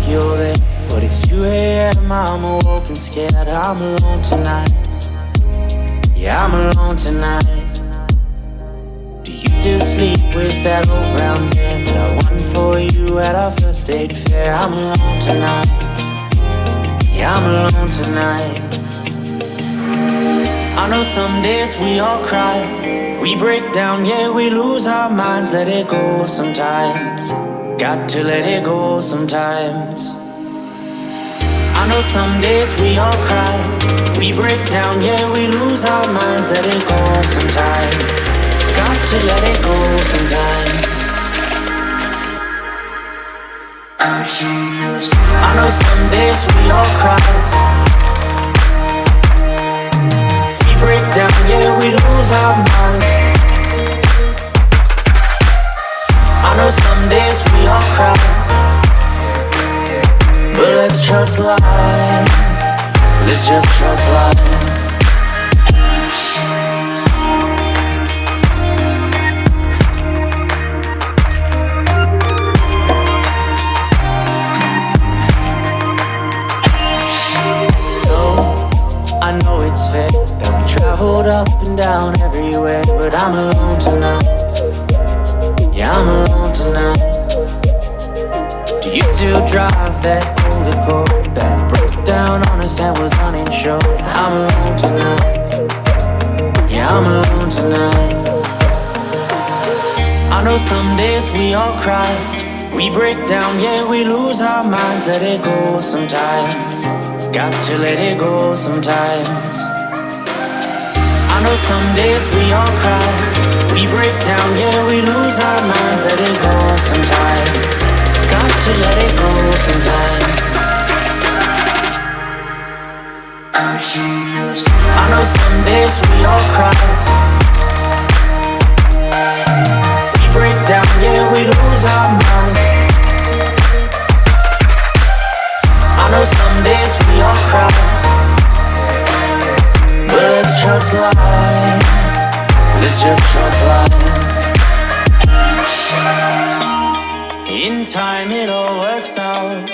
think you're there, but it's 2 a.m. I'm awoke and scared. I'm alone tonight. Yeah, I'm alone tonight. Do you still sleep with that old brown bed that I won for you at our first state fair? I'm alone tonight. Yeah, I'm alone tonight. I know some days we all cry, we break down, yeah, we lose our minds. Let it go sometimes, got to let it go sometimes. I know some days we all cry, we break down, yeah, we lose our minds. Let it go sometimes, got to let it go sometimes. I know some days we all cry, we break down, yeah, we lose our minds. I know some days we all cry, but let's trust life. Let's just trust life. I know it's fair that we traveled up and down everywhere, but I'm alone tonight. Yeah, I'm alone tonight. Do you still drive that old Accord that broke down on us and was uninsured? I'm alone tonight. Yeah, I'm alone tonight. I know some days we all cry, we break down, yeah, we lose our minds. Let it go sometimes, got to let it go sometimes. I know some days we all cry, we break down, yeah, we lose our minds. Let it go sometimes, got to let it go sometimes. I know some days we all cry, we break down, yeah, we lose our minds. I know some days we all cry, but let's trust life. Let's just trust life. In time it all works out.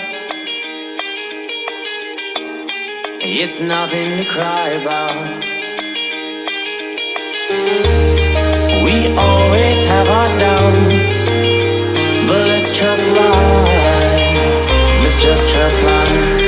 It's nothing to cry about. We always have our doubts, but let's trust life. Let's just trust life.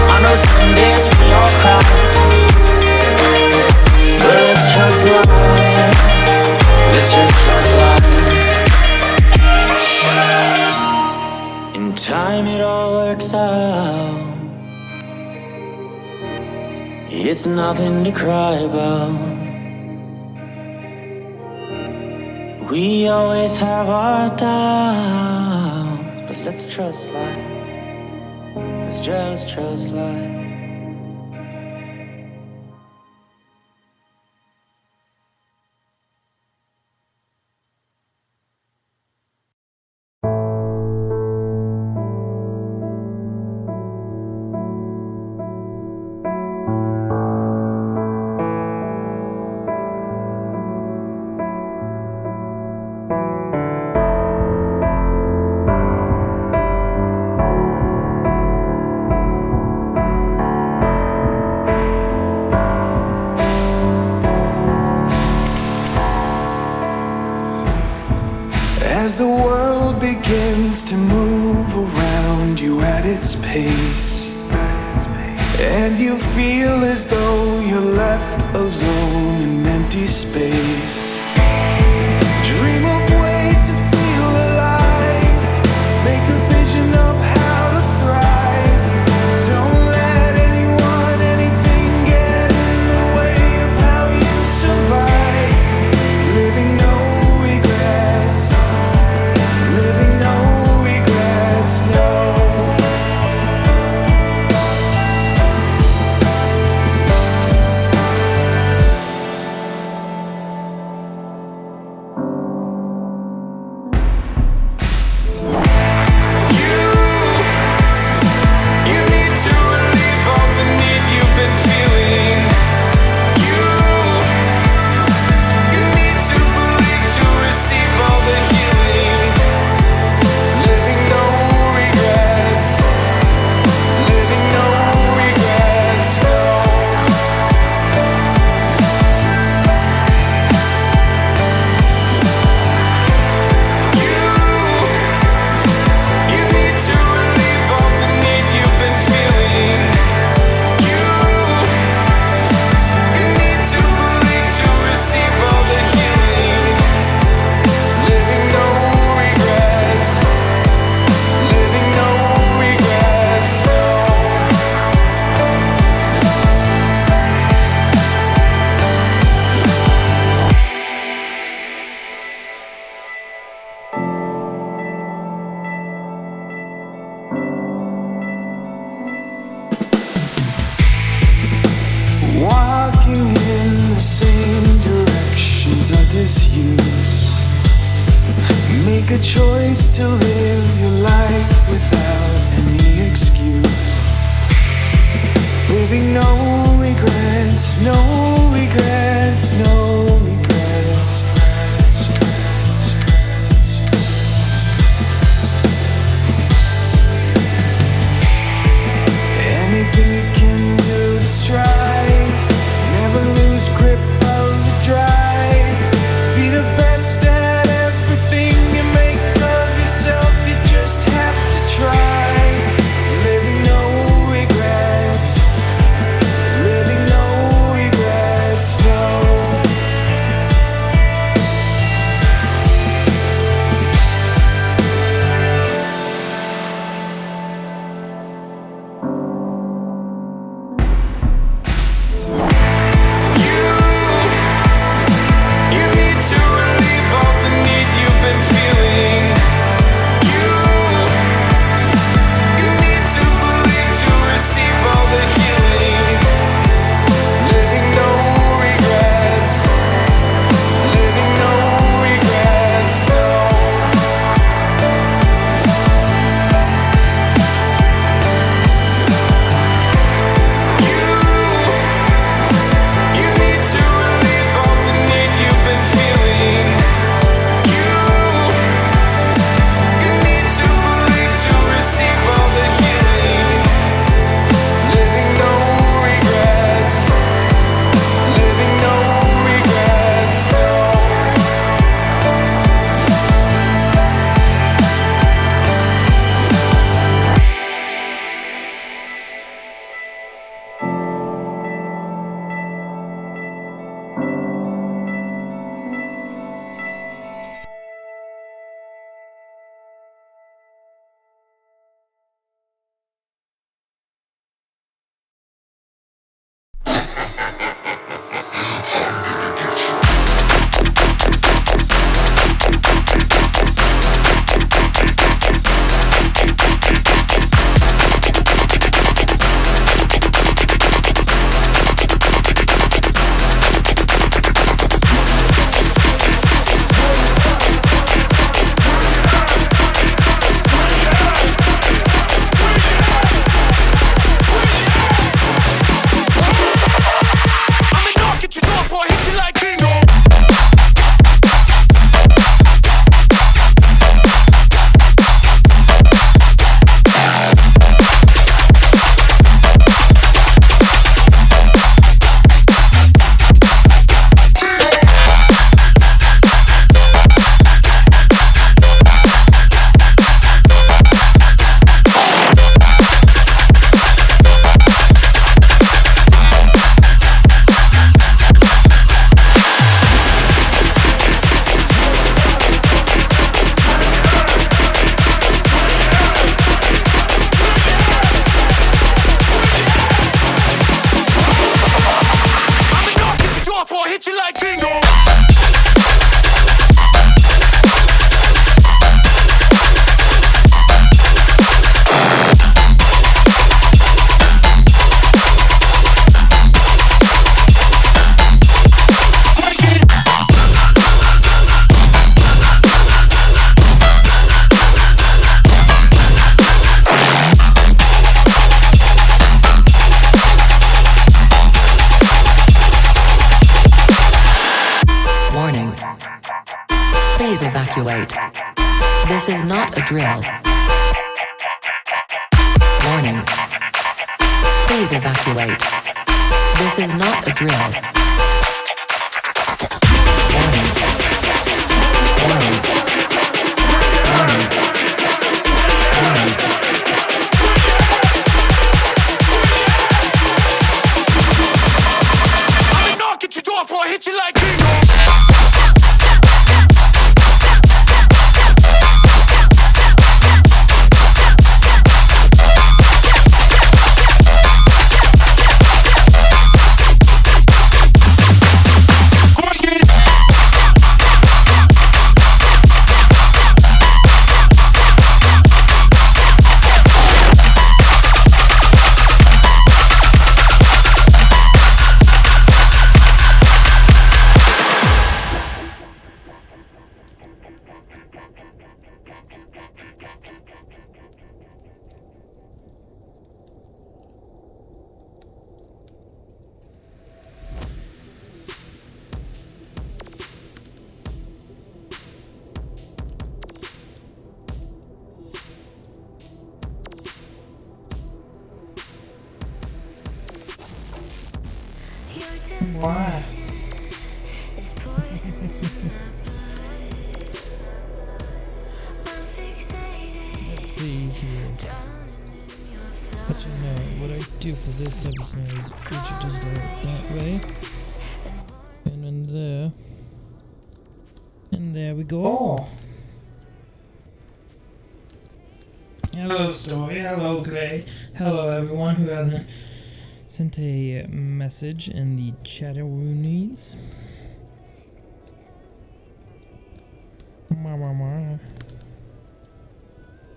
I know some days we all cry, but let's trust life. Let's just trust life. In time it all works out. It's nothing to cry about. We always have our doubts, but let's trust life. Let's just trust life. As the world begins to move around you at its pace, and you feel as though you're left alone in empty space, dream of ways to feel alive, make a vision of how to thrive. Don't let anyone, anything get in the way of how you survive. Living no regrets. Living no regrets, no. disuse. Make a choice to live your life without any excuse. Living no regrets, no regrets, no regrets. Anything you can do to strive. Never lose grip of the drive. Be the best at everything you make of yourself. You just have to try. Living no regrets. Living no regrets, no. Please evacuate. This is not a drill. Warning. Please evacuate. This is not a drill. Warning. Warning. Warning. Warning. I'ma knock at your door before I hit you like Jingle. Why? Let's see here. But you know, what I do for this episode is reach it just like that way. And then there. And there we go. Oh. Hello, Story. Hello, Gray. Hello, everyone who hasn't sent a message in the chatteroonies.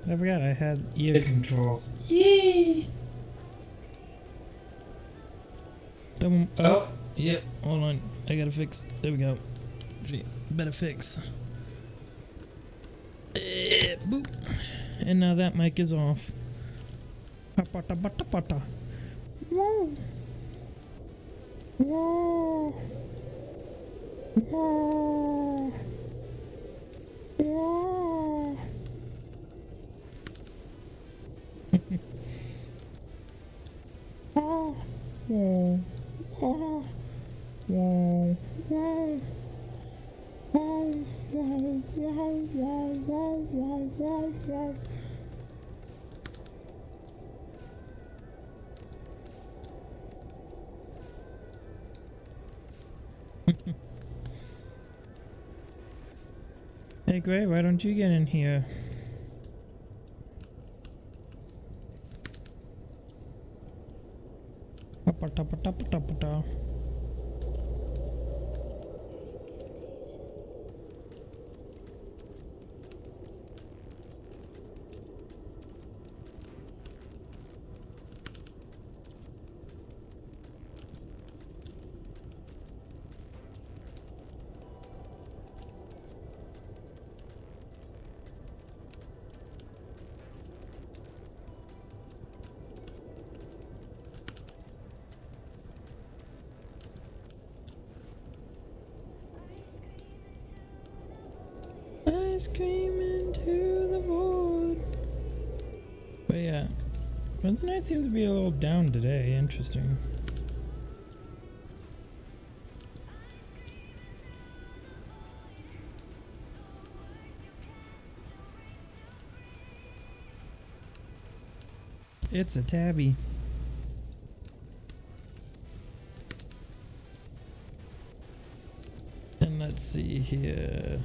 I forgot I had ear controls. Yay! Oh, yep. Hold on. I gotta fix. There we go. Gee, better fix. Boop. And now that mic is off. Whoa. Whoa. Whoa. Whoa. Oh. Whoa. Oh. Whoa. Whoa. Whoa. Whoa. Whoa. Whoa. Whoa. Whoa. Hey Gray, why don't you get in here? Ice cream into the void. But yeah, Wednesday night seems to be a little down today. Interesting. It's a tabby. And let's see here.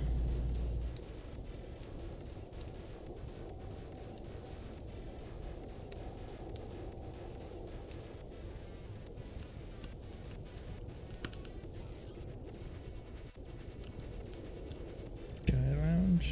Guy around.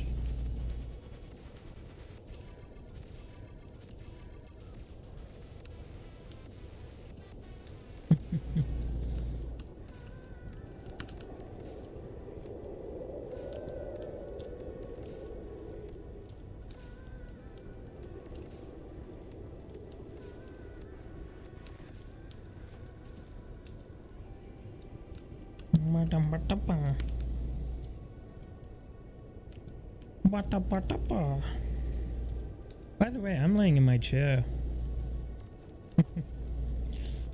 By the way, I'm laying in my chair.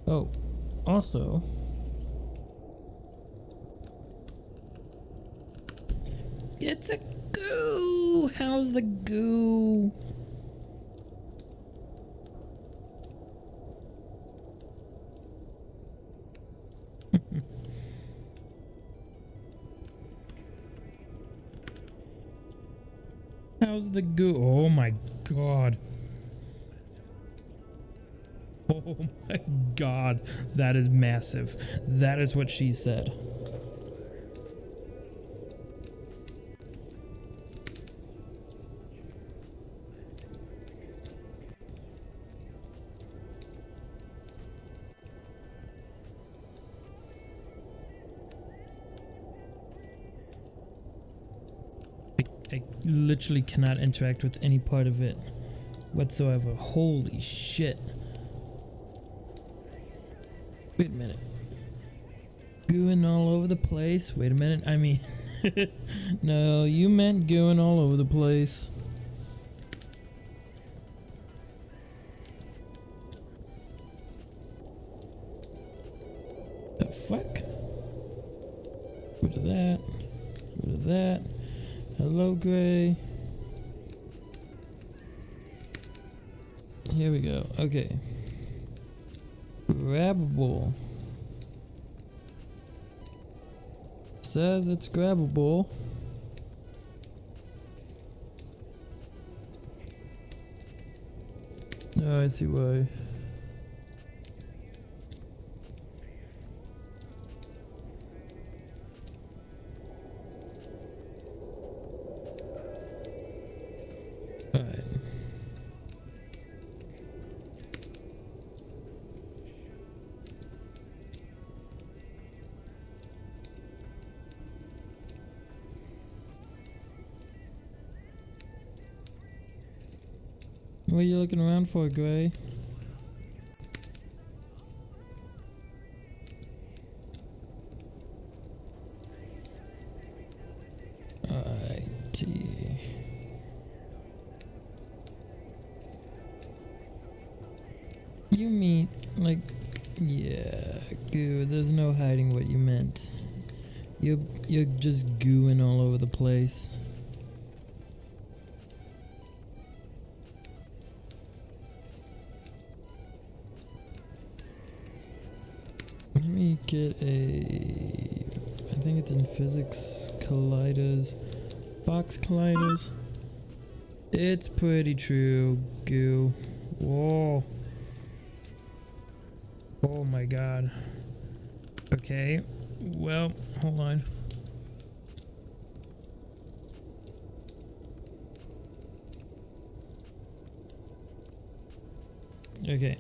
Oh, also, it's a goo. How's the goo? How's the goo? Oh my god. Oh my god. That is massive. That is what she said. I literally cannot interact with any part of it whatsoever. Holy shit. Wait a minute. Gooing all over the place? Wait a minute. I mean, no, you meant gooing all over the place. The fuck? Rid of that. Rid of that. Hello, Gray. Here we go. Okay. Grabbable. Says it's grabbable. Oh, I see why. Alright. What are you looking around for, Gray? Alrighty. You mean, like, yeah, goo, there's no hiding what you meant. You're just gooing all over the place. Let me get I think it's in physics, colliders, box colliders. It's pretty true, goo. Whoa. Oh my god. Okay, well, hold on. Okay.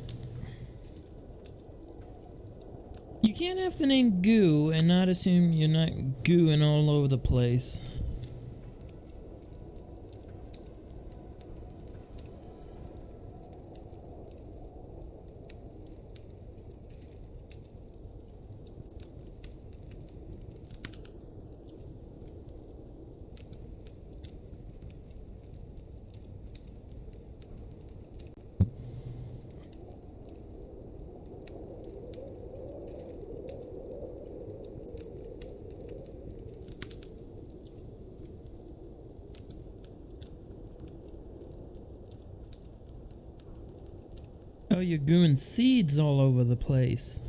You can't have the name Goo and not assume you're not gooing all over the place. Oh, you're gooing seeds all over the place.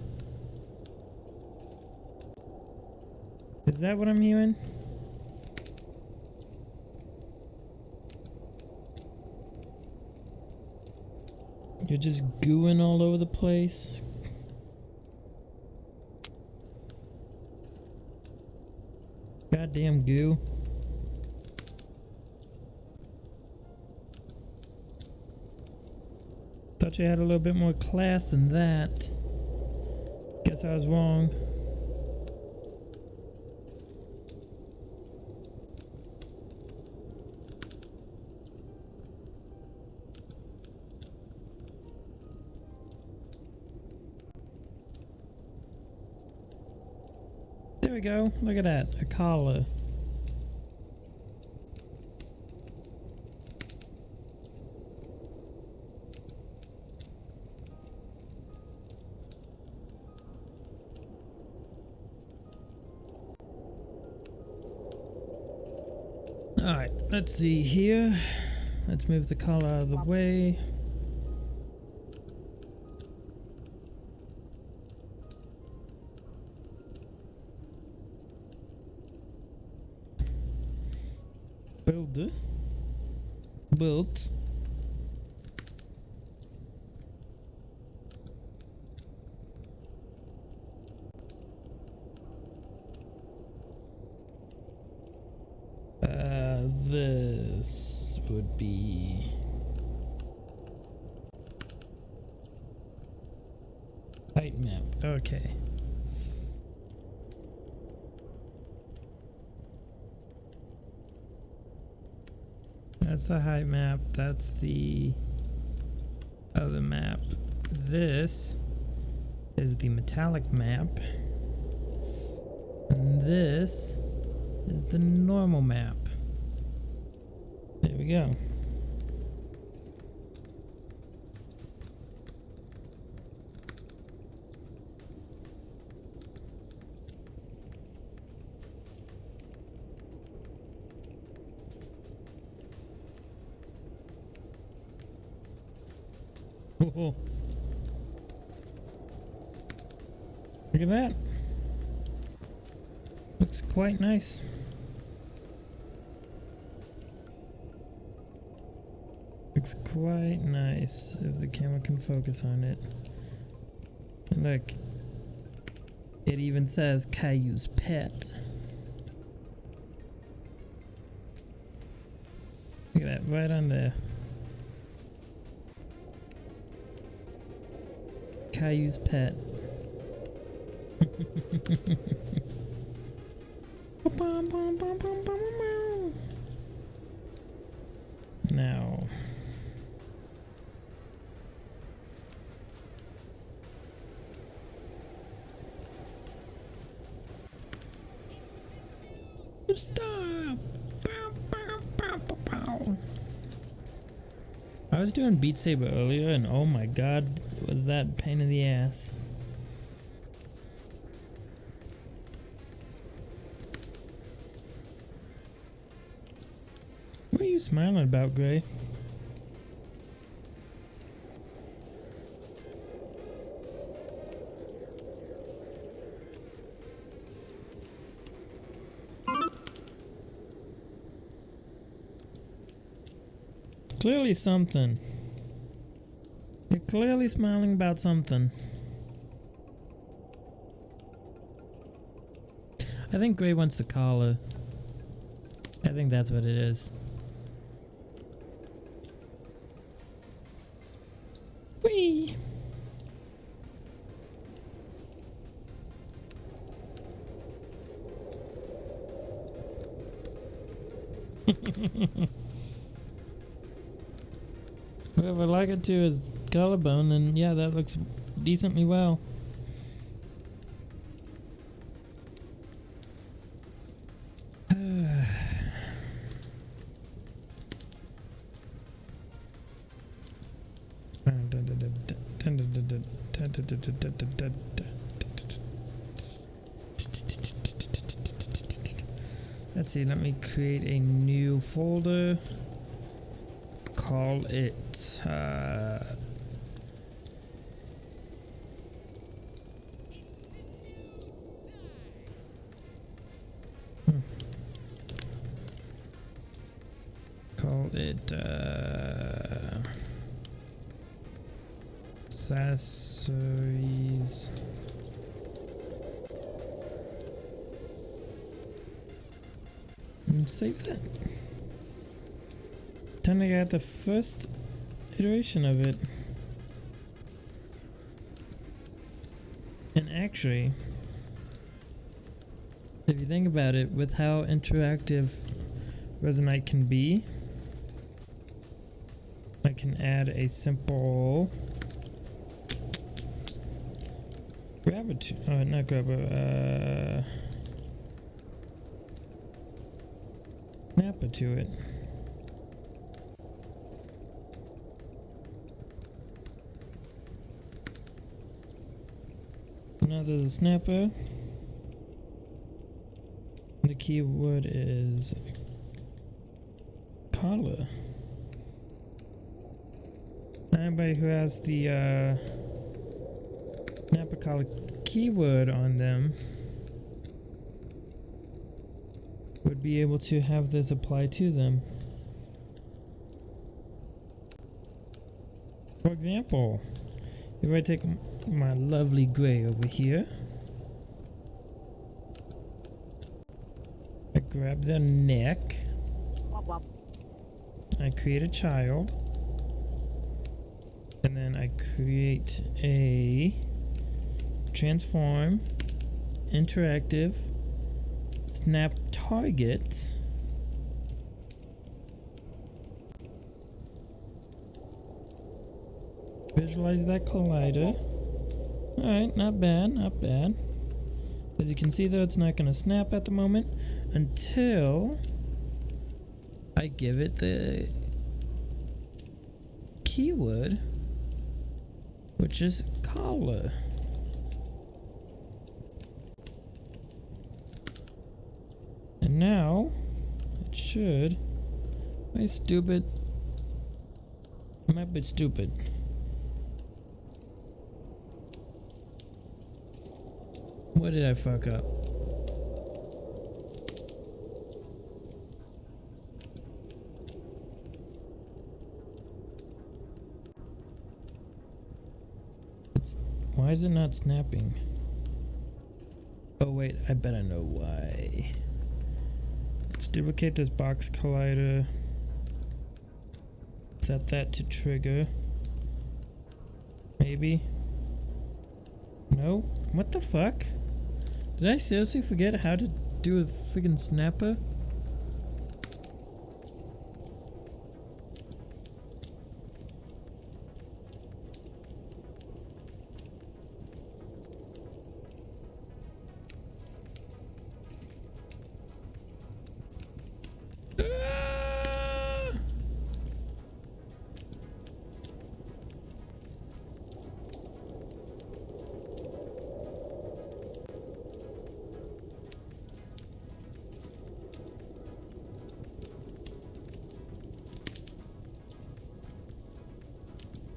Is that what I'm hearing? You're just gooing all over the place? Goddamn goo. Thought you had a little bit more class than that. Guess I was wrong. There we go. Look at that. A collar. Alright, let's see here. Let's move the collar out of the way. Build. Built. This would be height map. Okay. That's the height map. That's the other map. This is the metallic map. And this is the normal map. There we go. Look at that. Looks quite nice. Looks quite nice if the camera can focus on it. And look, it even says Caillou's pet. Look at that, right on there. Caillou's pet. Now, stop. I was doing Beat Saber earlier, and oh my god, was that pain in the ass. What are you smiling about, Gray? Clearly something. You're clearly smiling about something. I think Gray wants the collar. I think that's what it is. Whee! Well, if I like it to his collarbone, then yeah, that looks decently well. Let's see, let me create a new folder. Call it call it accessories. And save that. Time to get the first iteration of it. And actually, if you think about it, with how interactive Resonite can be, I can add a simple grabber to, not grabber, snapper to it. Now there's a snapper. The keyword is collar. Anybody who has the snapper collar keyword on them would be able to have this apply to them. For example, if I take my lovely Gray over here, I grab their neck, I create a child, and then I create a transform interactive snap target. Visualize that collider. Alright, not bad, not bad. As you can see though, it's not going to snap at the moment until I give it the keyword, which is collar. And now it should. Am I stupid? I'm a bit stupid. What did I fuck up? Why is it not snapping? Oh wait, I bet I know why. Let's duplicate this box collider. Set that to trigger. Maybe. No? What the fuck? Did I seriously forget how to do a friggin' snapper?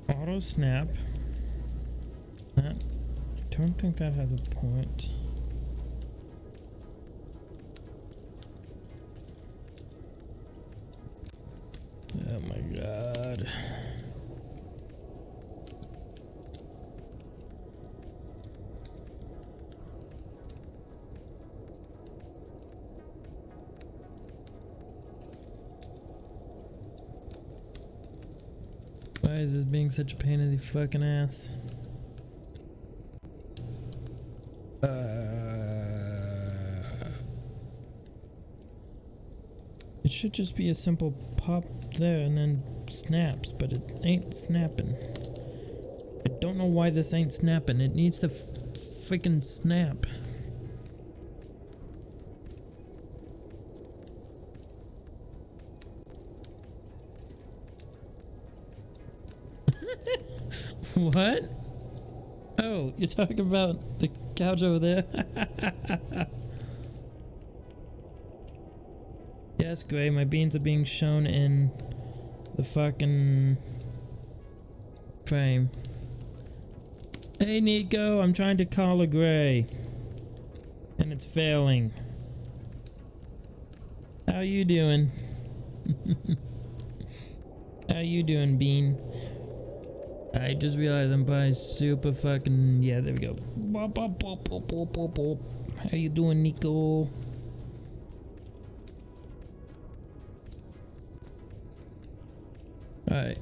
Auto snap. That, I don't think that has a point. Oh my god. Why is this being such a pain in the fucking ass? It should just be a simple pop there and then snaps, but it ain't snapping. I don't know why this ain't snapping. It needs to freaking snap. What? Oh, you're talking about the couch over there? Yes, Gray, my beans are being shown in the fucking frame. Hey, Nico, I'm trying to call a Gray. And it's failing. How you doing? How you doing, Bean? I just realized I'm probably super fucking... Yeah, there we go. How you doing, Nico? Alright.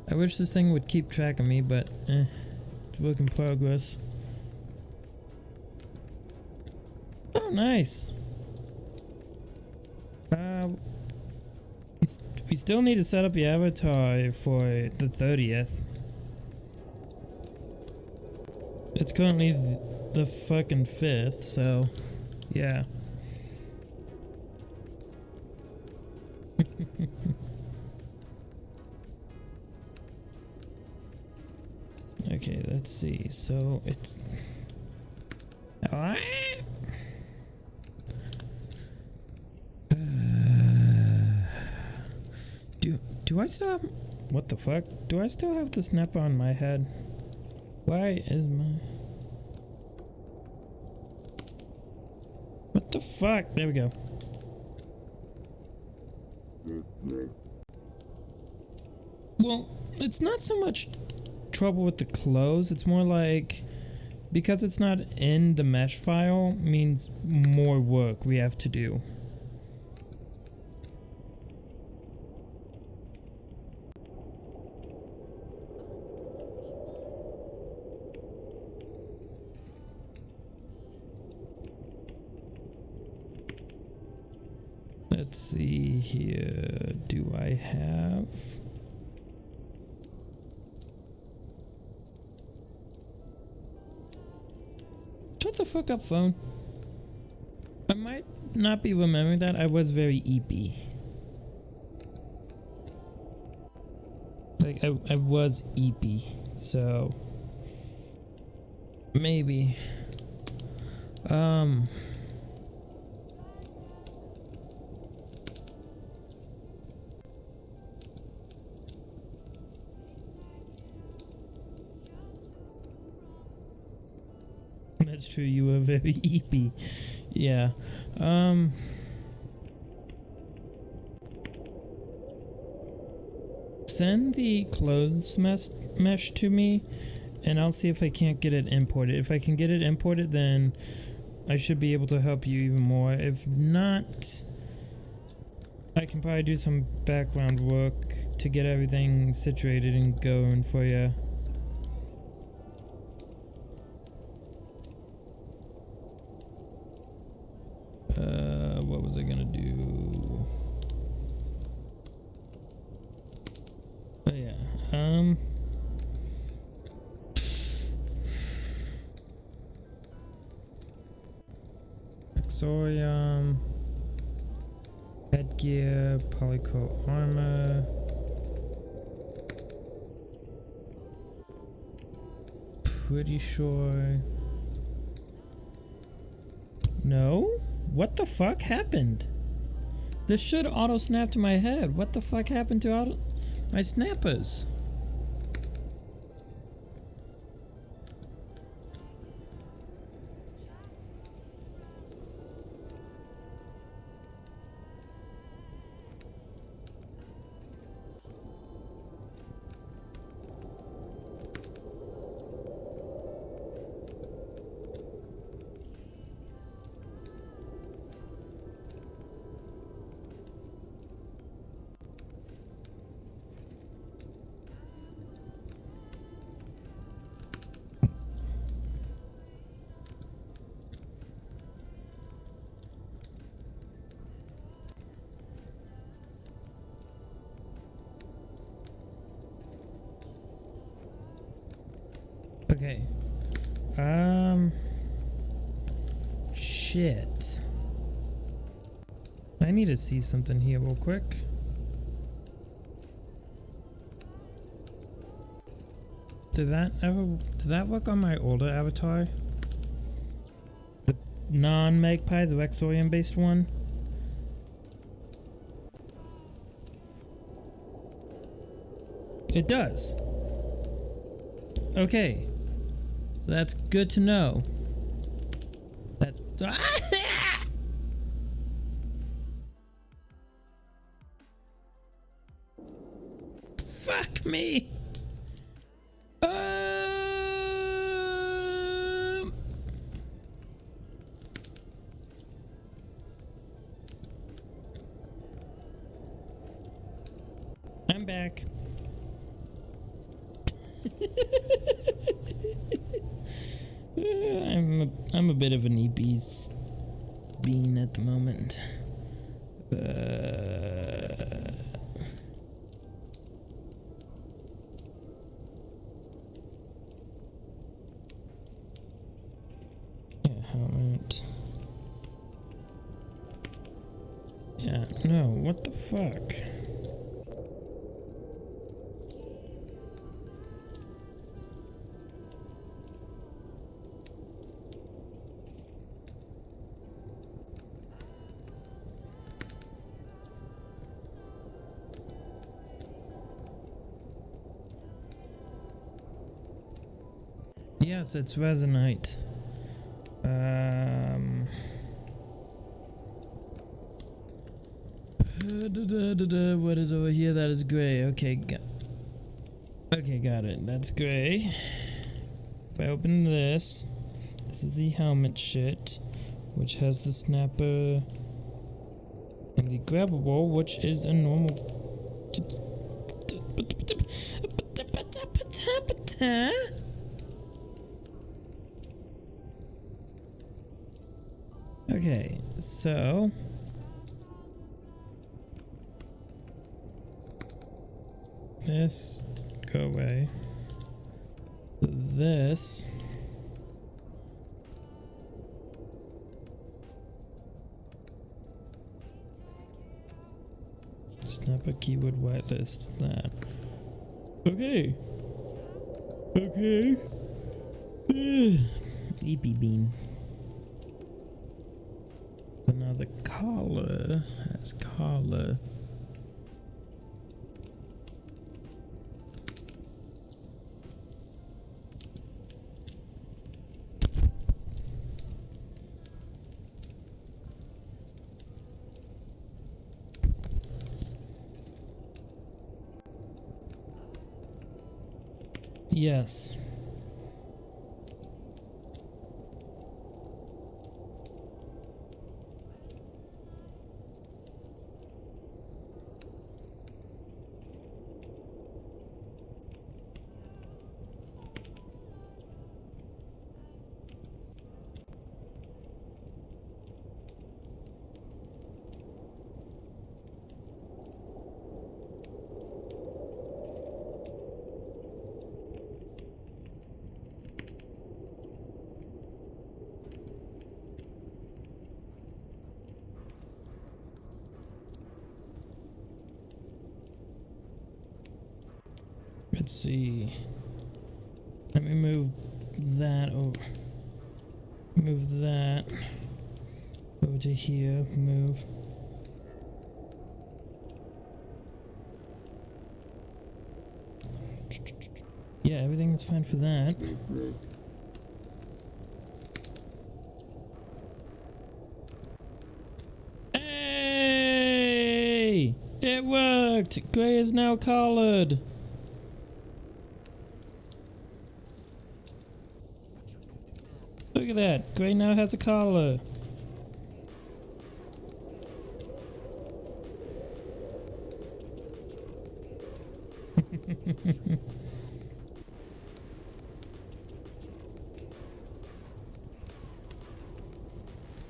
I wish this thing would keep track of me, but it's work in progress. Oh, nice. We still need to set up the avatar for the 30th. It's currently the fucking 5th, so yeah. Okay, let's see. So it's do I still have... What the fuck? Do I still have the snapper on my head? Why is my... What the fuck? There we go. Well, it's not so much trouble with the clothes. It's more like... Because it's not in the mesh file means more work we have to do. Let's see here. Do I have... Shut the fuck up, phone. I might not be remembering that. I was very eepy. Like, I was eepy. So... Maybe. That's true, you are very eepy. Yeah. Send the clothes mesh to me, and I'll see if I can't get it imported. If I can get it imported, then I should be able to help you even more. If not, I can probably do some background work to get everything situated and going for you. What was I gonna do? Oh yeah, Exorium, headgear, polycoat armor, pretty sure. No? What the fuck happened? This should auto snap to my head. What the fuck happened to my snappers? Okay. Shit. I need to see something here real quick. Did that work on my older avatar? The non-magpie, the Rexorium based one? It does. Okay. So that's good to know. That fuck me. I'm back. I'm a bit of an eepy's bean at the moment. Yeah, helmet. Yeah, no, what the fuck? Yes, it's resonite. What is over here? That is gray. Okay, okay, got it. That's gray. If I open this, this is the helmet shit, which has the snapper and the grabbable, which is a normal. Okay, so this go away. This snapper keyword whitelist that. Okay. Okay. eepy bean. So now the collar has collar. Yes. Let's see. Let me move that over. Move that over to here. Move. Yeah, everything is fine for that. Hey! It worked! Gray is now collared. Look at that. Gray now has a collar.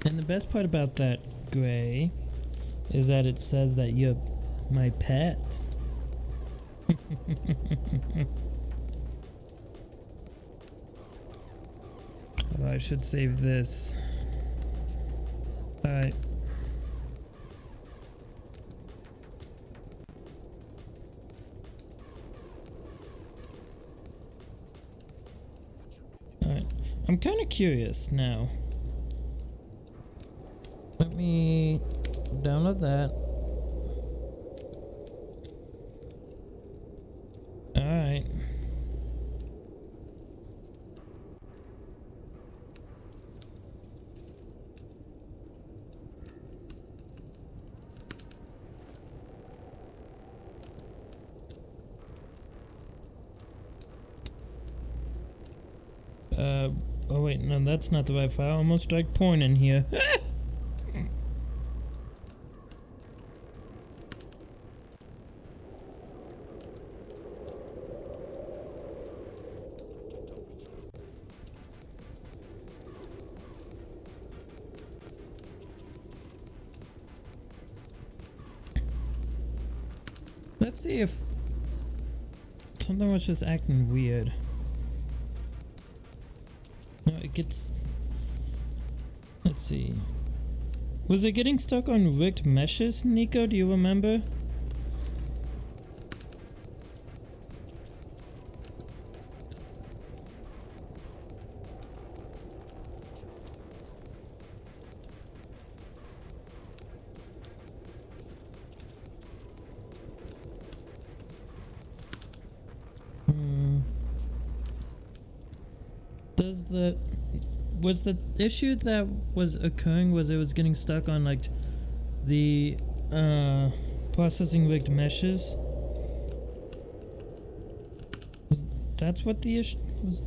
And the best part about that, Gray, is that it says that you're my pet. Oh, I should save this. Alright. Alright. I'm kind of curious now. Let me download that. Alright. Oh wait, no, that's not the right file. I almost tried porn in here. Let's see if something was just acting weird. No, it gets... Let's see. Was it getting stuck on rigged meshes, Nico? Do you remember? Was the issue that was occurring was it was getting stuck on like the processing rigged meshes? That's what the issue was.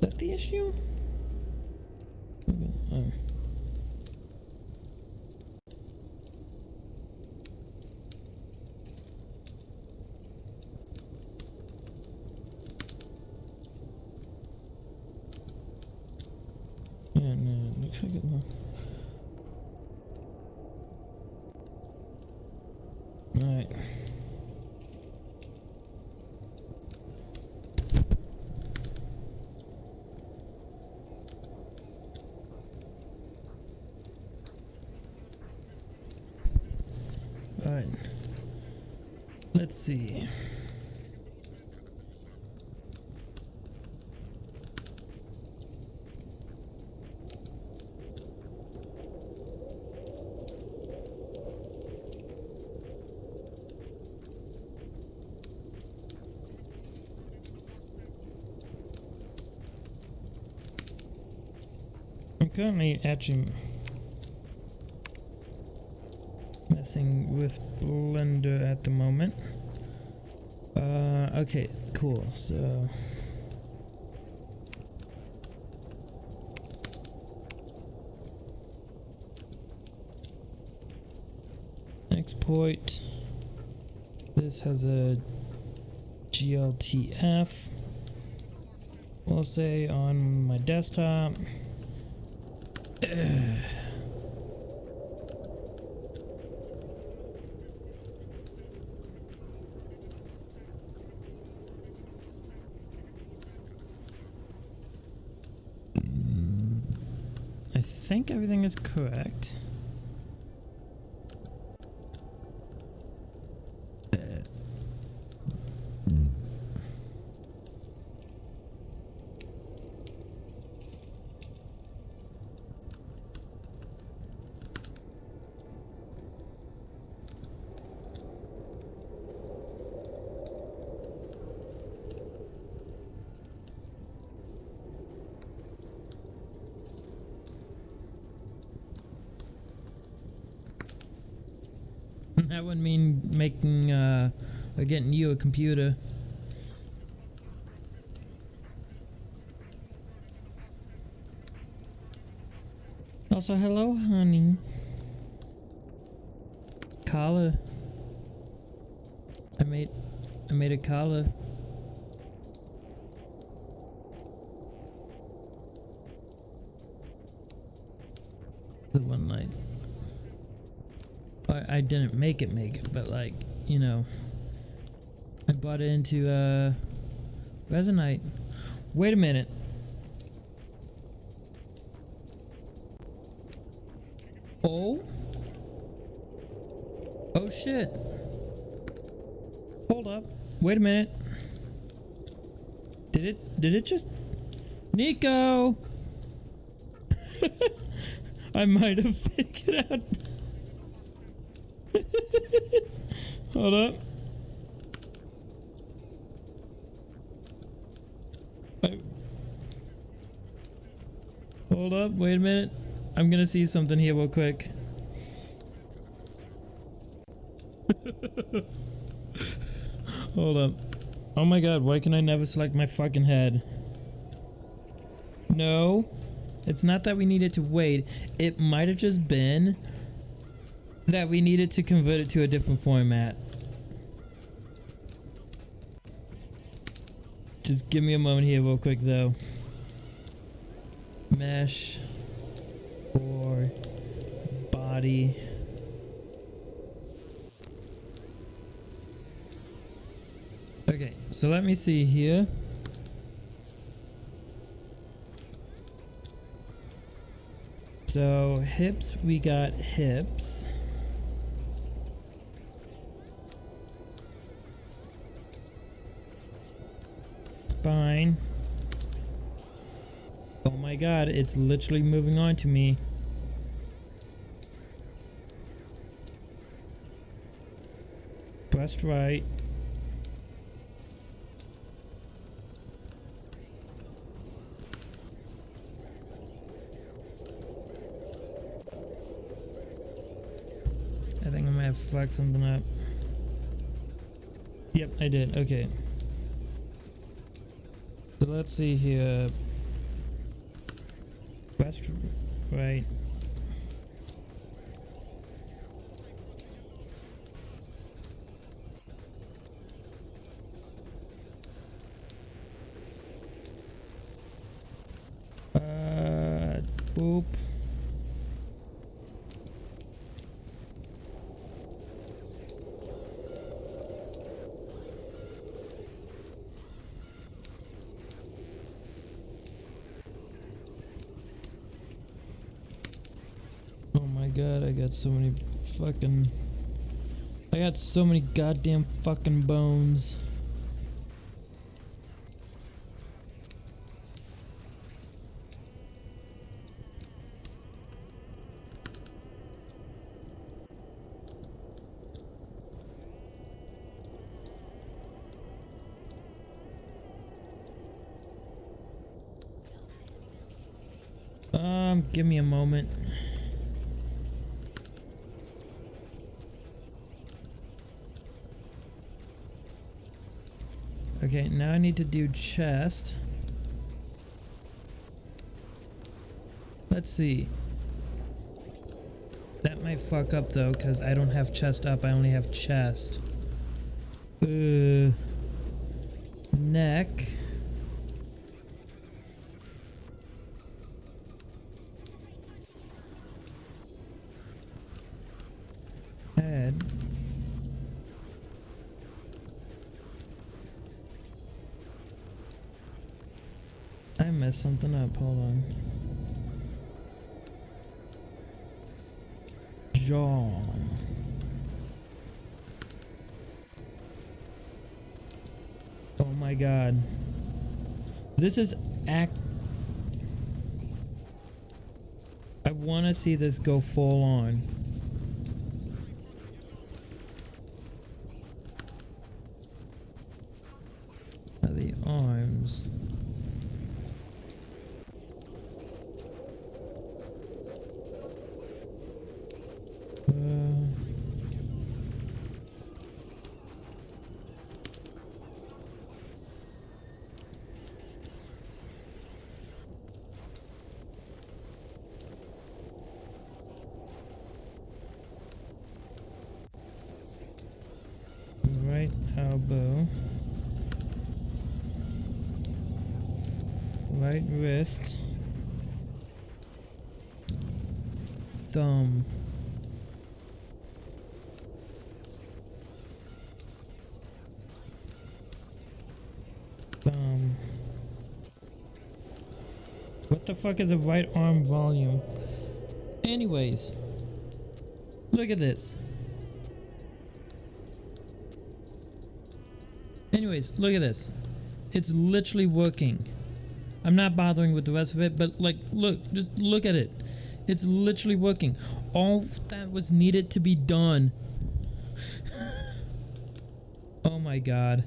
That the issue? Okay. Oh. Yeah, no, it looks like it. Alright. Alright. Let's see. I'm currently actually messing with Blender at the moment. Okay, cool. So export. This has a GLTF. We'll say on my desktop. I think everything is correct. That would mean making or getting you a computer. Also, hello, honey. Collar. I made a collar. The one night. I didn't make it, but like, you know, I bought it into Resonite. Wait a minute. Oh shit. Hold up. Wait a minute. Did it just Nico? I might have figured out. Hold up. Hold up, wait a minute. I'm gonna see something here real quick. Hold up. Oh my god, why can I never select my fucking head? No. It's not that we needed to wait. It might have just been that we needed to convert it to a different format. Just give me a moment here real quick though. Mesh or body. Okay, so let me see here. So hips, we got hips. Spine. Oh my god, it's literally moving on to me. Breast right. I think I might have fucked something up. Yep, I did. Okay. So let's see here. Breast right. Boop. Oh my god, I got so many goddamn fucking bones. Give me a moment. Okay, now I need to do chest. Let's see. That might fuck up though, because I don't have chest up, I only have chest. Neck. Head. I messed something up, hold on. Jaw. Oh my god. This is I want to see this go full on. The arms. Right elbow. Right wrist. Thumb. Thumb. What the fuck is a right arm volume? Anyways. Look at this. Anyways, look at this. It's literally working. I'm not bothering with the rest of it, but like, look, just look at it. It's literally working. All that was needed to be done. Oh my god.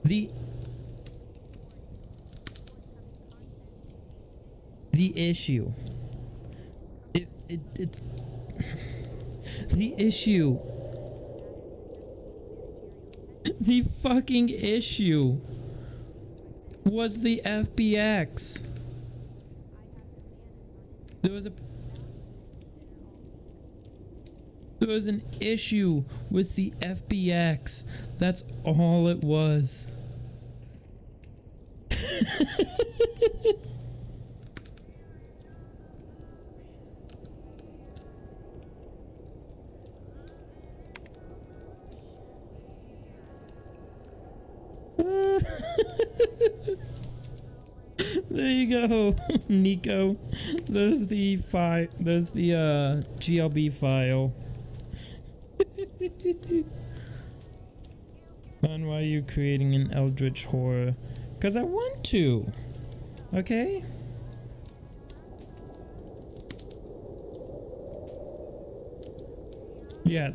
The issue. It's the issue. The fucking issue was the FBX. There was an issue with the FBX. That's all it was. There you go, Nico. There's the file. There's the GLB file. Man, why are you creating an eldritch horror? Cause I want to. Okay. Yeah,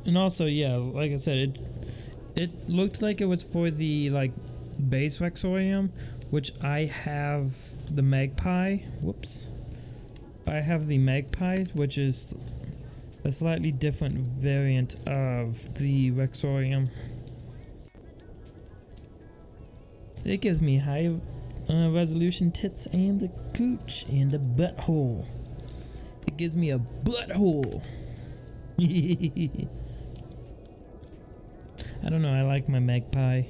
and also yeah, like I said, it looked like it was for the like base Vexorium, which I have the Magpie. Whoops. I have the Magpie, which is a slightly different variant of the Vexorium. It gives me high resolution tits and the cooch and the butthole. It gives me a butthole. I don't know, I like my Magpie.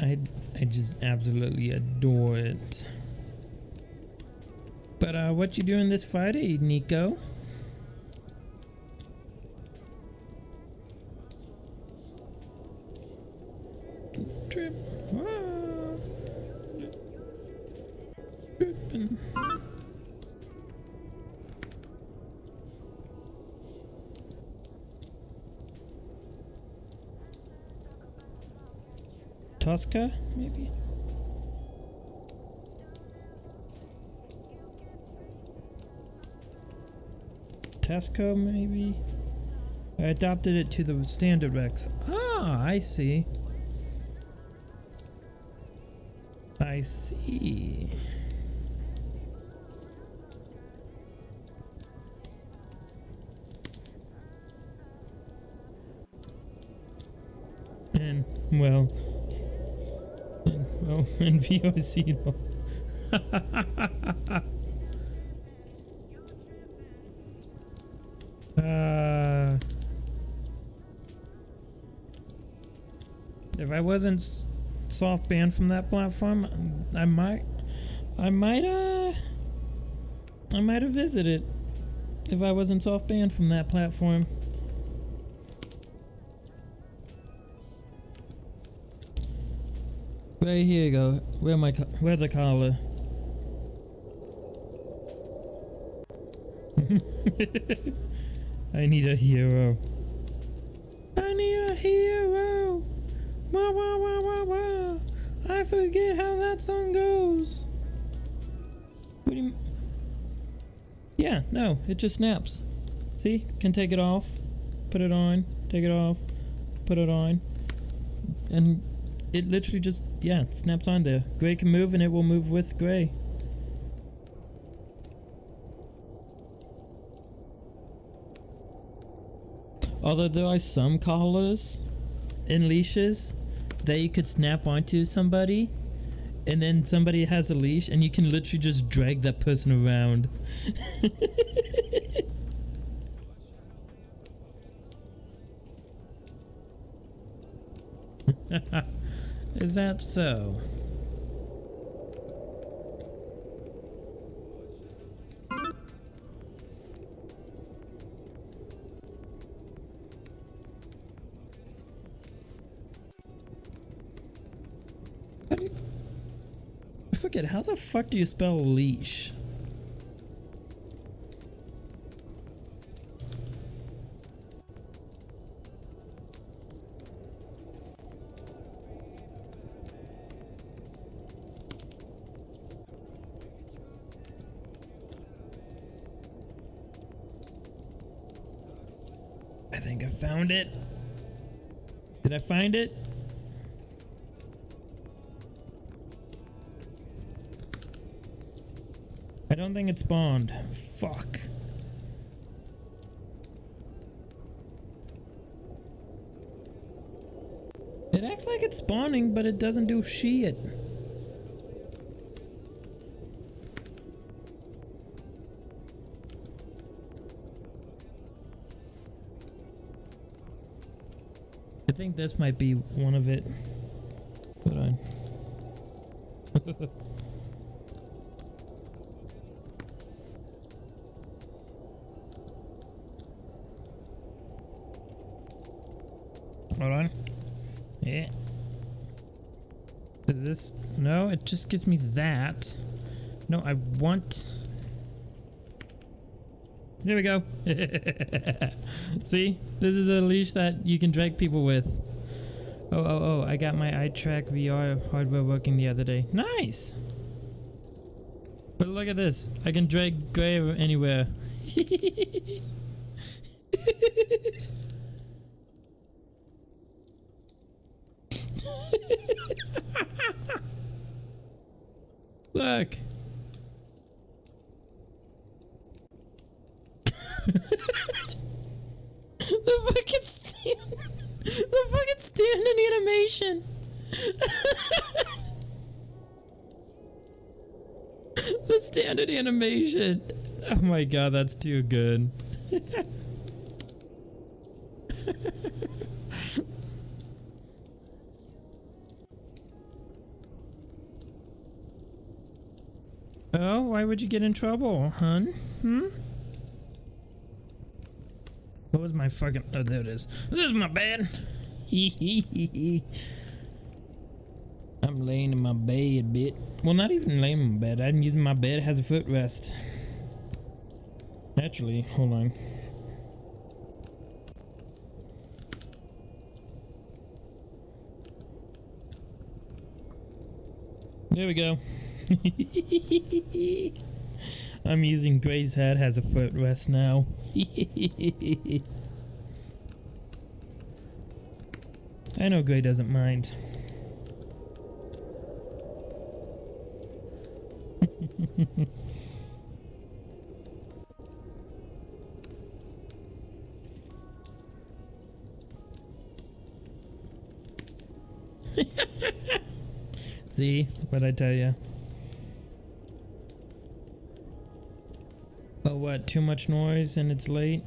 I just absolutely adore it. But what you doing this Friday, Nico? Trip. Tripping. Tosca, maybe? Tesco, maybe? I adopted it to the standard Rex. Ah, I see. I see. Well, in VOC though. If I wasn't soft banned from that platform, I might have visited if I wasn't soft banned from that platform. Right here you go. Where the collar? I need a hero. I need a hero. Wah, wah, wah, wah, wah. I forget how that song goes. What do you? Yeah, no, it just snaps. See, can take it off, put it on, take it off, put it on, and it literally just, yeah, snaps on there. Gray can move and it will move with Gray. Although there are some collars and leashes that you could snap onto somebody, and then somebody has a leash and you can literally just drag that person around. Is that so? I forget, how the fuck do you spell leash? I think I found it. Did I find it? I don't think it's spawned. Fuck. It acts like it's spawning, but it doesn't do shit. I think this might be one of it. Hold on. Hold on. Yeah. Is this? No, it just gives me that. No, I want. Here we go. See? This is a leash that you can drag people with. Oh, I got my eye track VR hardware working the other day. Nice! But look at this. I can drag Gray anywhere. Look. The fucking standing animation. The standard animation. Oh my god, that's too good. Oh, why would you get in trouble, hun? What was my fucking... Oh, there it is. This is my bed. I'm laying in my bed a bit. Well, not even laying in my bed. I'm using my bed. It has a footrest. Actually, hold on. There we go. I'm using Gray's head has a footrest now. I know Gray doesn't mind. See what I tell you? Oh, what? Too much noise and it's late?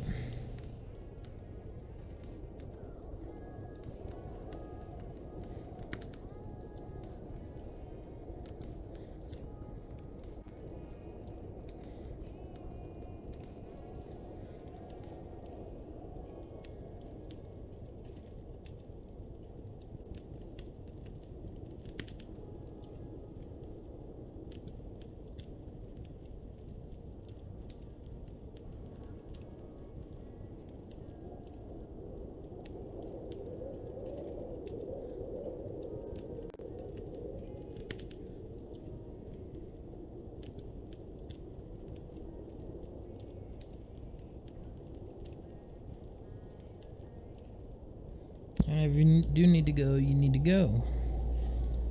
And if you do need to go, you need to go.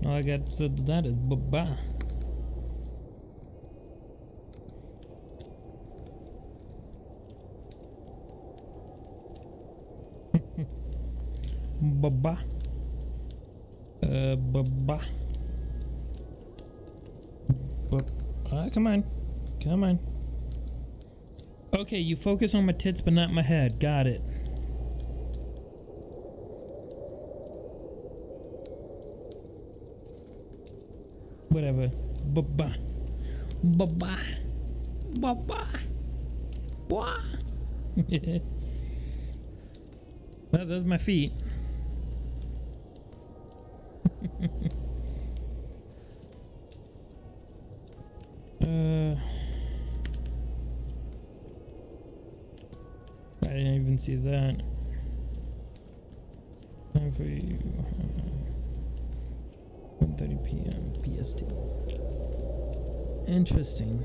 All I got to say to that is bye-bye. Bye-bye. Bye-bye. Come on. Come on. Okay, you focus on my tits but not my head. Got it. Whatever. Bye-bye. Bye-bye. Bye-bye. Bye. Well, those are my feet. I didn't even see that. Time for you. 1:30 p.m. PST. Interesting.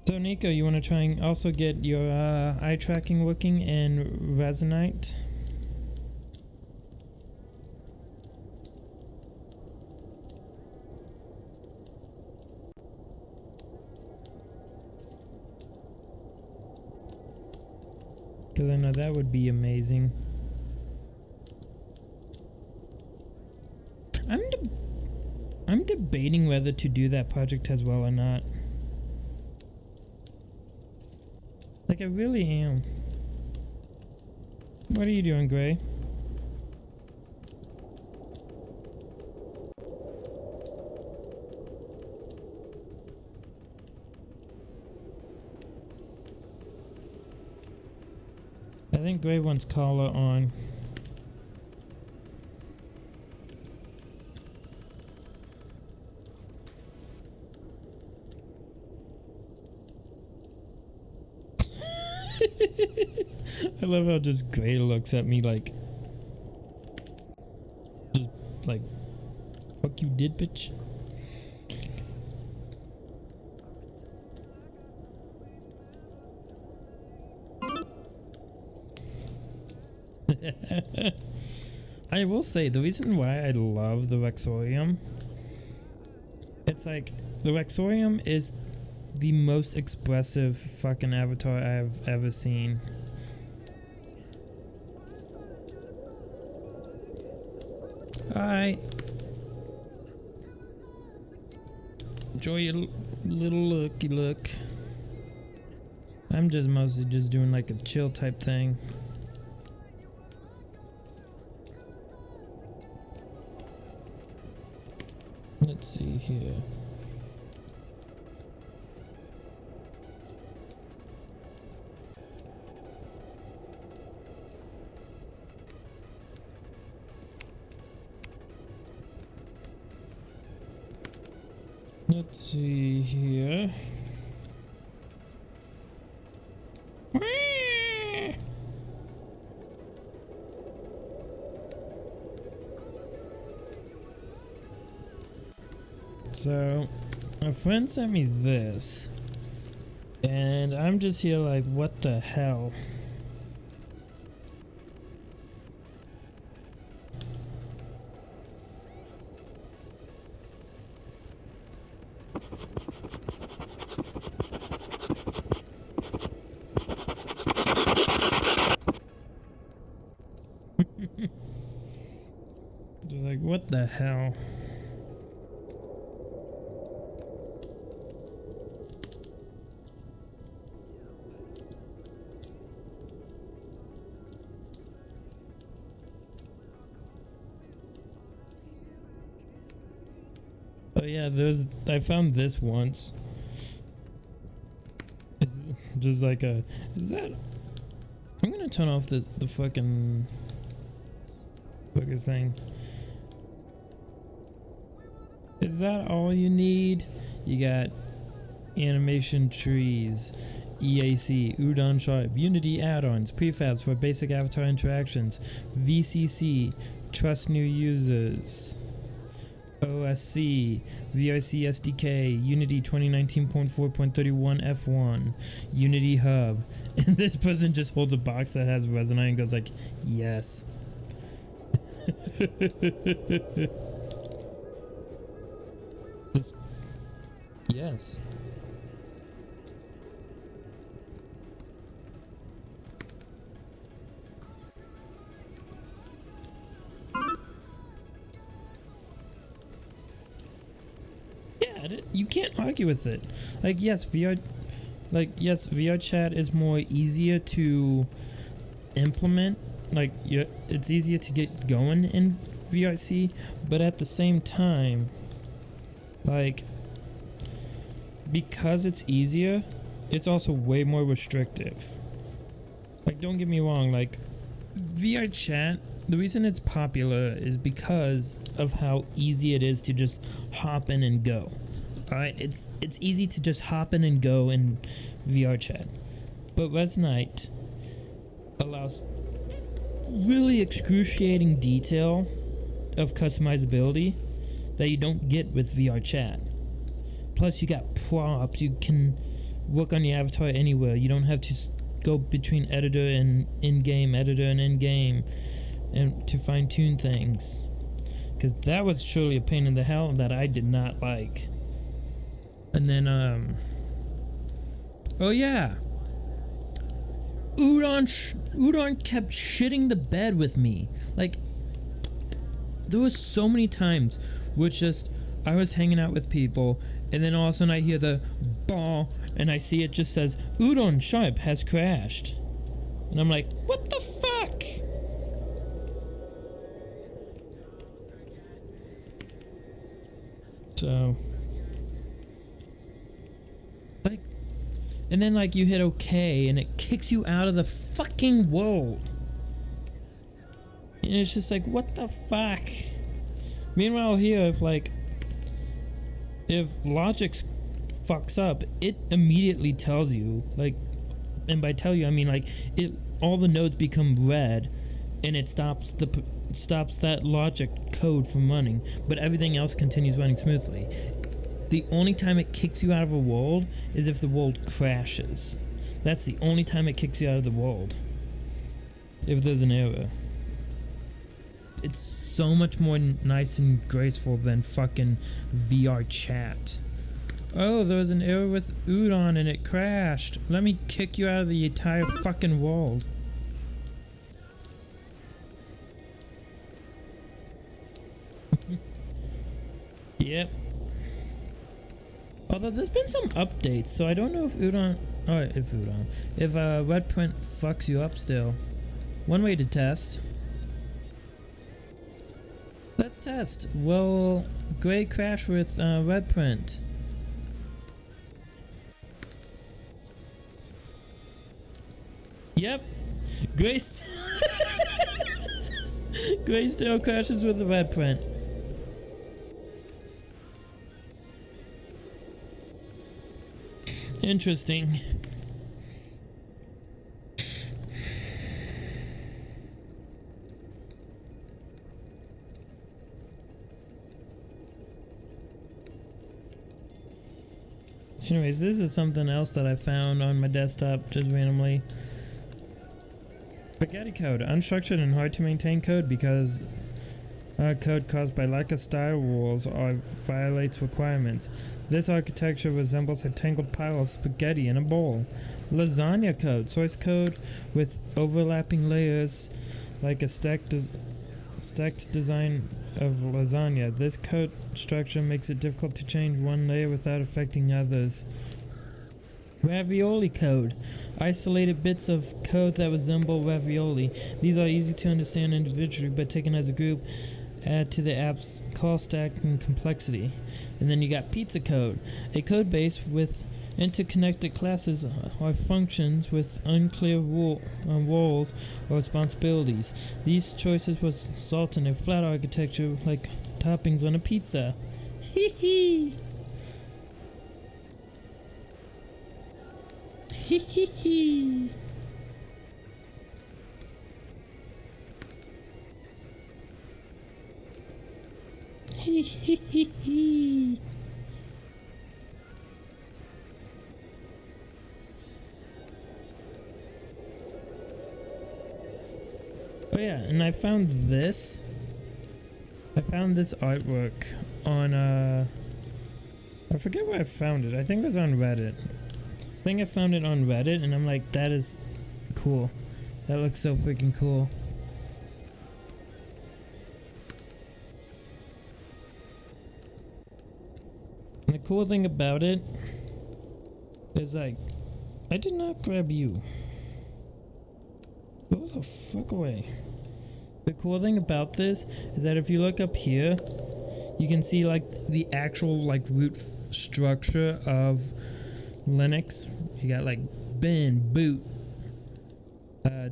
So Nico, you want to try and also get your eye tracking working in Resonite? Because I know that would be amazing. I'm debating whether to do that project as well or not. Like, I really am. What are you doing, Gray? I think Gray wants collar on. I love how just Gray looks at me like, just like, fuck you did, bitch. I will say, the reason why I love the Rexorium, it's like, the Rexorium is the most expressive fucking avatar I've ever seen. Alright. Enjoy your little looky look. I'm just mostly just doing like a chill type thing. Let's see here. Let's see here. So, a friend sent me this, and I'm just here like, what the hell? Just like, what the hell? Oh yeah, I found this once. It's just like is that? I'm gonna turn off the fucking thing. Is that all you need? You got animation trees, EAC, Udon Sharp, Unity add-ons, prefabs for basic avatar interactions, VCC, trust new users, OSC, VRC SDK, Unity 2019.4.31 F1, Unity Hub. And this person just holds a box that has Resonite and goes like, yes. Just, yes. You can't argue with it. Like, yes, VR chat is more easier to implement. Like, it's easier to get going in VRC, but at the same time, like, because it's easier, it's also way more restrictive. Like, don't get me wrong, like, VR chat, the reason it's popular is because of how easy it is to just hop in and go. Alright, it's easy to just hop in and go in VR chat. But Resonite allows really excruciating detail of customizability that you don't get with VR chat. Plus you got props, you can work on your avatar anywhere. You don't have to go between editor and in-game, editor and in-game, and to fine-tune things. Because that was surely a pain in the hell that I did not like. And then, oh yeah, Udon kept shitting the bed with me. Like, there was so many times where just I was hanging out with people, and then all of a sudden I hear the ball, and I see it just says Udon Sharp has crashed, and I'm like, what the fuck? So. And then like you hit OK and it kicks you out of the fucking world. And it's just like, what the fuck? Meanwhile here, if logic fucks up, it immediately tells you, like, and by tell you I mean like all the nodes become red and it stops that logic code from running, but everything else continues running smoothly. The only time it kicks you out of a world is if the world crashes. That's the only time it kicks you out of the world. If there's an error. It's so much more nice and graceful than fucking VR chat. Oh, there was an error with Udon and it crashed. Let me kick you out of the entire fucking world. Yep. Although there's been some updates, so I don't know if red print fucks you up still. One way to test. Let's test. Will gray crash with red print? Yep. Gray still crashes with the red print. Interesting. Anyways, this is something else that I found on my desktop just randomly. Spaghetti code, unstructured and hard to maintain code because code caused by lack of style rules or violates requirements. This architecture resembles a tangled pile of spaghetti in a bowl. Lasagna code, source code with overlapping layers like a stacked design of lasagna. This code structure makes it difficult to change one layer without affecting others. Ravioli code. Isolated bits of code that resemble ravioli. These are easy to understand individually, but taken as a group add to the app's call stack and complexity. And then you got pizza code. A code base with interconnected classes or functions with unclear roles or responsibilities. These choices result in a flat architecture like toppings on a pizza. Hee hee! Hee hee hee! Hee hee hee hee! Oh yeah, and I found this artwork on I forget where I found it. I think it was on Reddit. I think I found it on Reddit and I'm like, that is cool. That looks so freaking cool. And the cool thing about it is like, I did not grab you. Go the fuck away. The cool thing about this is that if you look up here, you can see like the actual like root structure of Linux. You got like bin, boot,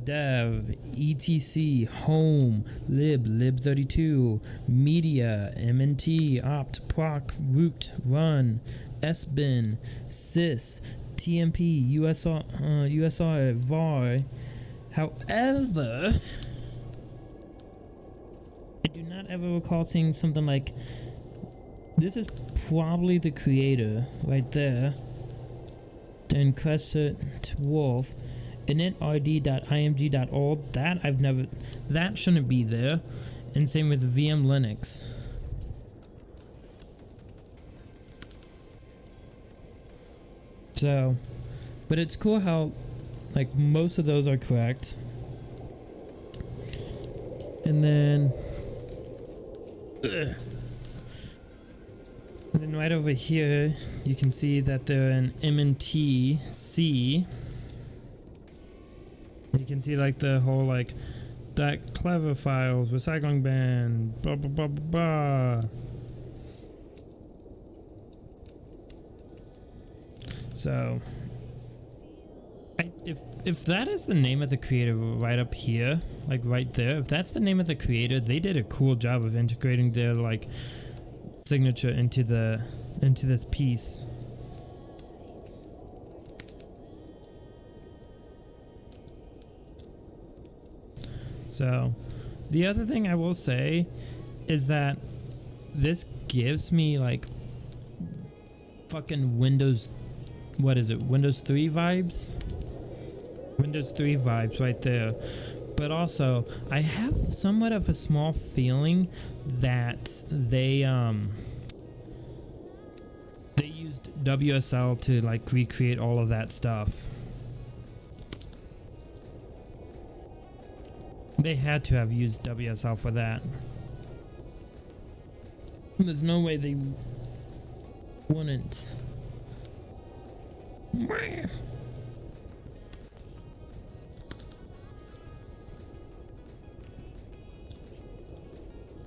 dev, etc, home, lib32, media, mnt, opt, proc, root, run, sbin, sys, tmp, usr, var. However, I do not ever recall seeing something like this. Is probably the creator right there. Then Crescent Wolf, initrd.img.org. That shouldn't be there. And same with VM Linux. So, but it's cool how like most of those are correct. And then right over here you can see that they're in MNT-C. You can see like the whole like that clever files, recycling ban, blah blah blah blah blah. So if that is the name of the creator right up here, like right there, if that's the name of the creator, they did a cool job of integrating their like signature into this piece. So the other thing I will say is that this gives me like fucking Windows 3 vibes? Windows 3 vibes right there. But also, I have somewhat of a small feeling that they used WSL to like recreate all of that stuff. They had to have used WSL for that. There's no way they wouldn't.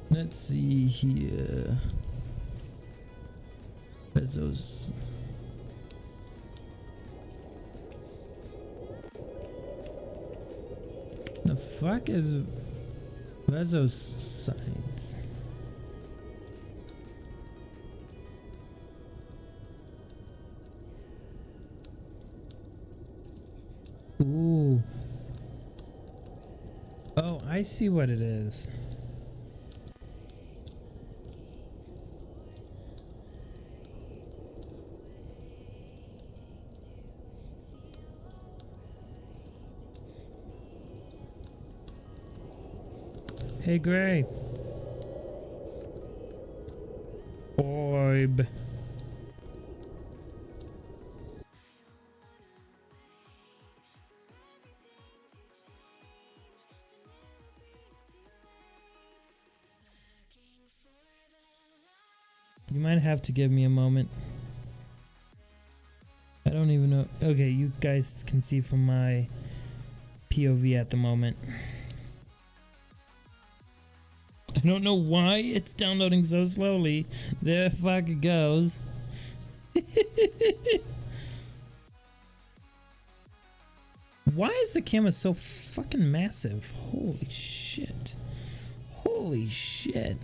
Let's see here. Bezos. The fuck is Bezos sites? Ooh. Oh, I see what it is. Hey, Gray. have to give me a moment. I don't even know. Okay, you guys can see from my POV at the moment. I don't know why it's downloading so slowly. There fuck it goes. Why is the camera so fucking massive? Holy shit. Holy shit.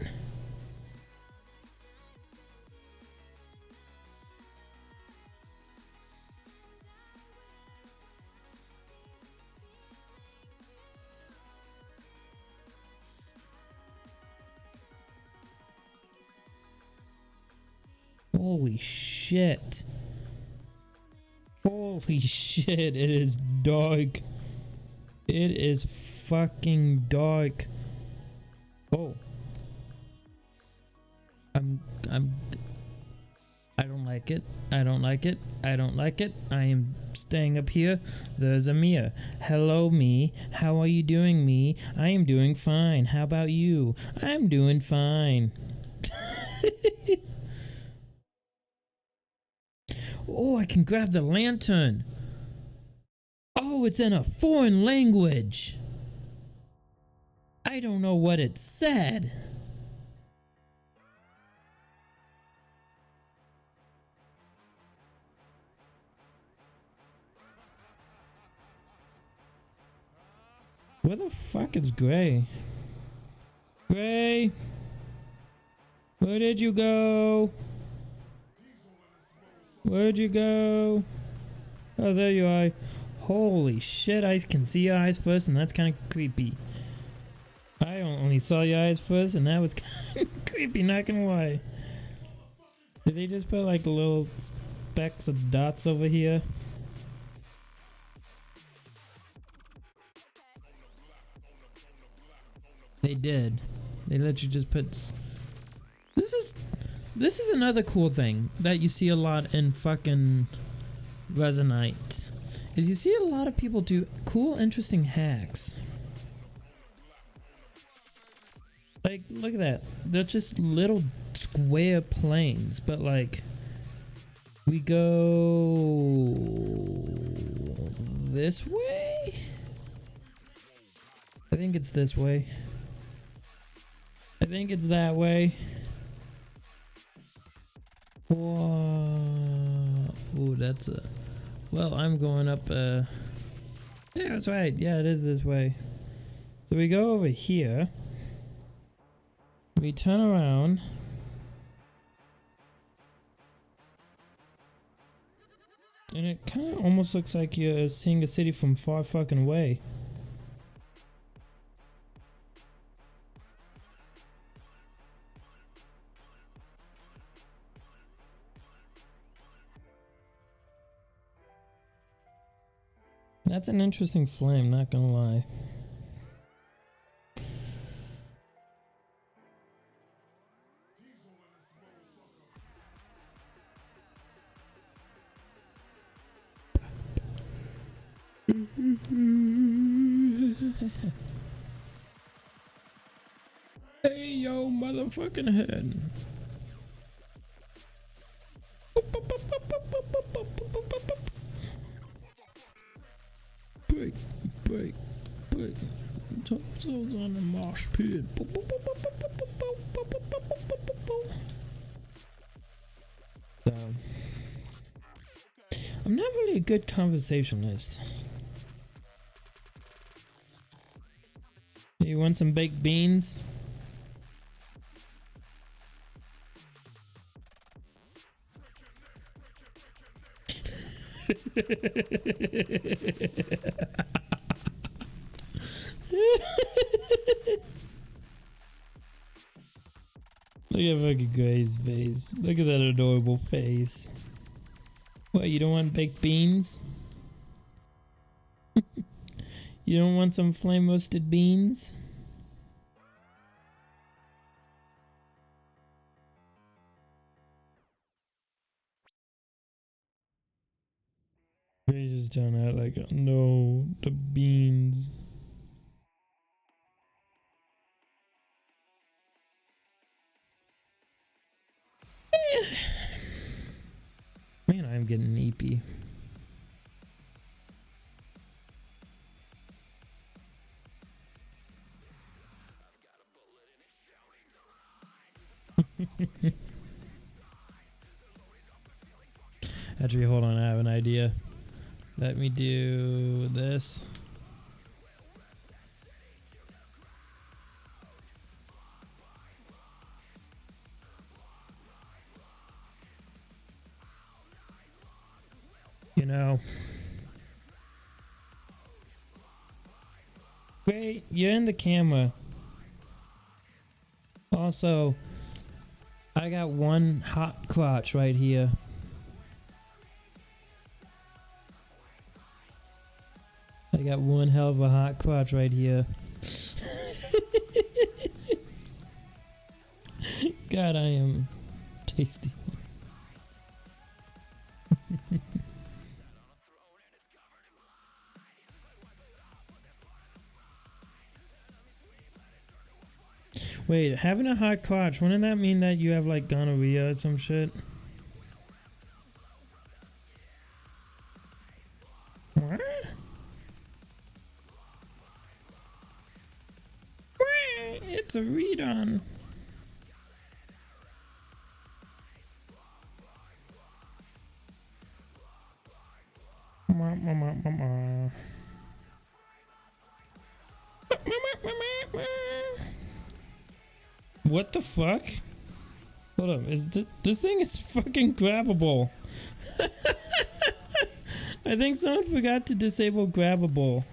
Holy shit. Holy shit, it is dark. It is fucking dark. Oh. I don't like it. I don't like it. I don't like it. I am staying up here. There's Amir. Hello, me. How are you doing, me? I am doing fine. How about you? I'm doing fine. Oh, I can grab the lantern. Oh, it's in a foreign language. I don't know what it said. Where the fuck is Gray? Gray? Where did you go? Where'd you go? Oh, there you are. Holy shit, I can see your eyes first, and that's kind of creepy. I only saw your eyes first, and that was kind of creepy, not gonna lie. Did they just put like little specks of dots over here? They did. They let you just put... This is another cool thing that you see a lot in fucking Resonite. Is you see a lot of people do cool, interesting hacks. Like, look at that. They're just little square planes, but like... We go... this way? I think it's this way. I think it's that way. Whoa. Ooh, that's a... Well, I'm going up, yeah, that's right. Yeah, it is this way. So we go over here. We turn around. And it kind of almost looks like you're seeing a city from far fucking away. That's an interesting flame, not gonna lie. Hey yo, motherfucking head. Break, break, break. Toes on the mosh pit. So, I'm not really a good conversationalist. You want some baked beans? Look at fucking Gray's face. Look at that adorable face. What, you don't want baked beans? You don't want some flame roasted beans? Gray's just down out like, no, the beans. Man, I'm getting eepy. Actually, hold on, I have an idea. Let me do this. You know. Wait, you're in the camera. Also, I got one hot crotch right here. I got one hell of a hot crotch right here. God, I am tasty. Wait, having a hot crotch, wouldn't that mean that you have like gonorrhea or some shit? What? It's a read-on. What the fuck? Hold up, is this thing is fucking grabbable. I think someone forgot to disable grabbable.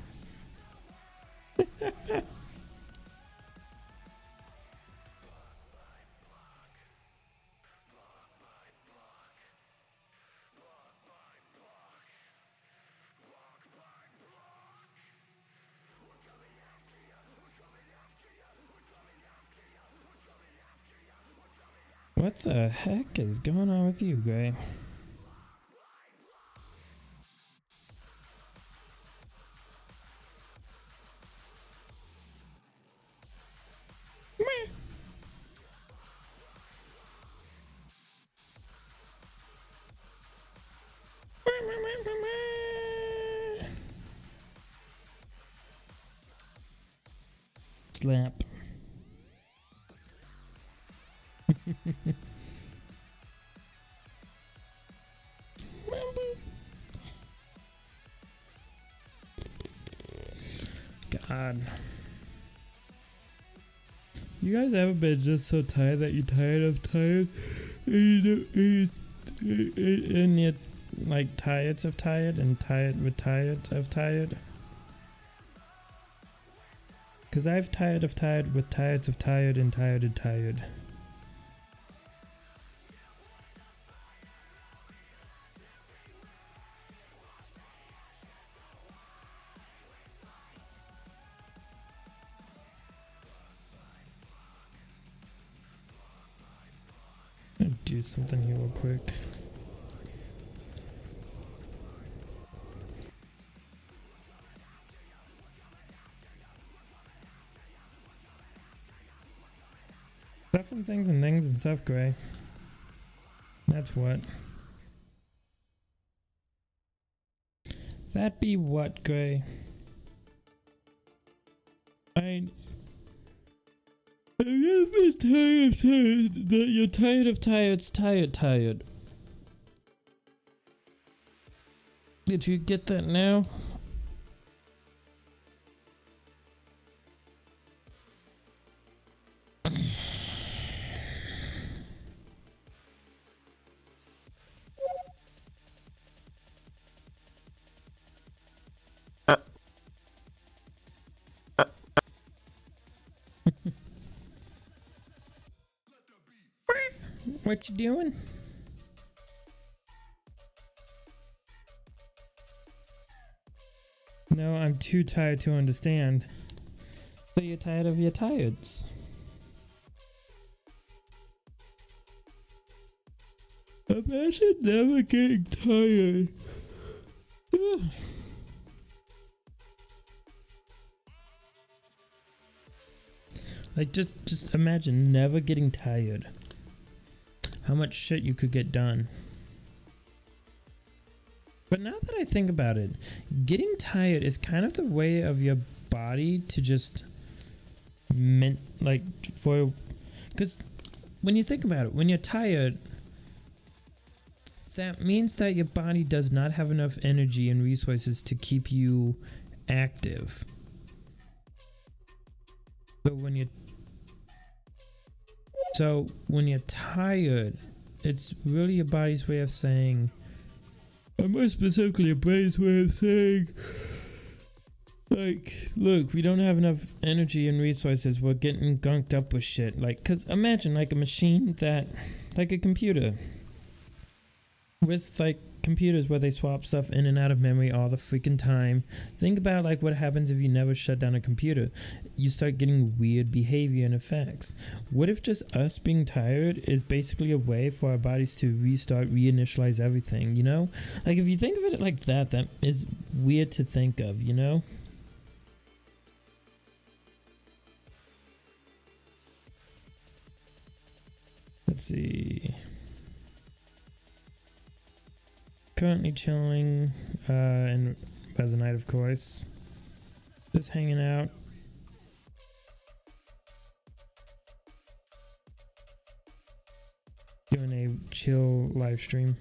What the heck is going on with you, Gray? Slap. God. You guys ever been just so tired that you're tired of tired? And you're like tired of tired and tired with tired of tired? Cause I've tired of tired with tired of tired and tired of tired. Do something here real quick. Stuff and things and stuff, Gray. That's what. That be what, Gray? I'm just tired of tired. You're tired of tired. Did you get that now? What you doing? No, I'm too tired to understand. So you're tired of your tireds. Imagine never getting tired. Like just imagine never getting tired. How much shit you could get done. But now that I think about it, getting tired is kind of the way of your body to just because when you think about it, when you're tired, that means that your body does not have enough energy and resources to keep you active. So when you're tired, it's really your body's way of saying, or more specifically your brain's way of saying, like, look, we don't have enough energy and resources, we're getting gunked up with shit. Like, cause imagine like a machine like a computer with like computers where they swap stuff in and out of memory all the freaking time. Think about like what happens if you never shut down a computer. You start getting weird behavior and effects. What if just us being tired is basically a way for our bodies to reinitialize everything, you know? Like if you think of it like that is weird to think of, you know? Let's see. Currently chilling in Resonite, of course. Just hanging out. Doing a chill live stream.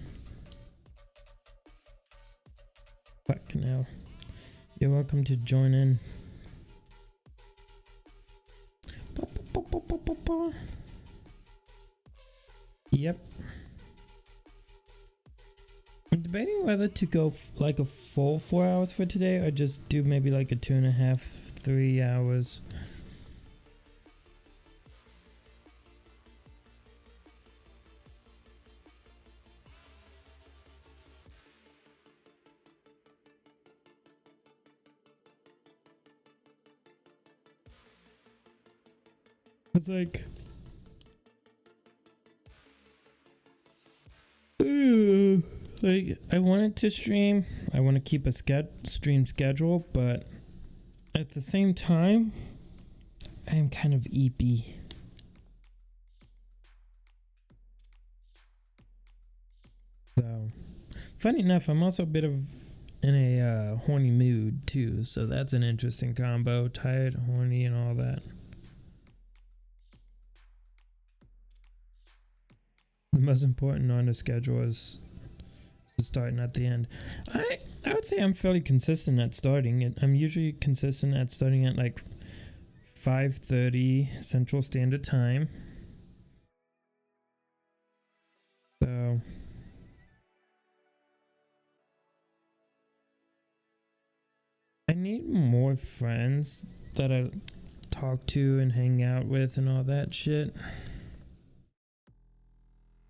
Fucking hell. You're welcome to join in. Yep. I'm debating whether to go like a full 4 hours for today or just do maybe like a 2.5, 3 hours. It's like I wanted to stream. I want to keep a stream schedule, but at the same time, I am kind of eepy. So, funny enough, I'm also a bit of in a horny mood too. So that's an interesting combo: tired, horny, and all that. The most important on the schedule is the start, not the end. I would say I'm fairly consistent at starting it. I'm usually consistent at starting at like 5:30 Central Standard Time. So I need more friends that I talk to and hang out with and all that shit.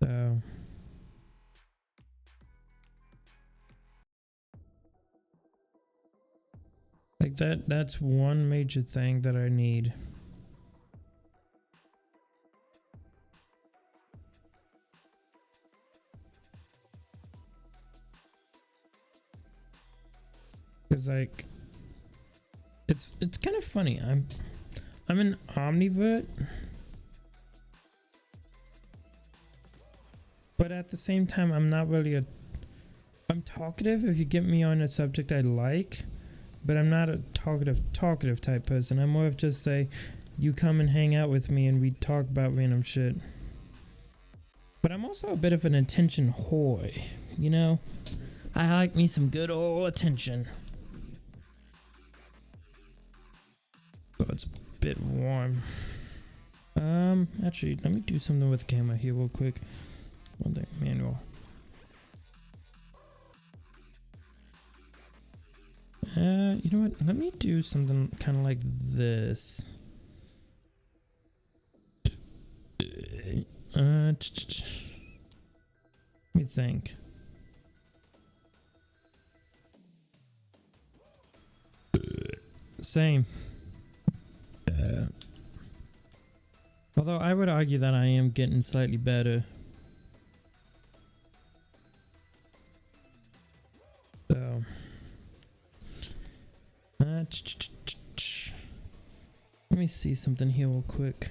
So like that's one major thing that I need. Cause like it's kind of funny. I'm an omnivert, but at the same time I'm not really I'm talkative if you get me on a subject I like, but I'm not a talkative type person. I'm more of just say, you come and hang out with me and we talk about random shit. But I'm also a bit of an attention whore, you know? I like me some good old attention. So it's a bit warm. Actually, let me do something with the camera here real quick. One thing, manual. You know what? Let me do something kind of like this. Let me think. Same. Although I would argue that I am getting slightly better. So. Let me see something here real quick.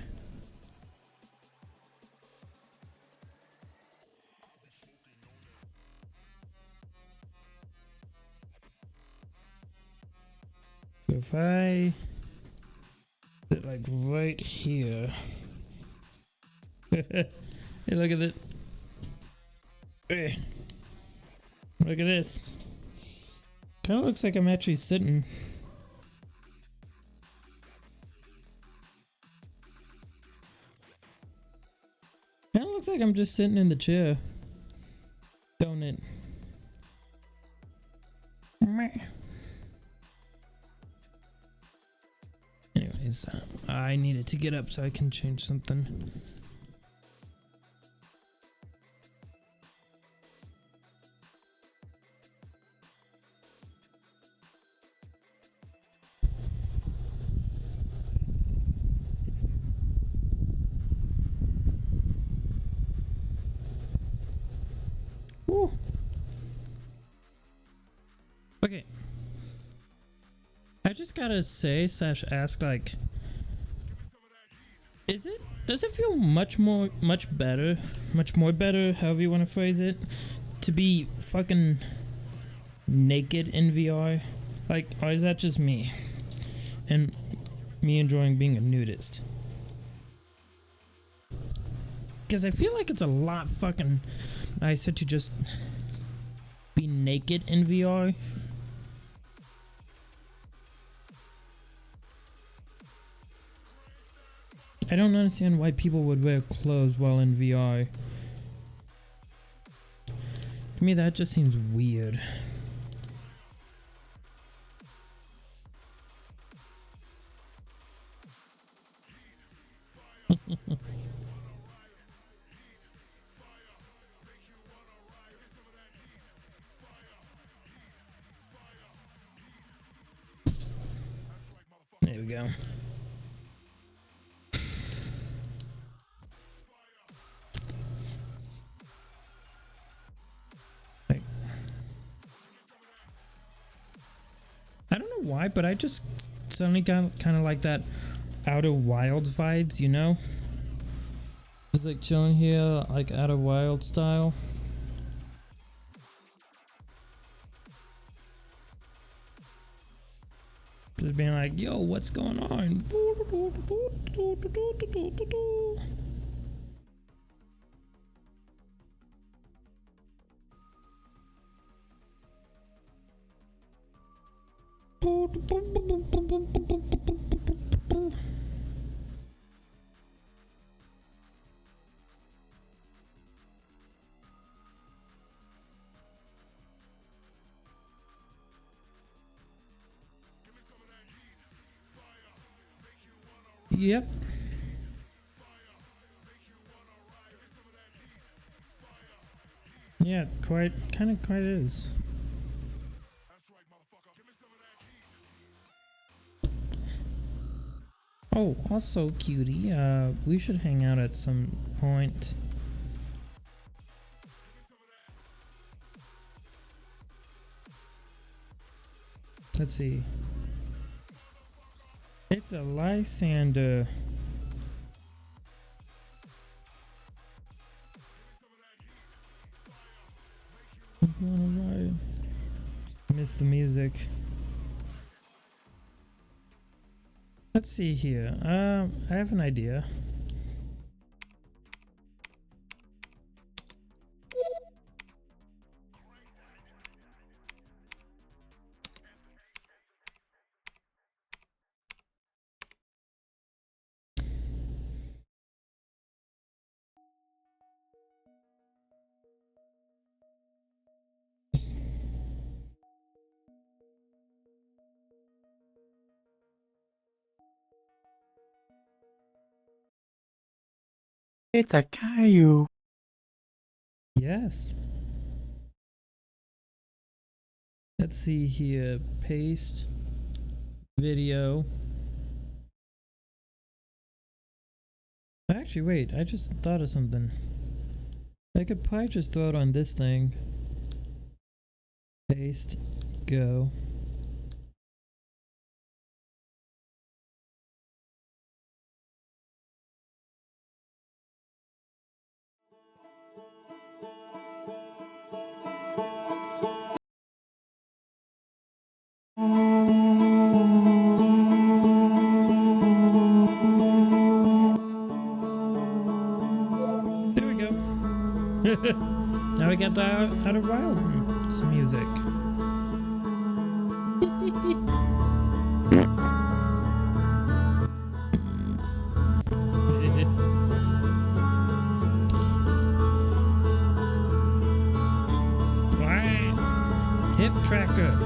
If I sit like right here. Hey, look at it. Hey. Look at this. Kind of looks like I'm actually sitting. Kind of looks like I'm just sitting in the chair. Don't it? Anyways, I needed to get up so I can change something. Woo. Okay. I just gotta say slash ask, like, does it feel much more better, however you want to phrase it, to be fucking naked in VR? Like, or is that just me? And me enjoying being a nudist? Because I feel like it's a lot fucking nicer to just be naked in VR. I don't understand why people would wear clothes while in VR. To me, that just seems weird. There we go. I don't know why, but I just suddenly got kind of like that Outer Wilds vibes, you know? Just like chilling here, like Outer Wild style. Just being like, yo, what's going on? Yep. Yeah, quite is. Oh, also, cutie, we should hang out at some point. Let's see. It's a Lysander. Miss the music. Let's see here. I have an idea. It's a Caillou. Yes. Let's see here. Paste. Video. Actually, wait. I just thought of something. I could probably just throw it on this thing. Paste. Go. the Outer Wilds music. Hip tracker.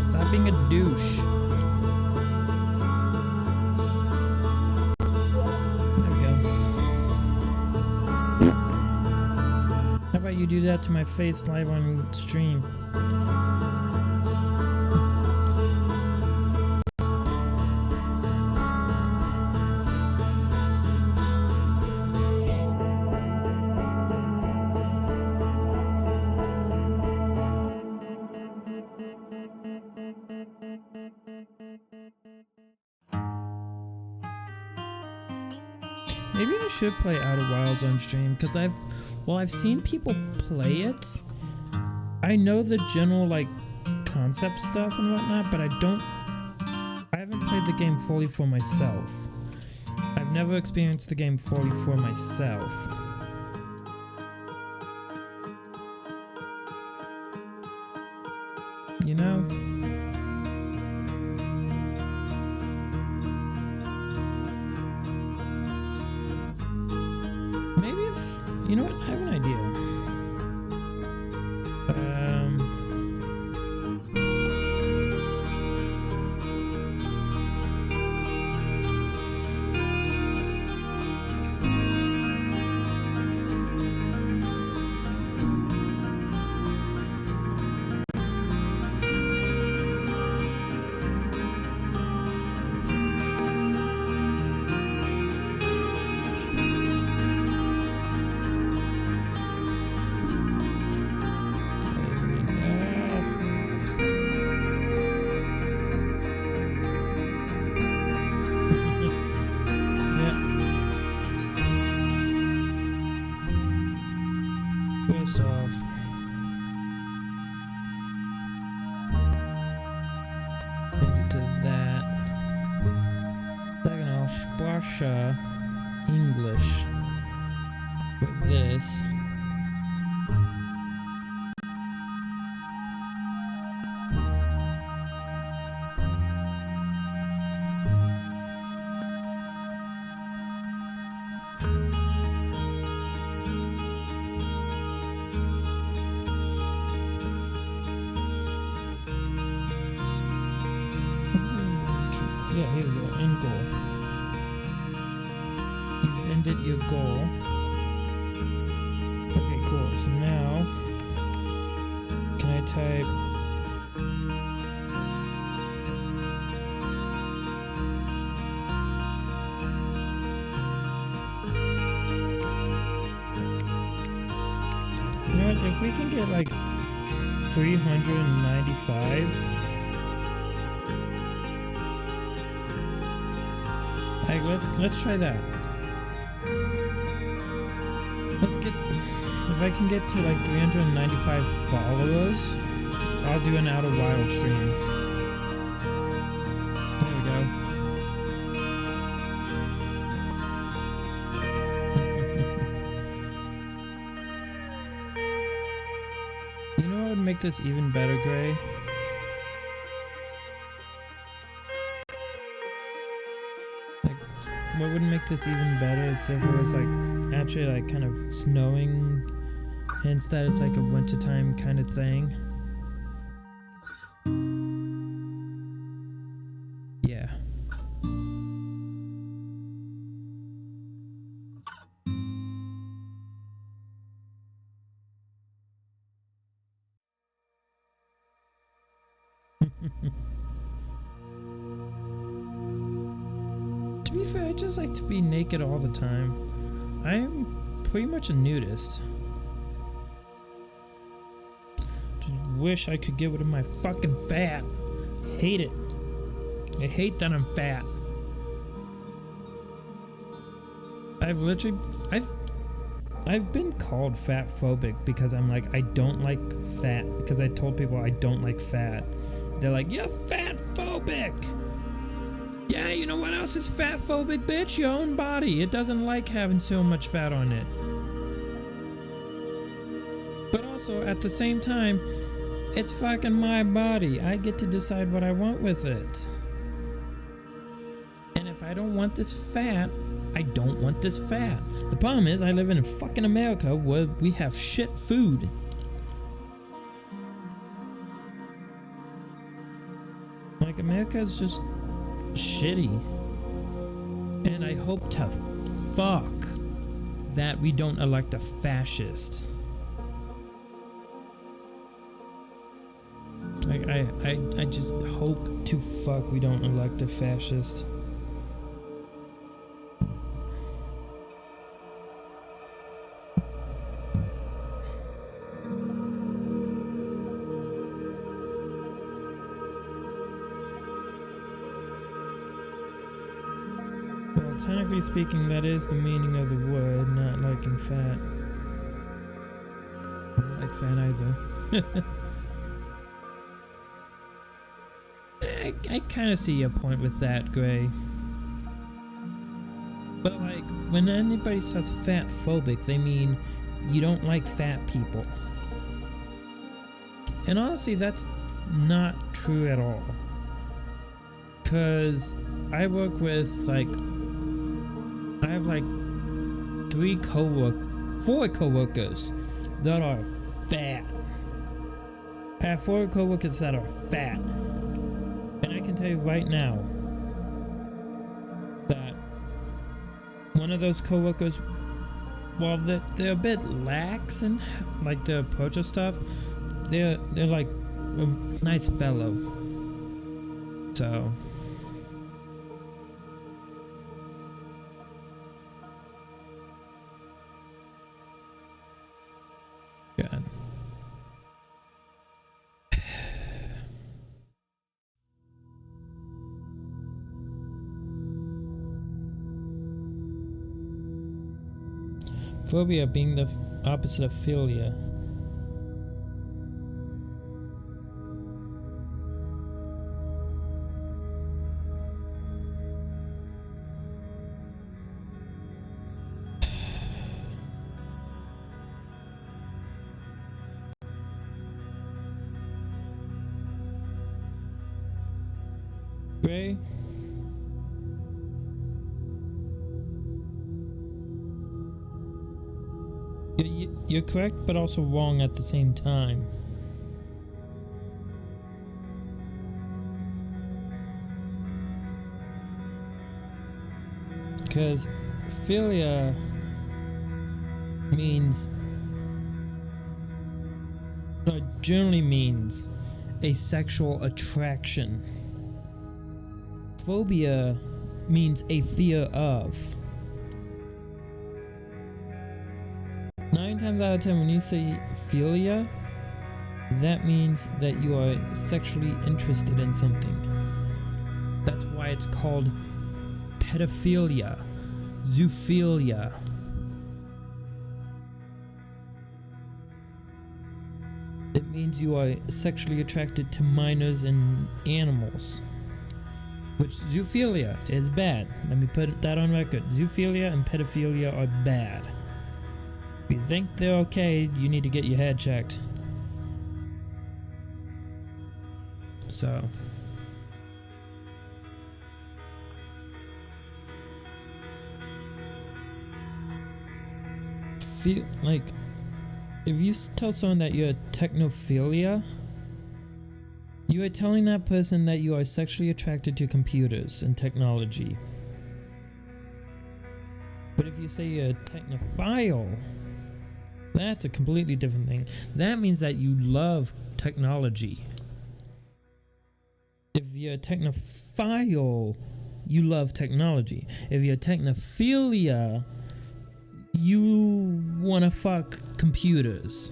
Stop being a douche. There we go. How about you do that to my face live on stream? Maybe I should play Outer Wilds on stream, because I've seen people play it. I know the general, like, concept stuff and whatnot, but I haven't played the game fully for myself. I've never experienced the game fully for myself. You know? You know what? I have an idea. First off, change it to that. Second off, Sparsha English with this. Yeah, here we go. End goal. You've ended your goal. Okay, cool. So now, can I type? You know what? If we can get like 395. Like, let's try that. Let's get, if I can get to like 395 followers, I'll do an Outer Wild stream. There we go. You know what would make this even better, Gray? What would make this even better is if it was like actually like kind of snowing, hence that it's like a wintertime kind of thing. Yeah. To be fair, I just like to be naked all the time. I am pretty much a nudist. Just wish I could get rid of my fucking fat. Hate it. I hate that I'm fat. I've been called fat phobic because I'm like, I don't like fat, because I told people I don't like fat. They're like, you're fat phobic. Yeah, you know what else is fat phobic, bitch? Your own body. It doesn't like having so much fat on it. But also, at the same time, it's fucking my body. I get to decide what I want with it. And if I don't want this fat, I don't want this fat. The problem is, I live in fucking America where we have shit food. Like, America is just shitty. And I hope to fuck that we don't elect a fascist. Like, I just hope to fuck we don't elect a fascist. Well, technically speaking, that is the meaning of the word, not liking fat. I don't like fat either. I kind of see your point with that, Gray. But like, when anybody says fat phobic, they mean you don't like fat people. And honestly, that's not true at all. Cause I work with like, I have like 4 coworkers that are fat. I have 4 coworkers that are fat. And I can tell you right now that one of those coworkers, while they're a bit lax in like their approach of stuff, they're like a nice fellow. So God. Phobia being the opposite of philia. Gray? You're correct, but also wrong at the same time. Because philia means, or generally means, a sexual attraction. Phobia means a fear of. 9 times out of 10, when you say philia, that means that you are sexually interested in something. That's why it's called pedophilia, zoophilia. It means you are sexually attracted to minors and animals. Which zoophilia is bad. Let me put that on record. Zoophilia and pedophilia are bad. If you think they're okay, you need to get your head checked. So. Feel like, if you tell someone that you're a technophilia, you are telling that person that you are sexually attracted to computers and technology. But if you say you're a technophile, that's a completely different thing. That means that you love technology. If you're a technophile, you love technology. If you're a technophilia, you wanna fuck computers.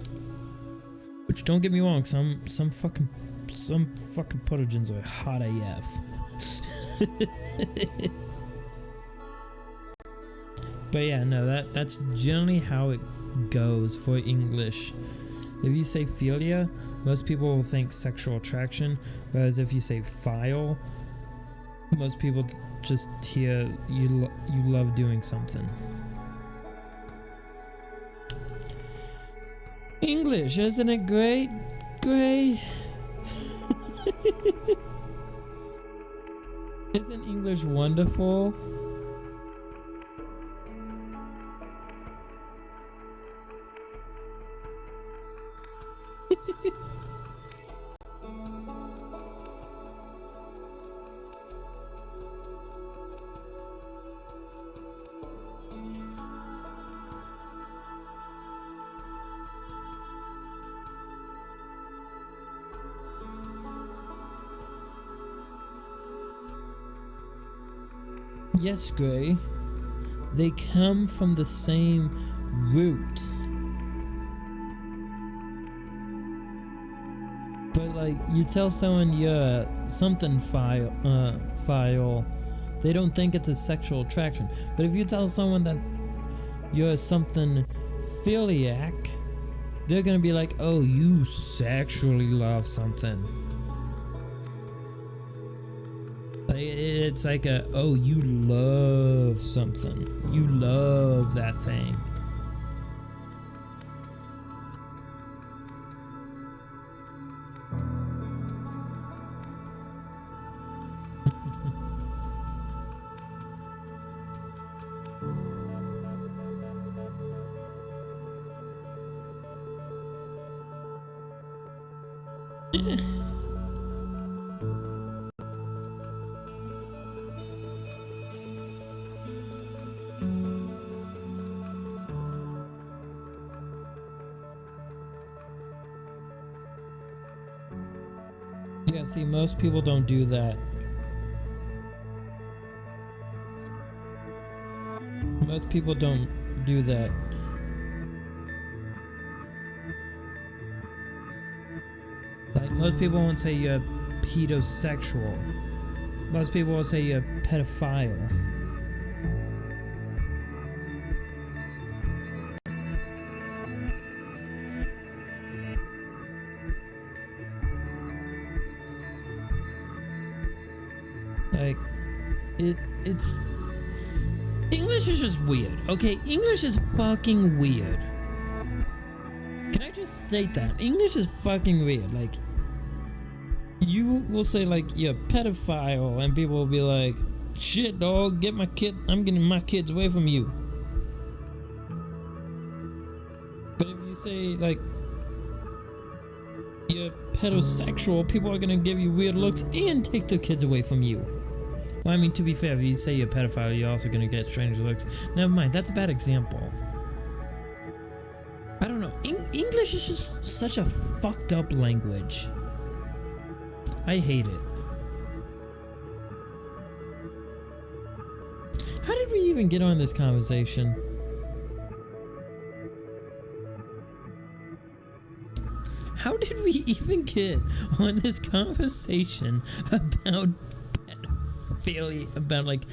Which, don't get me wrong, some fucking putagens are hot AF. But yeah, no, that's generally how it goes for English. If you say philia, most people will think sexual attraction, whereas if you say phile, most people just hear you love doing something. English, isn't it great? Gray? Isn't English wonderful? Yes, Gray. They come from the same root. But like, you tell someone you're something file, they don't think it's a sexual attraction. But if you tell someone that you're something philiac, they're gonna be like, oh, you sexually love something. It's like oh, you love something. You love that thing. Yeah, see, most people don't do that. Most people don't do that. Like, most people won't say you're pedosexual. Most people will say you're pedophile. Like, it's English is just weird, okay? English is fucking weird. Can I just state that? English is fucking weird. Like, you will say like you're a pedophile and people will be like, shit dog, get my kid, I'm getting my kids away from you. But if you say like you're pedosexual, people are gonna give you weird looks and take their kids away from you. Well, I mean, to be fair, if you say you're a pedophile, you're also gonna get strange looks. Never mind, that's a bad example. I don't know. English is just such a fucked up language. I hate it. How did we even get on this conversation? How did we even get on this conversation about pedophilia, about like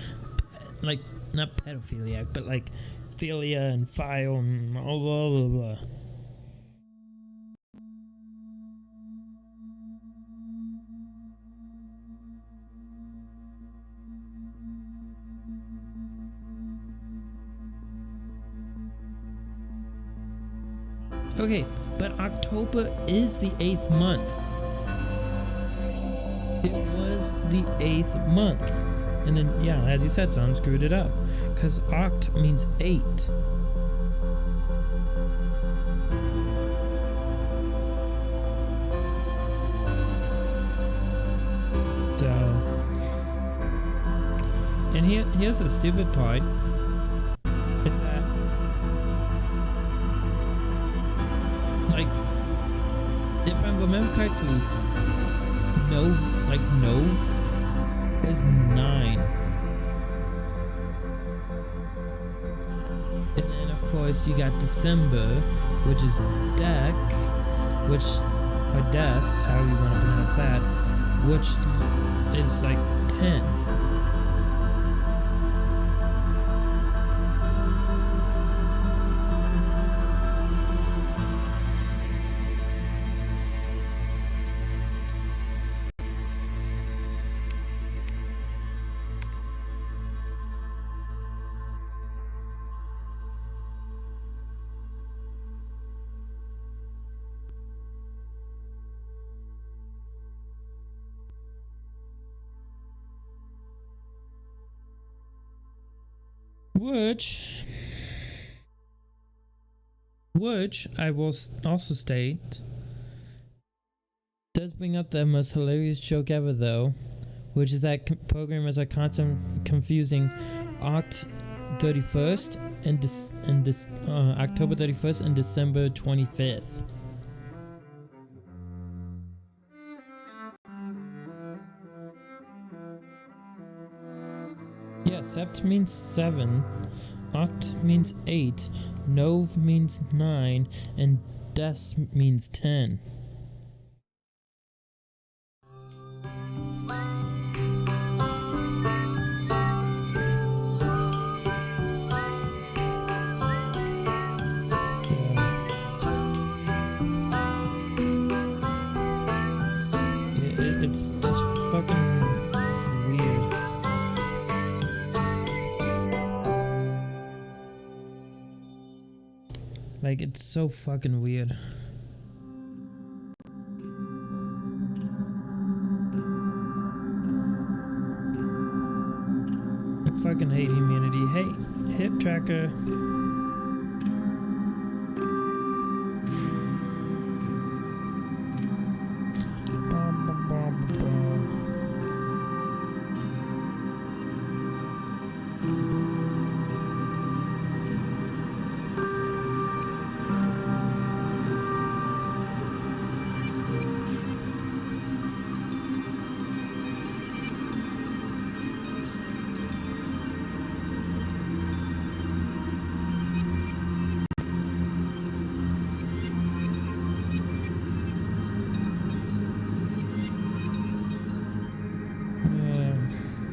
not pedophiliac, but like philia and file and blah blah blah blah. Okay, but October is the 8th month. It was the 8th month. And then, yeah, as you said, someone screwed it up. Because oct means 8. So, and here's the stupid part. Is that, like, if I remember correctly, Nov is 9. And then of course you got December, which is Dec, or Des, however you want to pronounce that, which is like 10. Which I will also state does bring up the most hilarious joke ever, though, which is that programmers are constantly confusing Oct 31st and October 31st and December 25th. Yeah, Sept means 7, Oct means 8, Nov means 9, and Des means 10. It's just fucking weird. Like, it's so fucking weird. I fucking hate humanity. Hey, hit tracker.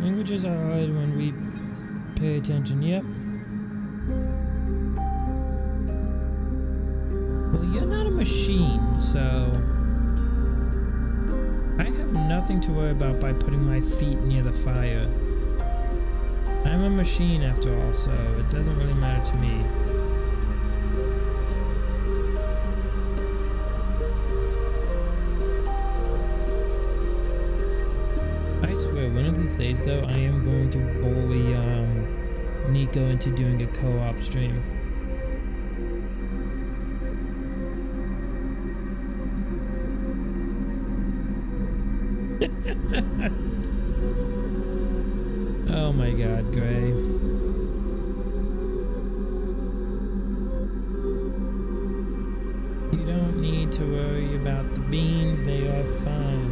Languages are hard when we pay attention. Yep. Well, you're not a machine, so I have nothing to worry about by putting my feet near the fire. I'm a machine after all, so it doesn't really matter to me. I swear, one of these days though, I am going to bully Nico into doing a co-op stream. Oh my god, Gray. You don't need to worry about the beans, they are fine.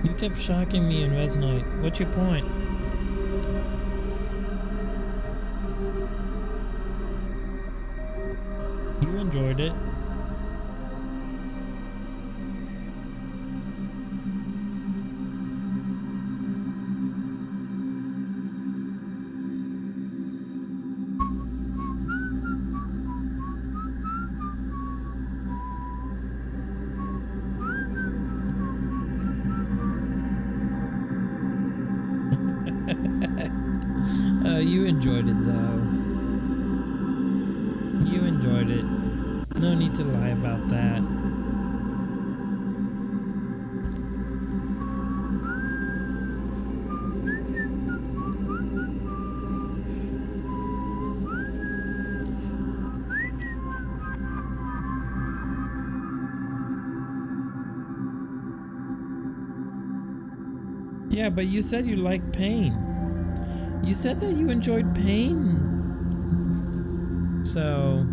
You kept shocking me in Res Night. What's your point? You enjoyed it. You enjoyed it though. You enjoyed it. No need to lie about that. Yeah, but you said you liked pain. You said that you enjoyed pain. So...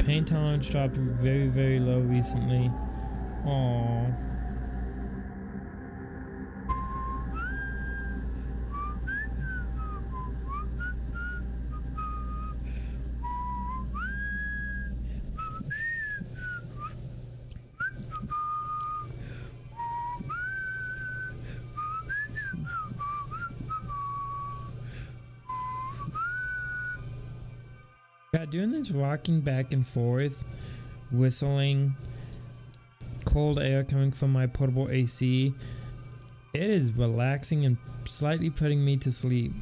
pain tolerance dropped very, very low recently. Aww. God, doing this rocking back and forth, whistling, cold air coming from my portable AC, it is relaxing and slightly putting me to sleep.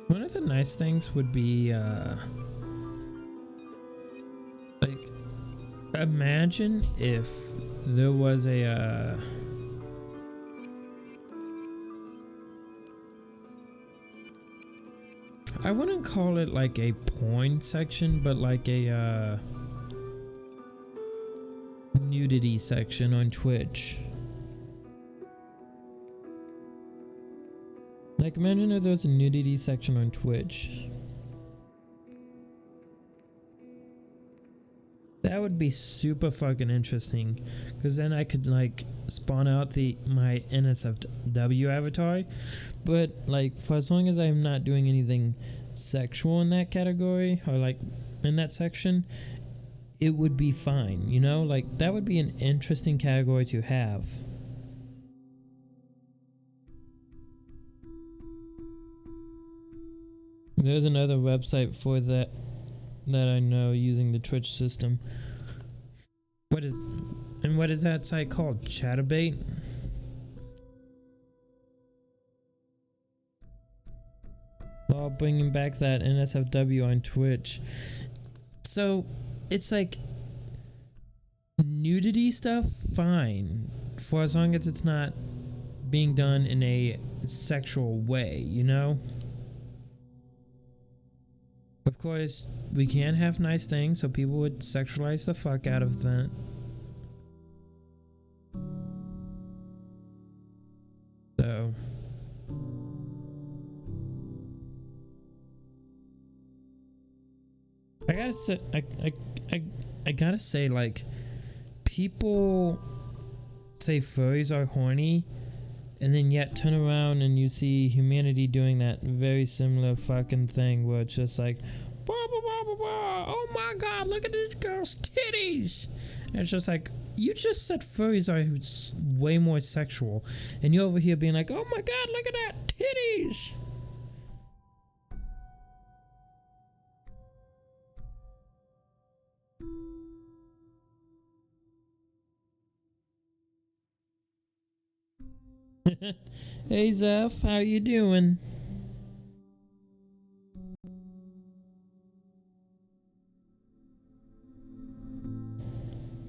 One of the nice things would be like, imagine if there was a I wouldn't call it like a porn section, but like a nudity section on Twitch. Like, imagine if there was a nudity section on Twitch. That would be super fucking interesting, because then I could like spawn out my NSFW avatar, but like for as long as I'm not doing anything sexual in that category or like in that section, it would be fine, you know? Like, that would be an interesting category to have. There's another website for that I know using the Twitch system. What is that site called? Chatterbait? While bringing back that NSFW on Twitch. So it's like nudity stuff, fine, for as long as it's not being done in a sexual way, you know? Of course, we can have nice things, so people would sexualize the fuck out of that. So I gotta say, like, people say furries are horny, and then yet turn around and you see humanity doing that very similar fucking thing where it's just like, blah, blah, blah, blah, blah. Oh my god, look at this girl's titties. And it's just like, you just said furries are way more sexual, and you're over here being like, oh my god, look at that, titties. Hey Zeph, how you doing?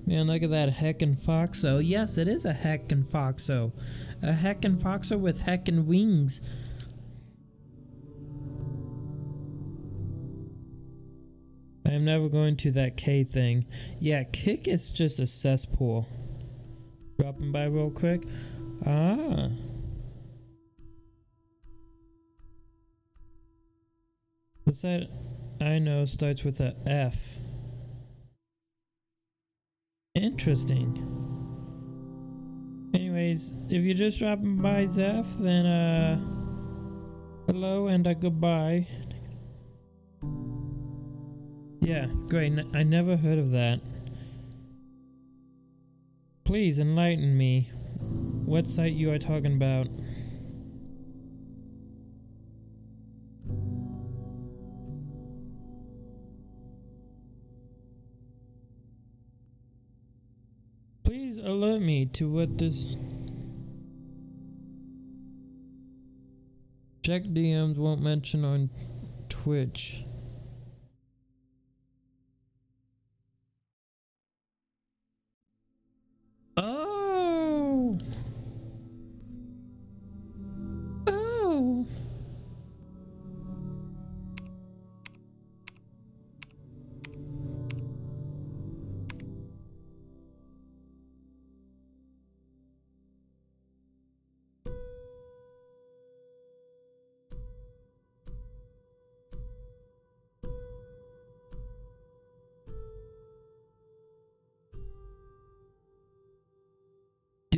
Man, look at that heckin' foxo. Yes, it is a heckin' foxo. A heckin' foxo with heckin' wings. I am never going to that K thing. Yeah, Kick is just a cesspool. Dropping by real quick. Ah. The site I know starts with a F. Interesting. Anyways, if you're just dropping by, Zeph, then hello and goodbye. Yeah, great. I never heard of that. Please enlighten me. What site you are talking about? Please alert me to what this... Check DMs won't mention on Twitch. Oh! Oh!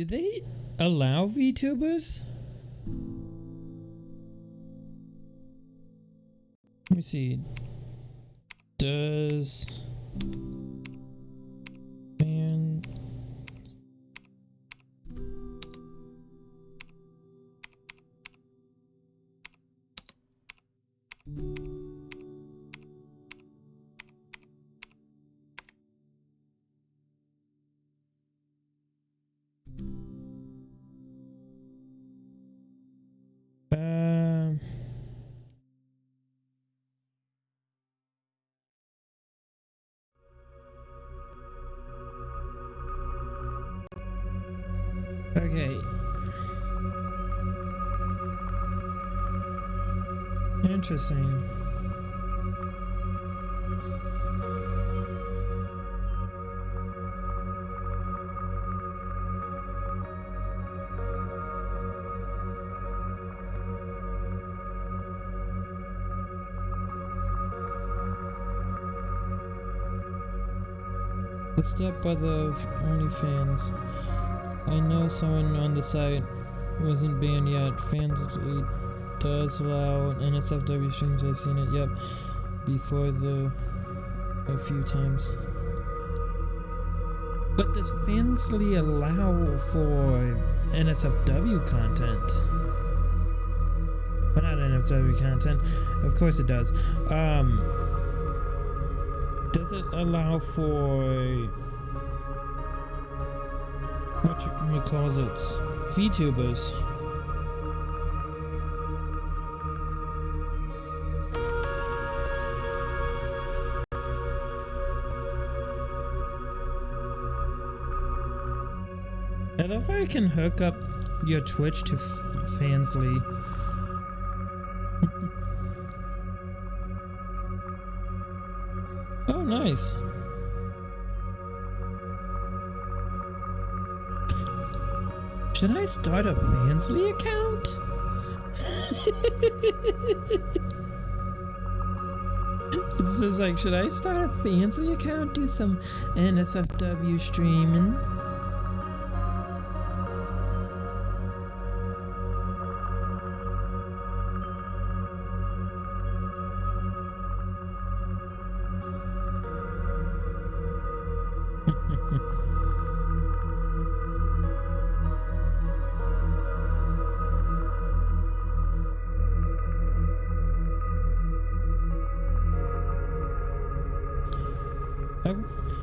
Do they allow VTubers? Let me see. Does fan okay. Interesting. The stepbrother of OnlyFans. I know someone on the site wasn't banned yet. Fansly does allow NSFW streams. I've seen it. Yep, before a few times. But does Fansly allow for NSFW content? Well, not NSFW content. Of course it does. Does it allow for what you calls it? VTubers? I love how you can hook up your Twitch to Fansly. Oh, nice. Should I start a Fansly account? It's just like, should I start a Fansly account? Do some NSFW streaming?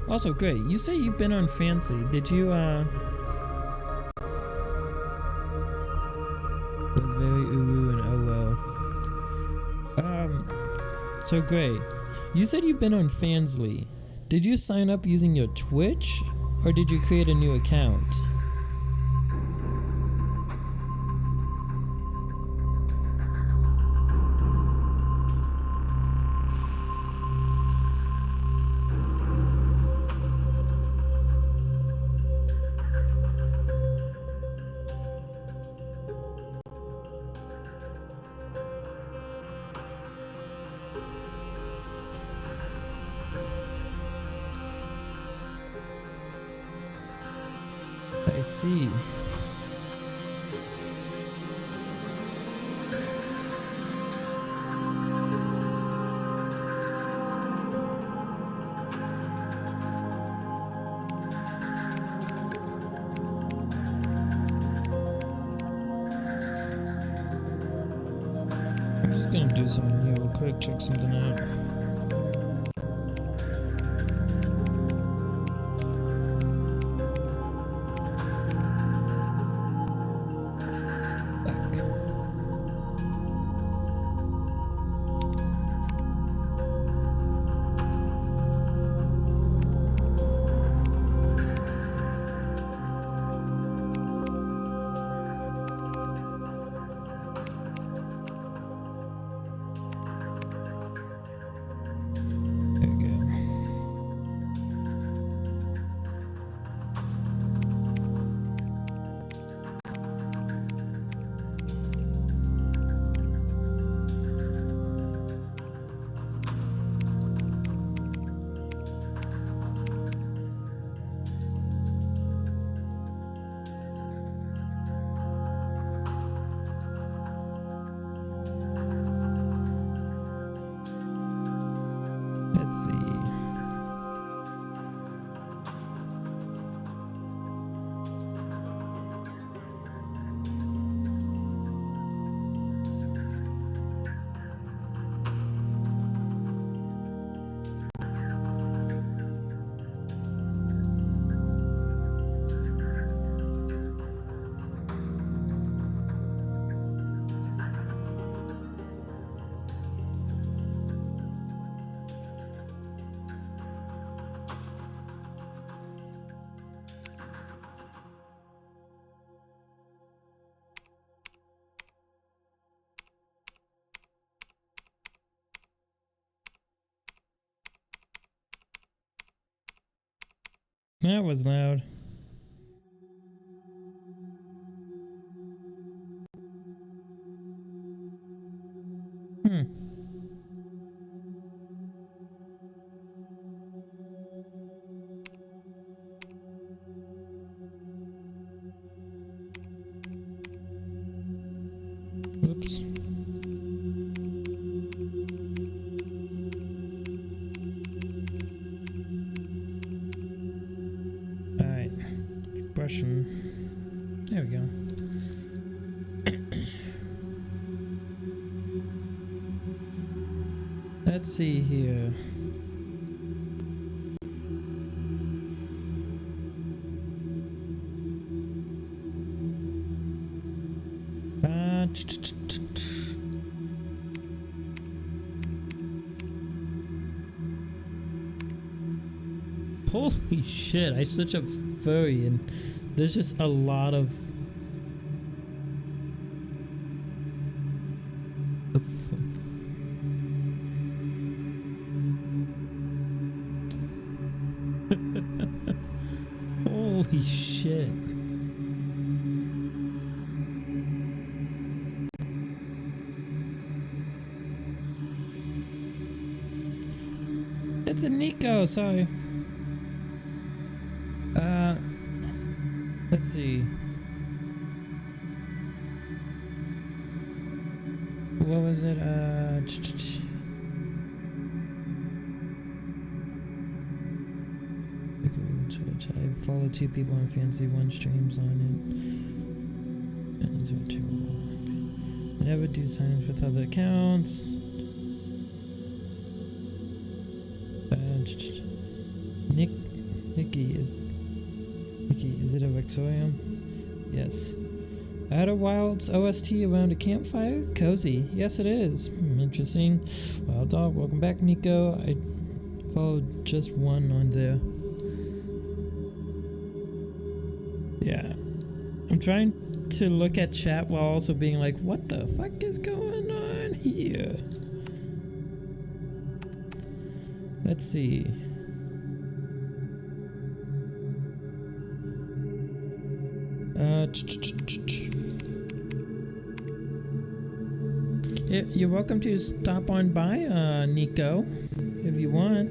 Also, great. You say you've been on Fansly. Did you, It was very UwU and oh well. So great. You said you've been on Fansly. Did you sign up using your Twitch? Or did you create a new account? I see. I'm just gonna do something here real quick, check something out. Let's see. That was loud. Oops. Alright. Brushing. There we go. Let's see here. Holy shit, I'm such a furry and there's just a lot of... The fuck? Holy shit. It's a Nico, sorry. Let's see. What was it? Twitch. I follow 2 people on Fancy 1 streams on it. And these are 2. I never do sign-ins with other accounts. Nikki, is it a Vexorium? Yes. Outer Wilds OST around a campfire? Cozy. Yes, it is. Interesting. Wild Dog, welcome back, Nico. I followed just 1 on there. Yeah. I'm trying to look at chat while also being like, what the fuck is going on here? Let's see. You're welcome to stop on by, Nico, if you want.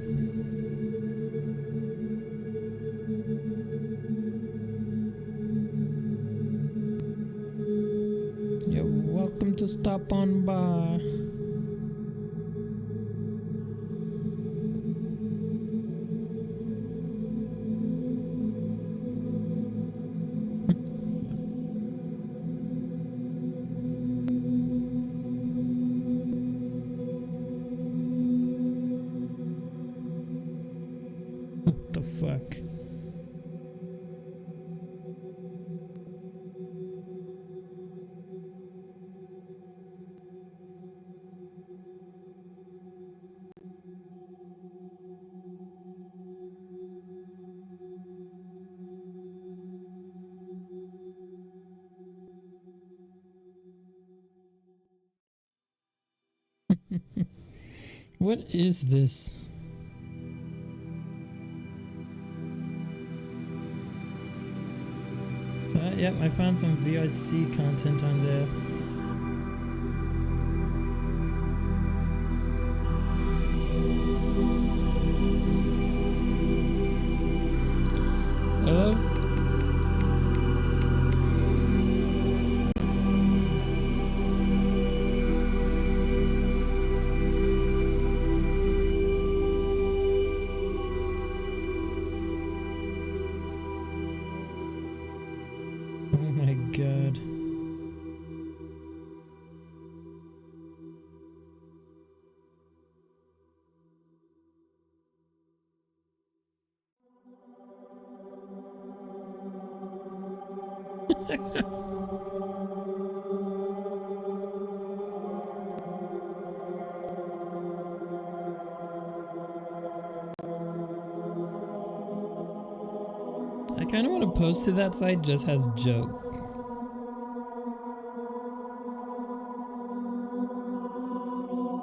You're welcome to stop on by. Fuck. What is this? Yep, I found some VIC content on there. I love... I kind of want to post to that site just as joke.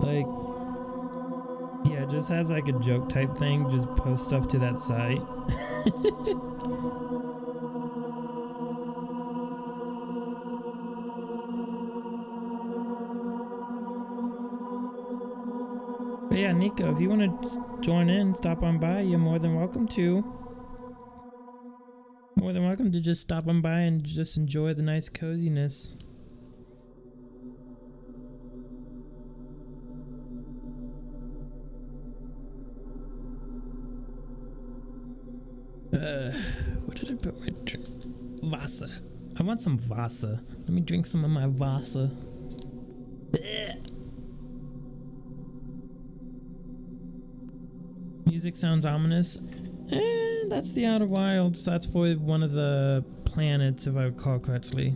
Like, yeah, just has like a joke type thing. Just post stuff to that site. But yeah, Nico, if you want to join in, stop on by, you're more than welcome to. More than welcome to just stop on by and just enjoy the nice coziness. What did I put my drink? Vasa. I want some Vasa. Let me drink some of my Vasa. Music sounds ominous. That's the Outer Wilds. That's for one of the planets, if I recall correctly.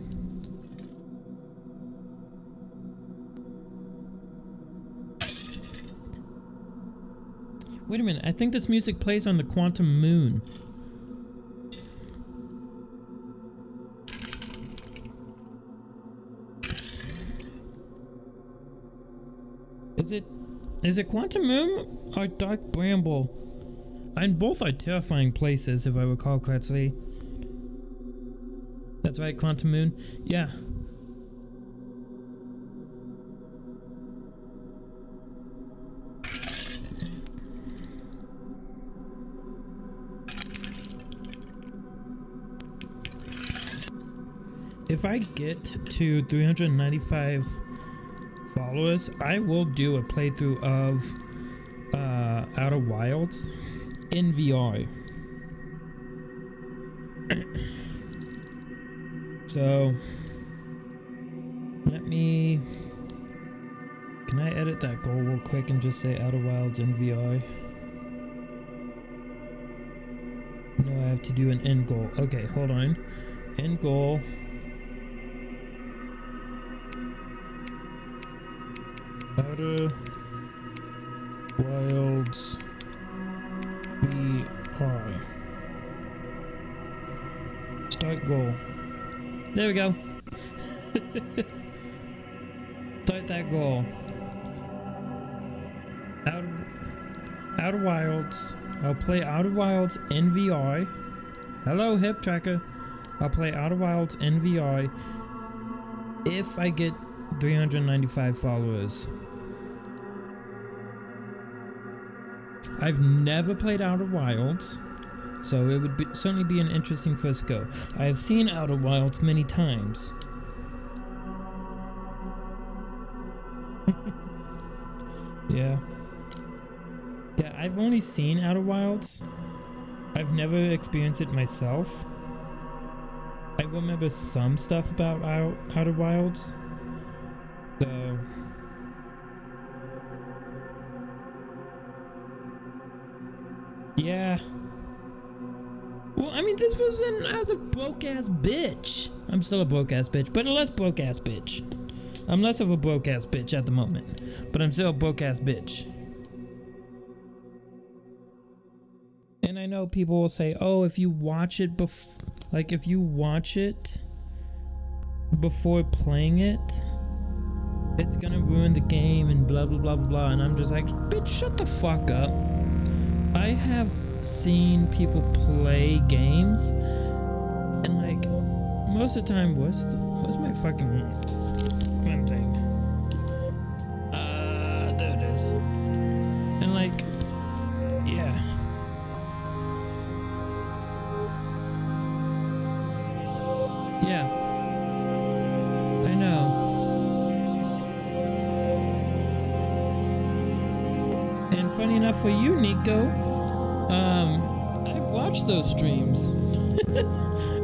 Wait a minute, I think this music plays on the quantum moon. Is it Quantum Moon or Dark Bramble? And both are terrifying places, if I recall correctly. That's right, Quantum Moon. Yeah. If I get to 395 followers, I will do a playthrough of Outer Wilds in VR. So let me, can I edit that goal real quick and just say Outer Wilds in VR? No, I have to do an end goal. Okay, hold on. End goal. Outer Wilds VR. Start goal. There we go. Start that goal. Outer Wilds. I'll play Outer Wilds in VR. Hello, Hip Tracker. I'll play Outer Wilds in VR if I get 395 followers. I've never played Outer Wilds, so it would certainly be an interesting first go. I have seen Outer Wilds many times. Yeah, I've only seen Outer Wilds. I've never experienced it myself. I remember some stuff about Outer Wilds, so... yeah. Well, I mean, this was I was a broke ass bitch. I'm still a broke ass bitch, but a less broke ass bitch. I'm less of a broke ass bitch at the moment, but I'm still a broke ass bitch. And I know people will say, "Oh, if you watch it if you watch it before playing it, it's gonna ruin the game and blah blah blah blah blah." And I'm just like, "Bitch, shut the fuck up." I have seen people play games, and like most of the time, what's my fucking one thing? There it is. And like, yeah. Yeah. I know. And funny enough for you, Nico, I've watched those streams.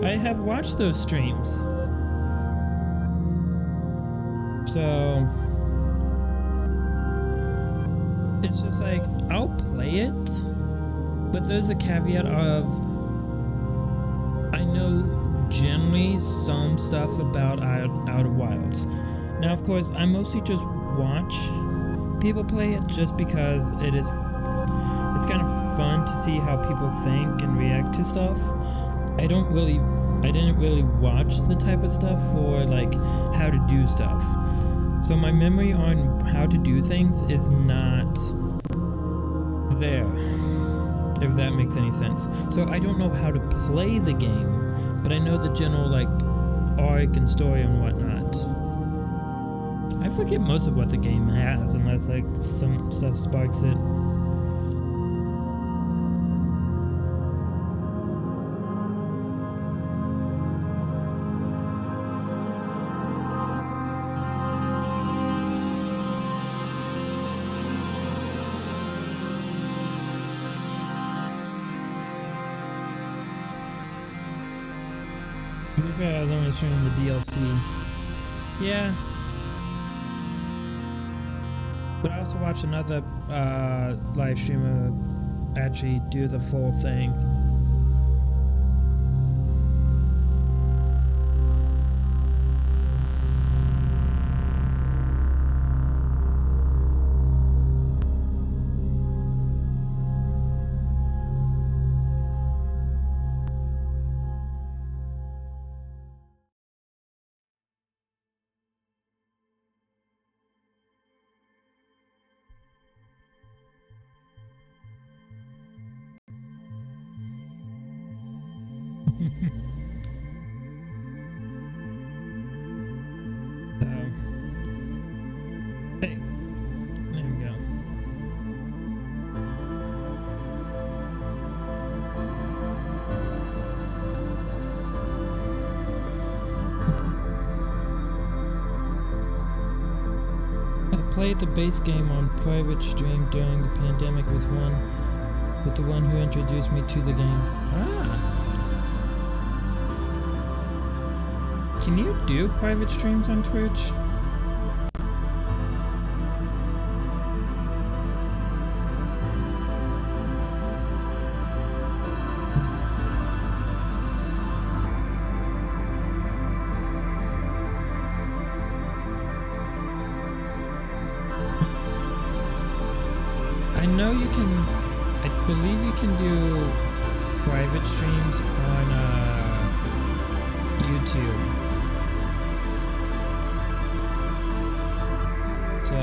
I have watched those streams. So it's just like, I'll play it, but there's a caveat of I know generally some stuff about Outer Wilds. Now, of course, I mostly just watch people play it just because it's kind of fun to see how people think and react to stuff. I didn't really watch the type of stuff for like how to do stuff. So my memory on how to do things is not there, if that makes any sense. So I don't know how to play the game, but I know the general like arc and story and whatnot. I forget most of what the game has unless like some stuff sparks it. To be fair, I was only streaming the DLC. Yeah. But I also watched another live streamer actually do the full thing. Hey, there we go. I played the base game on private stream during the pandemic with the one who introduced me to the game. Can you do private streams on Twitch? I know you can, I believe you can do private streams on YouTube. So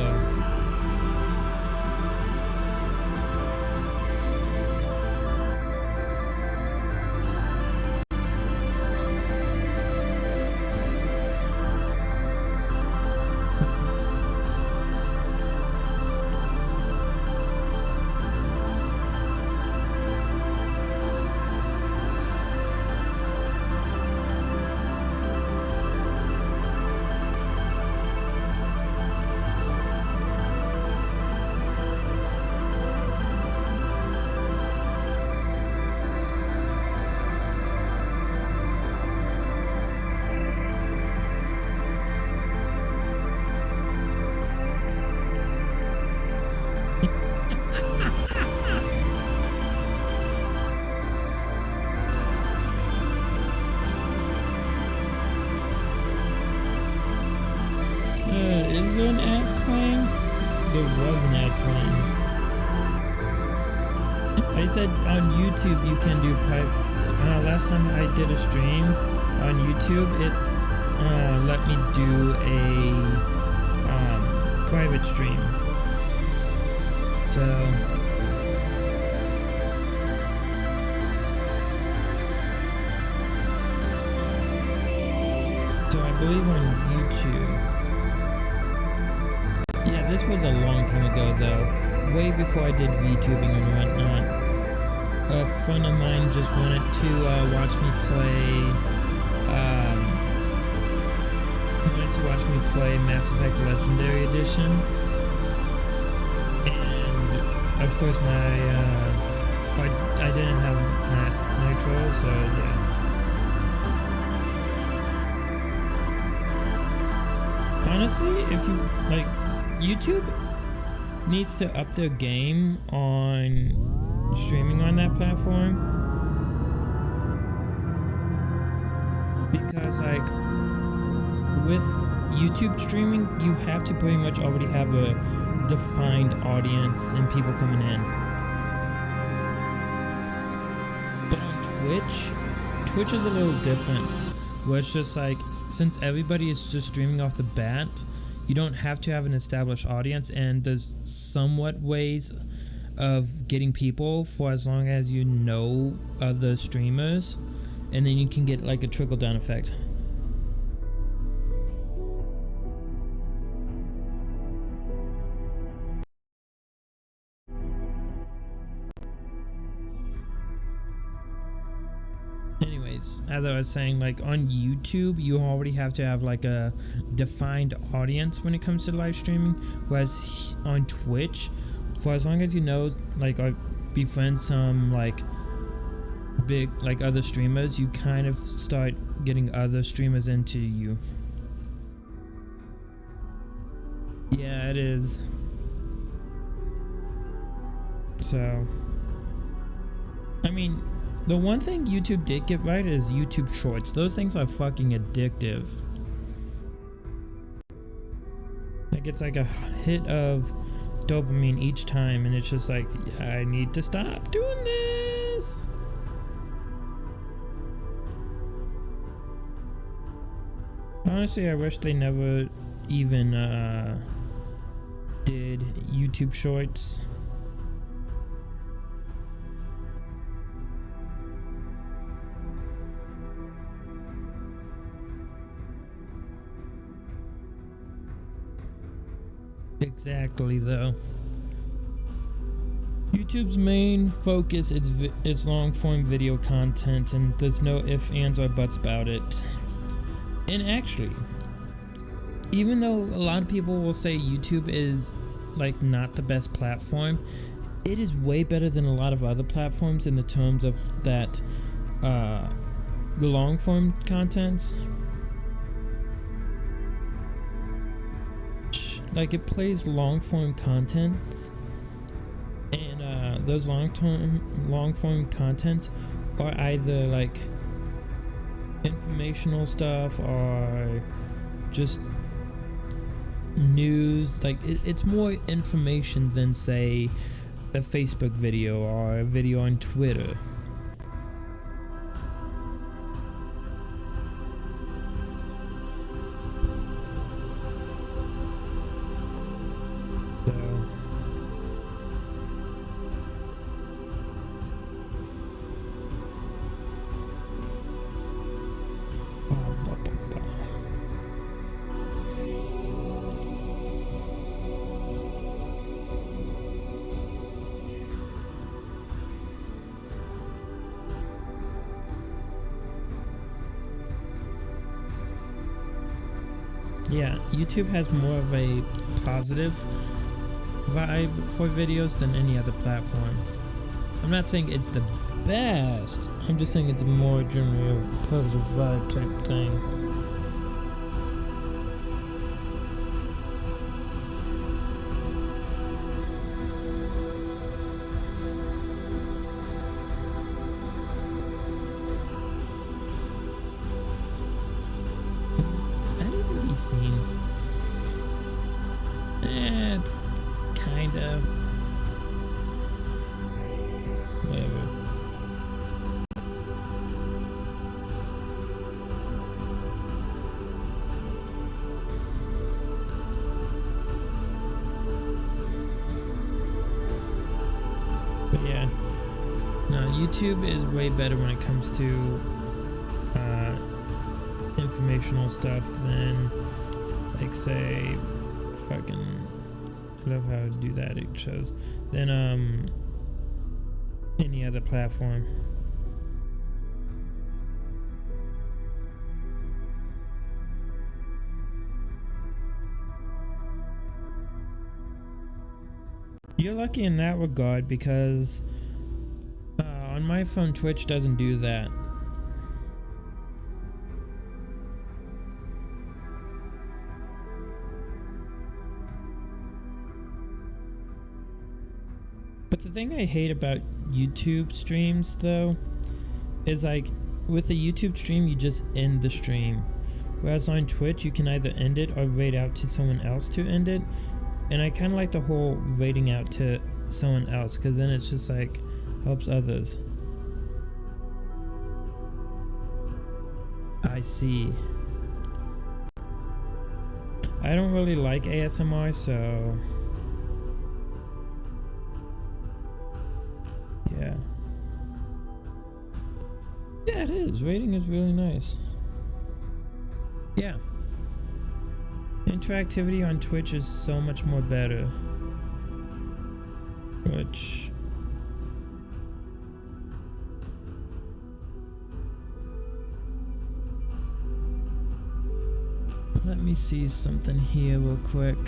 is there an ad playing? There was an ad playing. I said on YouTube you can do private. Last time I did a stream on YouTube, it let me do a private stream. So I believe on YouTube. Yeah, this was a long time ago though, way before I did VTubing and whatnot. A friend of mine just wanted to watch me play Mass Effect Legendary Edition, and of course I didn't have Nitro, so yeah. Honestly, if you like, YouTube needs to up their game on streaming on that platform. because like with YouTube streaming, you have to pretty much already have a defined audience and people coming in. But on Twitch is a little different, where it's just like, since everybody is just streaming off the bat, you don't have to have an established audience, and there's somewhat ways of getting people for as long as you know other streamers, and then you can get like a trickle down effect. Anyways, as I was saying, like on YouTube, you already have to have like a defined audience when it comes to live streaming, whereas on Twitch, for as long as you know, like, or befriend some like big like other streamers, you kind of start getting other streamers into you. Yeah, it is. So, I mean, the one thing YouTube did get right is YouTube Shorts. Those things are fucking addictive. Like, it's like a hit of dopamine each time, and it's just like, I need to stop doing this. Honestly, I wish they never even did YouTube Shorts. Exactly, though. YouTube's main focus is long-form video content, and there's no ifs, ands, or buts about it. And actually, even though a lot of people will say YouTube is like not the best platform, it is way better than a lot of other platforms in the terms of that the long-form content. Like, it plays long-form content, and those long-form contents are either like informational stuff or just news. Like, it's more information than, say, a Facebook video or a video on Twitter. Yeah, YouTube has more of a positive vibe for videos than any other platform. I'm not saying it's the best, I'm just saying it's a more general positive vibe type thing. Scene. It's kind of whatever. But yeah, no, YouTube is way better when it comes to informational stuff than, like, say, fucking, I love how I do that, it shows, than any other platform. You're lucky in that regard, because on my phone, Twitch doesn't do that. But the thing I hate about YouTube streams, though, is like, with a YouTube stream, you just end the stream. Whereas on Twitch, you can either end it or raid out to someone else to end it. And I kind of like the whole raiding out to someone else, because then it's just like helps others. I see. I don't really like ASMR, so yeah. Yeah, it is. Rating is really nice. Yeah. Interactivity on Twitch is so much more better. Which... let me see something here real quick.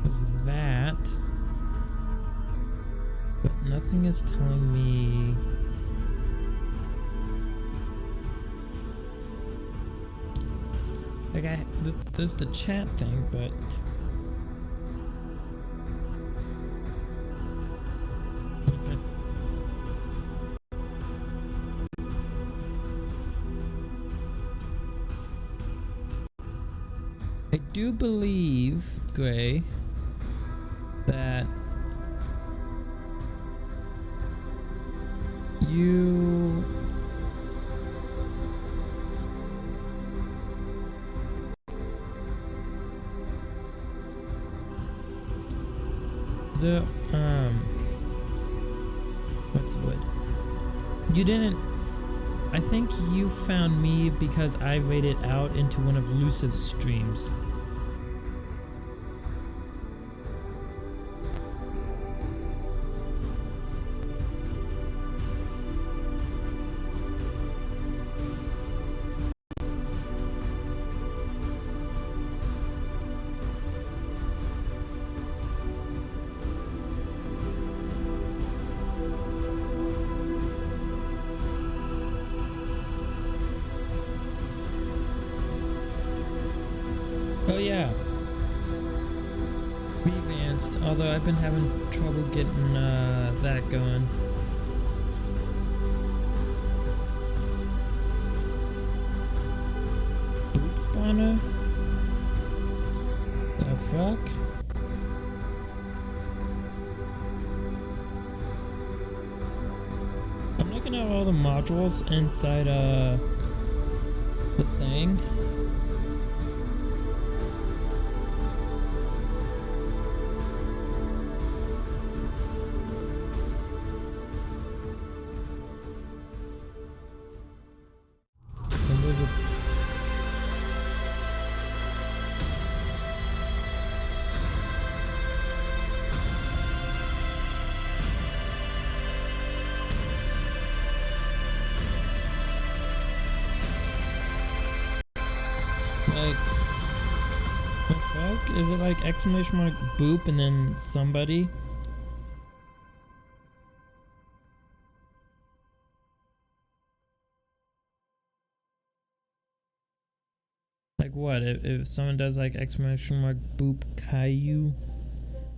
There's that. But nothing is telling me... like there's the chat thing, but... I do believe, Gray, that you... the, what's the word? You didn't... I think you found me because I rated out into one of Lucif's streams. Oh yeah, Revanced, although I've been having trouble getting that going. Boop spawner? The fuck? I'm looking at all the modules inside the thing. Like, the fuck? Is it like exclamation mark boop and then somebody? Like what? If someone does like exclamation mark boop Caillou,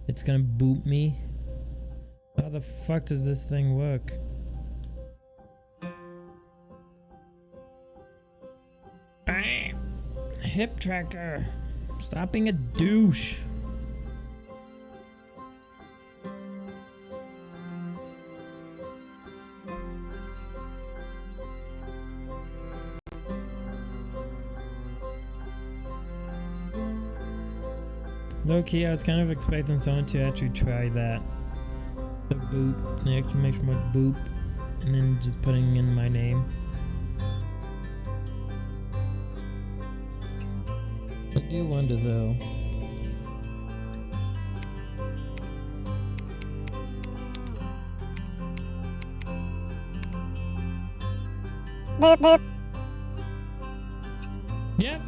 it's gonna boop me? How the fuck does this thing work? Hip tracker! Stop being a douche! Low key, I was kind of expecting someone to actually try that. The boop, the exclamation mark boop, and then just putting in my name. I do wonder though. Boop boop. Yep.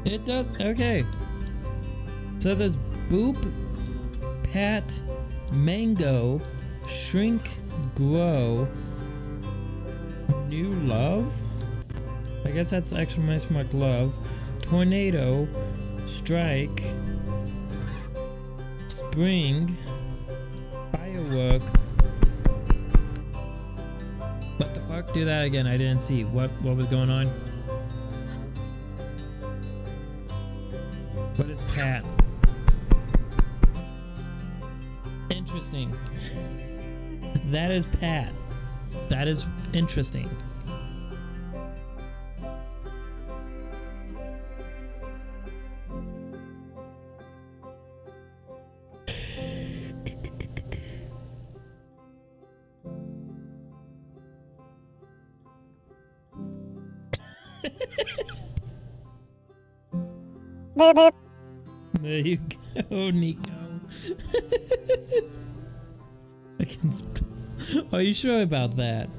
It does. Okay. So there's boop, pat, mango, shrink, grow, new love. I guess that's exclamation mark love. Tornado. Strike. Spring. Firework. What the fuck? Do that again. I didn't see. What was going on? What is Pat? Interesting. That is Pat. That is interesting. Boop. There you go, Nico. I can Are you sure about that?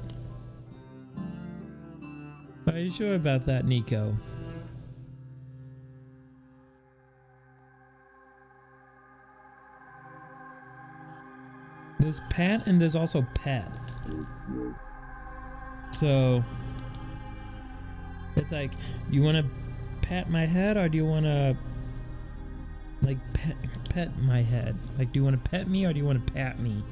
Are you sure about that, Nico? There's Pat and there's also Pat. So it's like, you want to pat my head or do you want to like pet my head? Like, do you want to pet me or do you want to pat me?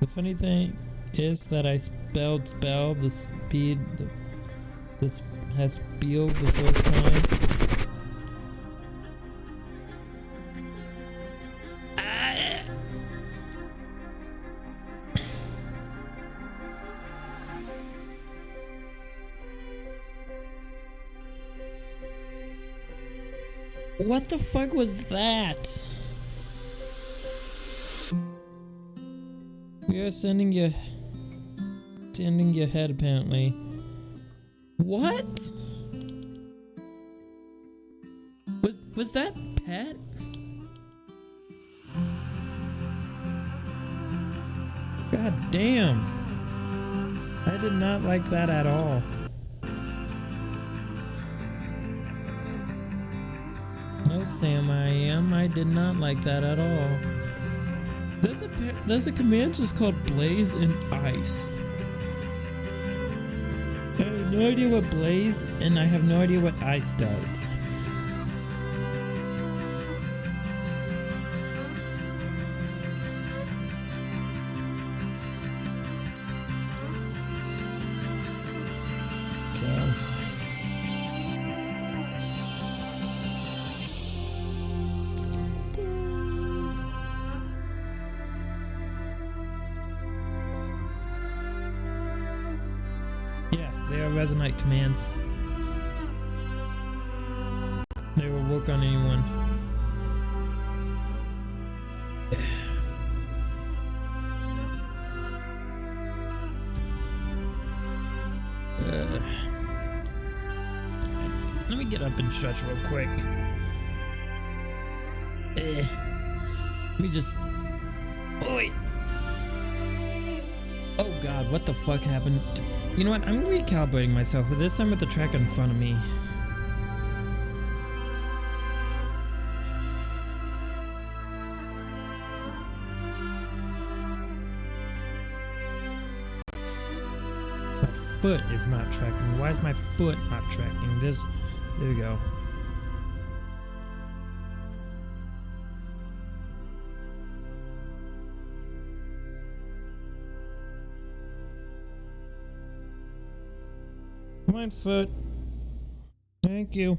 The funny thing is that I spelled the speed. This has spelled the first time. What the fuck was that? We are sending your head apparently. What? Was that Pat? God damn. I did not like that at all. No, Sam, I did not like that at all. There's a command just called Blaze and Ice. I have no idea what Blaze and I have no idea what Ice does. So they are Resonite commands. They will work on anyone. Let me get up and stretch real quick. Let me just... Oh, wait. Oh god, what the fuck happened? You know what? I'm recalibrating myself, but this time with the track in front of me. My foot is not tracking. Why is my foot not tracking? There we go. Come on, foot. Thank you.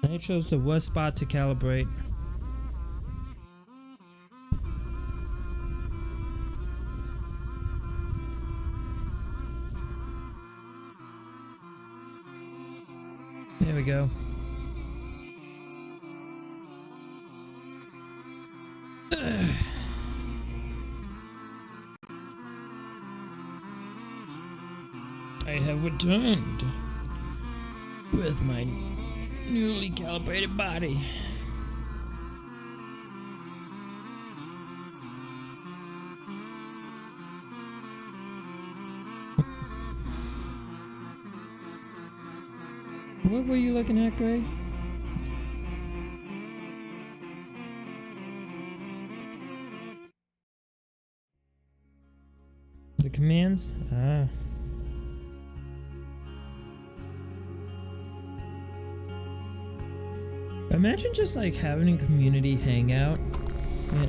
I chose the worst spot to calibrate. There we go. I have returned with my newly calibrated body. What were you looking at, Gray? commands? Ah. Imagine just like having a community hangout. Yeah.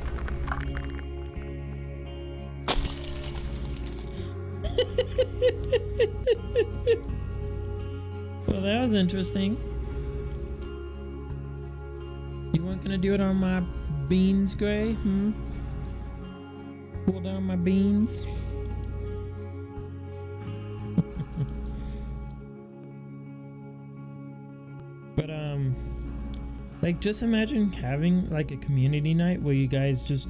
Well, that was interesting. You weren't gonna do it on my beans, Gray? Pull down my beans. But like just imagine having like a community night where you guys just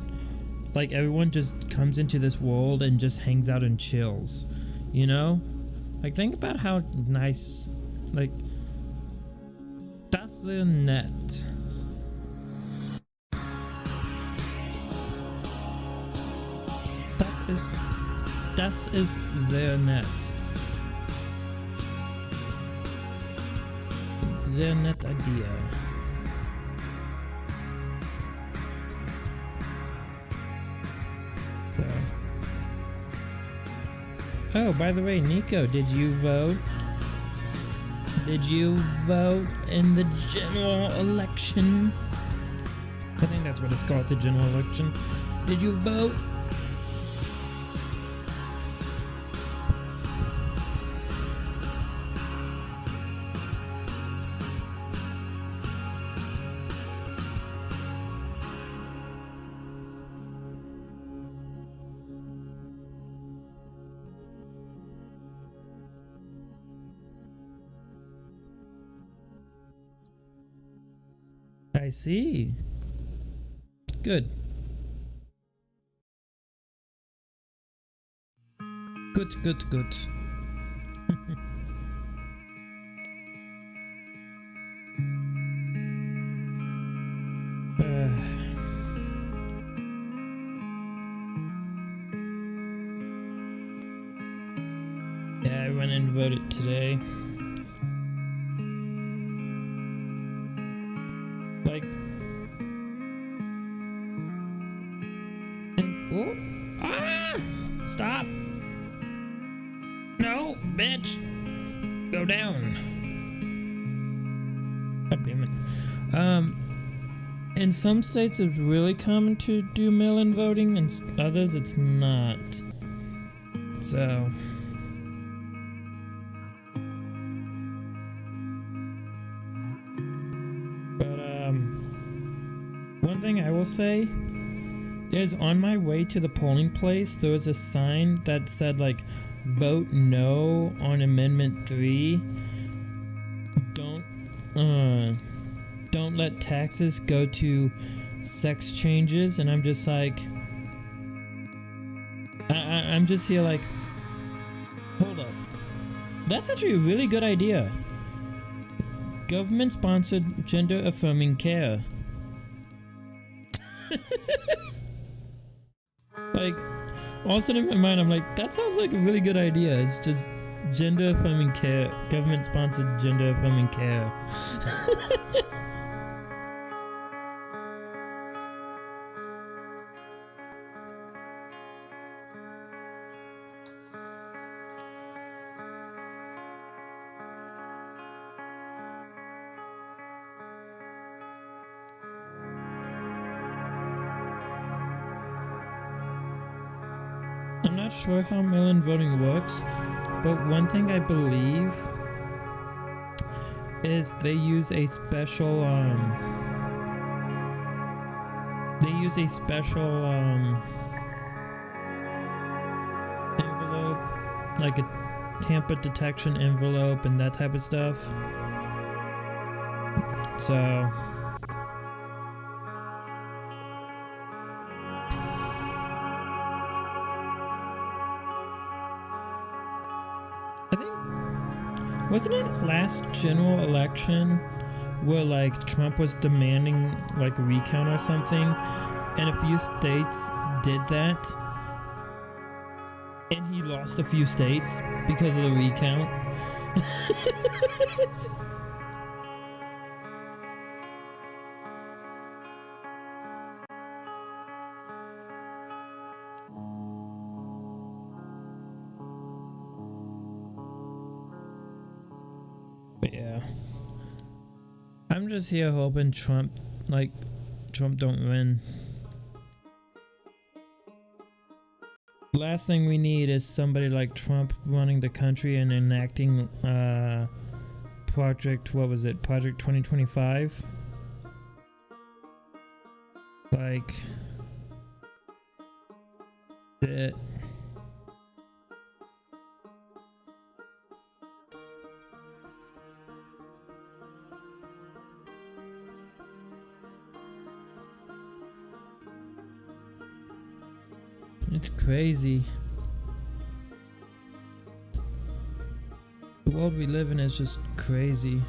like everyone just comes into this world and just hangs out and chills, you know? Like think about how nice, like that's the net. Das ist sehr nett. Sehr nett idea. So. Oh, by the way, Nico, did you vote? Did you vote in the general election? I think that's what it's called, the general election. Did you vote? I see. Good. Good. Yeah, I went and voted today. Like, oh, stop! No, bitch, go down. God damn it. In some states it's really common to do mail-in voting, and others it's not. So. One thing I will say is on my way to the polling place, there was a sign that said like, vote no on Amendment 3. Don't let taxes go to sex changes. And I'm just like, I'm just here like, hold up. That's actually a really good idea. Government-sponsored gender-affirming care. Like, all of a sudden in my mind, I'm like, that sounds like a really good idea. It's just gender-affirming care, government-sponsored gender-affirming care. I'm not sure how mail-in voting works, but one thing I believe is they use a special envelope, like a tamper detection envelope and that type of stuff. So wasn't it last general election where like Trump was demanding like a recount or something, and a few states did that, and he lost a few states because of the recount? I'm just here hoping Trump don't win. Last thing we need is somebody like Trump running the country and enacting Project 2025? Like shit. It's crazy. The world we live in is just crazy.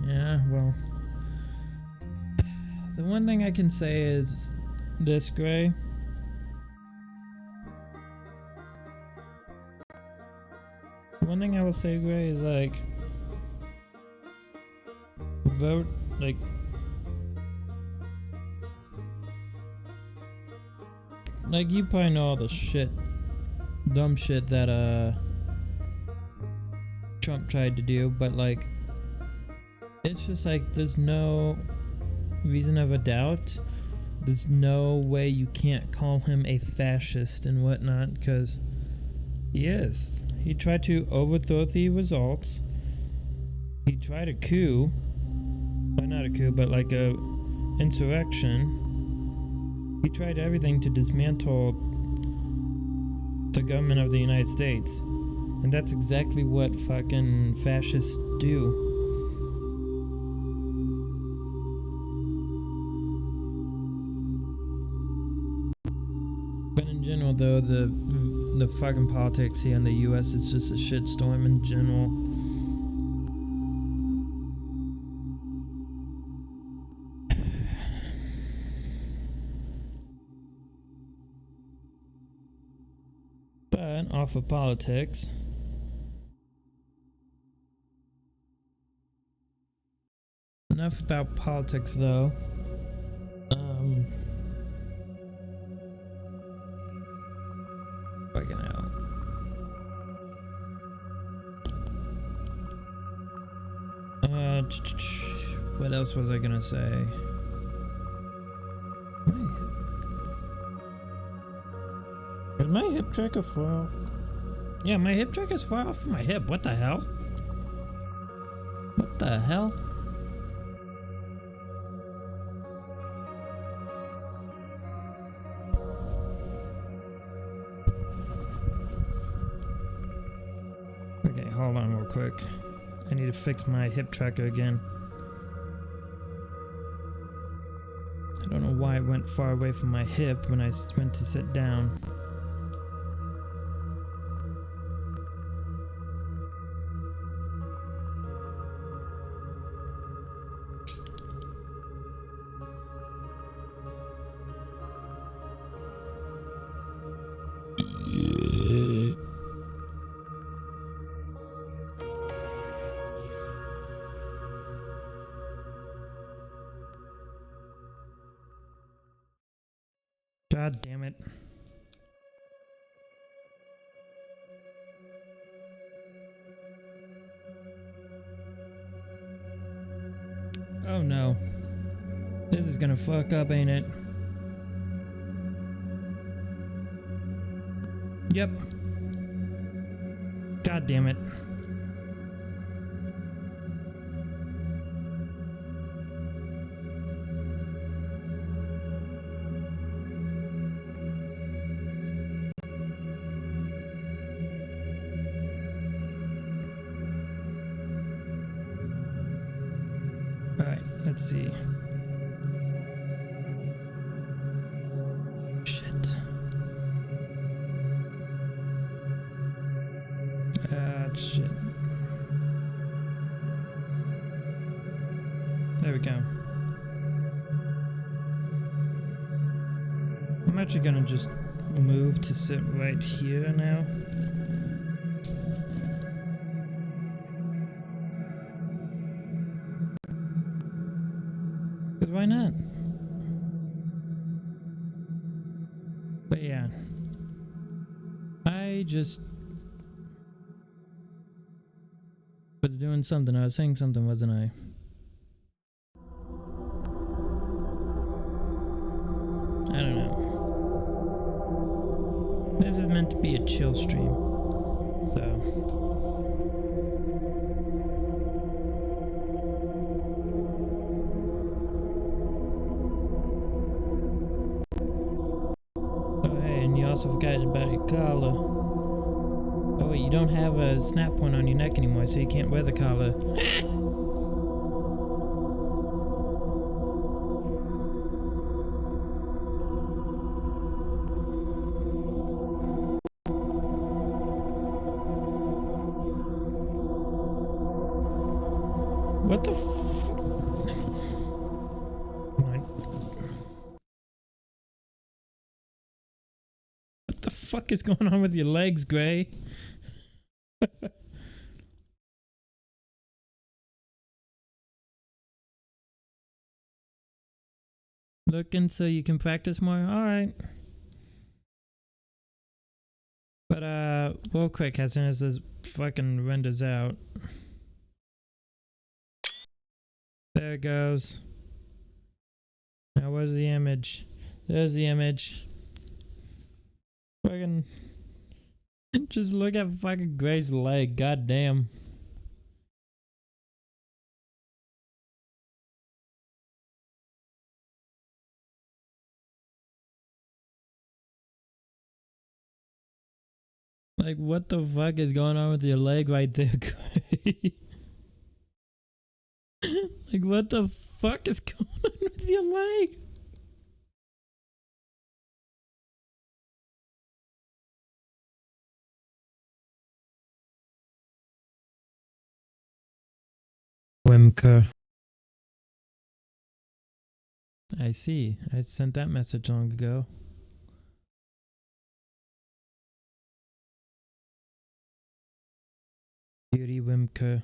Yeah, well, the one thing I can say is this, Gray. One thing I will say, Gray, is like vote like you probably know all the dumb shit that Trump tried to do, but like it's just like there's no reason of a doubt. There's no way you can't call him a fascist and whatnot, because he is. He tried to overthrow the results. He tried a coup. Well, not a coup, but like a insurrection. He tried everything to dismantle the government of the United States. And that's exactly what fucking fascists do. But in general, though, the fucking politics here in the U.S. is just a shitstorm in general. But off of politics, enough about politics, though. Fucking hell. What else was I gonna say? Is my hip tracker far off? Yeah, my hip tracker's far off from my hip. What the hell? What the hell? Okay, hold on real quick. I need to fix my hip tracker again. I don't know why it went far away from my hip when I went to sit down. God damn it. Oh no. This is gonna fuck up, ain't it? Yep. God damn it. Let's see. Shit. Shit. There we go. I'm actually gonna just move to sit right here now. But why not? But yeah. I just was doing something. I was saying something, wasn't I? I don't know. This is meant to be a chill stream. So. Oh, hey, and you also forgot about your collar. Oh, wait, you don't have a snap point on your neck anymore, so you can't wear the collar. What the What the fuck is going on with your legs, Gray? Looking so you can practice more? Alright. But, real quick, as soon as this fucking renders out. There it goes. Now where's the image? There's the image. Fucking just look at fucking Gray's leg, goddamn. Like, what the fuck is going on with your leg right there, Gray? Like, what the fuck is going on with your leg? Wimker. I see. I sent that message long ago. Beauty Wimker.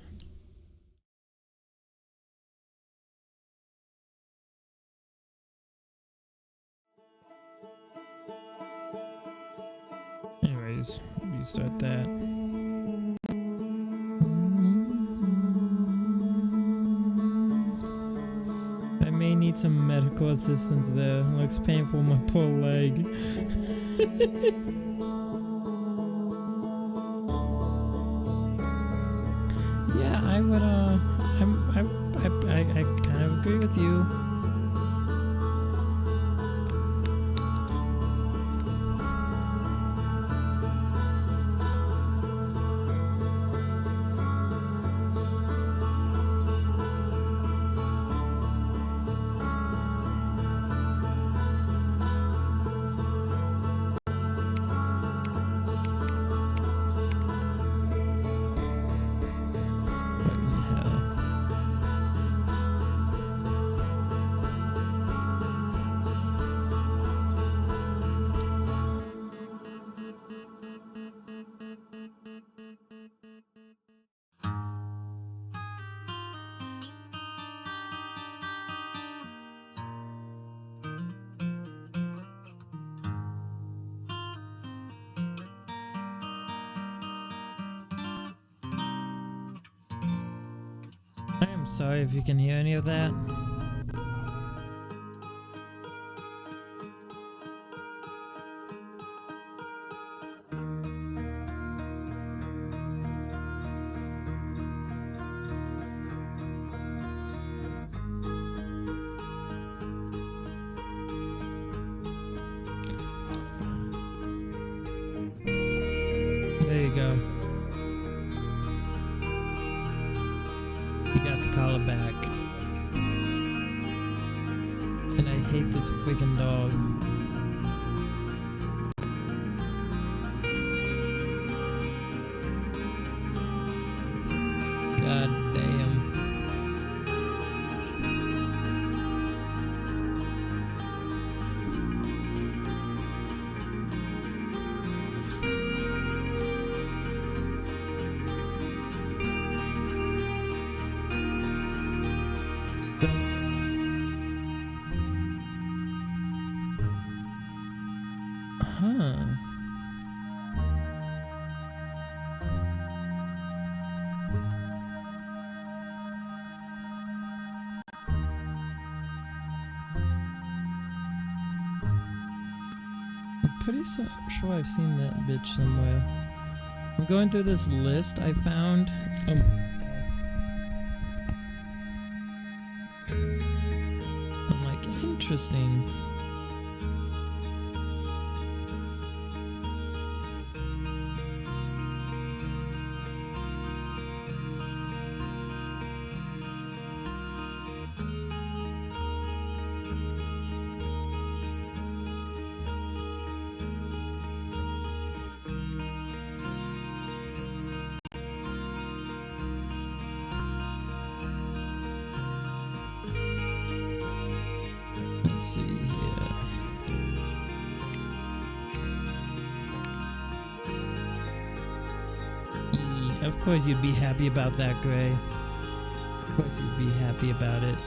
Anyways, restart that. I may need some medical assistance there. It looks painful, my poor leg. Yeah, I would, I kind of agree with you. I am sorry if you can hear any of that. There you go. You got the collar back. This freaking dog. God damn. Huh. I'm pretty sure I've seen that bitch somewhere. I'm going through this list I found. Oh. I'm like, interesting. Let's see here. Of course you'd be happy about that, Gray. Of course you'd be happy about it.